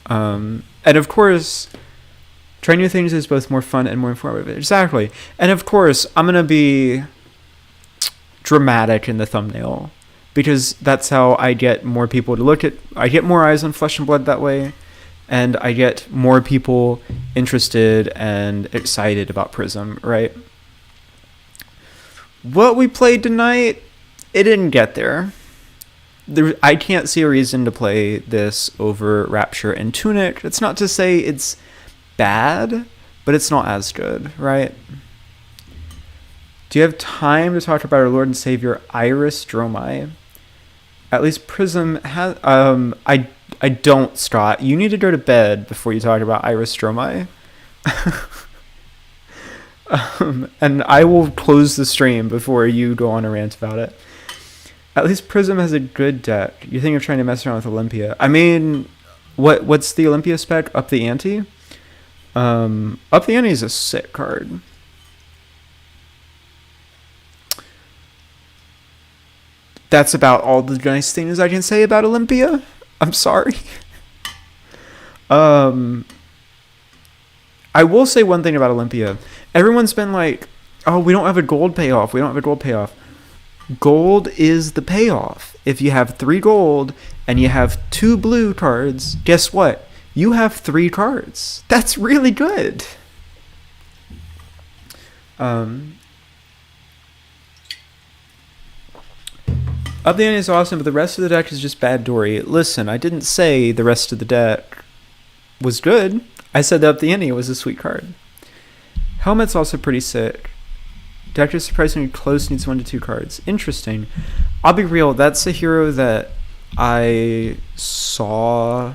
Speaker 1: And of course, trying new things is both more fun and more informative. Exactly. And of course, I'm going to be dramatic in the thumbnail, because that's how I get more people to look at. I get more eyes on Flesh and Blood that way, and I get more people interested and excited about Prism, right? What we played tonight, it didn't get there. I can't see a reason to play this over Rapture and Tunic. It's not to say it's bad, but it's not as good, right? Do you have time to talk about our Lord and Savior Iris Dromai? At least Prism has. I don't, Scott. You need to go to bed before you talk about Iris Dromai. And I will close the stream before you go on a rant about it. At least Prism has a good deck. You think of trying to mess around with Olympia? I mean, what's the Olympia spec? Up the Ante? Up the Ante is a sick card. That's about all the nice things I can say about Olympia. I'm sorry. I will say one thing about Olympia. Everyone's been like, oh, we don't have a gold payoff. We don't have a gold payoff. Gold is the payoff. If you have 3 gold and you have 2 blue cards, guess what? You have 3 cards. That's really good. Up the ante is awesome, but the rest of the deck is just bad Dory. Listen, I didn't say the rest of the deck was good. I said that Up the Ante was a sweet card. Helmet's also pretty sick. Deck is surprisingly close, needs 1 to 2 cards. Interesting. I'll be real, that's a hero that I saw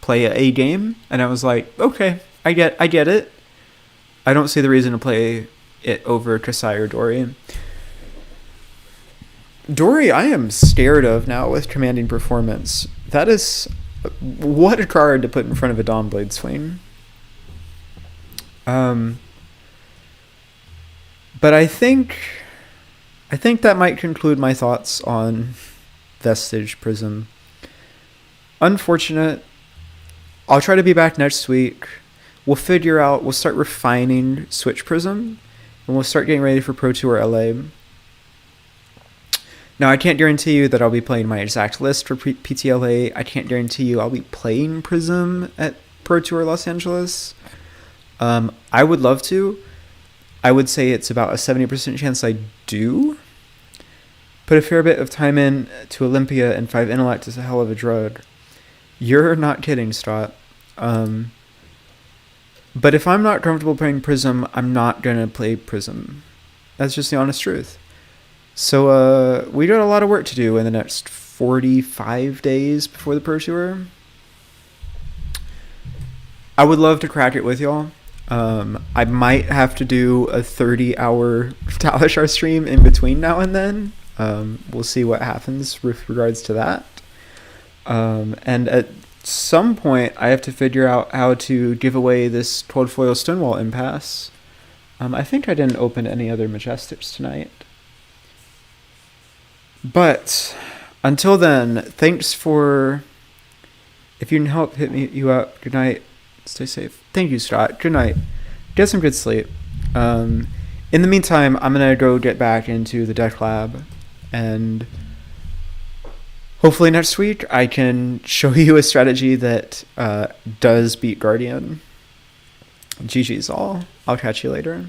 Speaker 1: play a game, and I was like, okay, I get it. I don't see the reason to play it over Kasai or Dory. Dory, I am scared of now with Commanding Performance. That is... what a card to put in front of a Dawnblade Swing. But I think that might conclude my thoughts on Vestige Prism. Unfortunate. I'll try to be back next week. We'll start refining Switch Prism, and we'll start getting ready for Pro Tour LA. Now, I can't guarantee you that I'll be playing my exact list for PTLA. I can't guarantee you I'll be playing Prism at Pro Tour Los Angeles. I would love to. I would say it's about a 70% chance I do. Put a fair bit of time in to Olympia, and 5 Intellect is a hell of a drug. You're not kidding, Stott. But if I'm not comfortable playing Prism, I'm not going to play Prism. That's just the honest truth. So we got a lot of work to do in the next 45 days before the Pro Tour. I would love to crack it with y'all. I might have to do a 30-hour Talishar stream in between now and then. We'll see what happens with regards to that. And at some point, I have to figure out how to give away this 12 foil Stonewall Impasse. I think I didn't open any other Majestics tonight. But until then, thanks for... if you can help, hit you up. Good night. Stay safe. Thank you, Scott. Good night. Get some good sleep. In the meantime, I'm going to go get back into the deck lab, and hopefully next week I can show you a strategy that does beat Guardian. GG's all. I'll catch you later.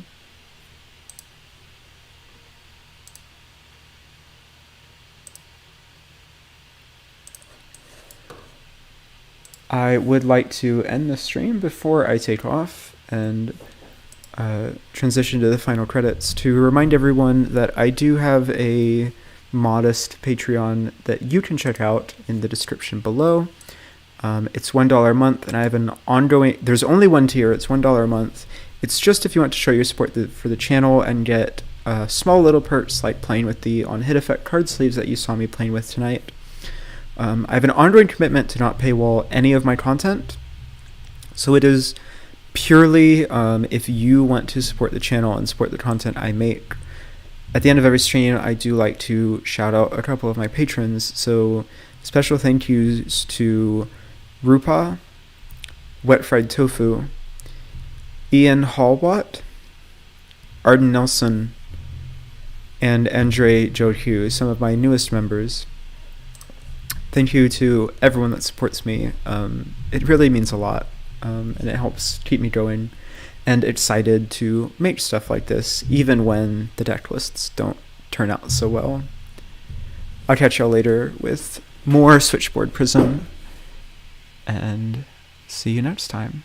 Speaker 1: I would like to end the stream before I take off and transition to the final credits to remind everyone that I do have a modest Patreon that you can check out in the description below. It's $1 a month, and I have an ongoing... there's only one tier. It's $1 a month. It's just if you want to show your support for the channel and get small little perks like playing with the on-hit effect card sleeves that you saw me playing with tonight. I have an ongoing commitment to not paywall any of my content, so it is purely if you want to support the channel and support the content I make. At the end of every stream, I do like to shout out a couple of my patrons, so special thank yous to Rupa, Wet Fried Tofu, Ian Hallwatt, Arden Nelson, and Andre Joe Hughes, some of my newest members. Thank you to everyone that supports me. It really means a lot, and it helps keep me going and excited to make stuff like this, even when the deck lists don't turn out so well. I'll catch y'all later with more Switchboard Prism, and see you next time.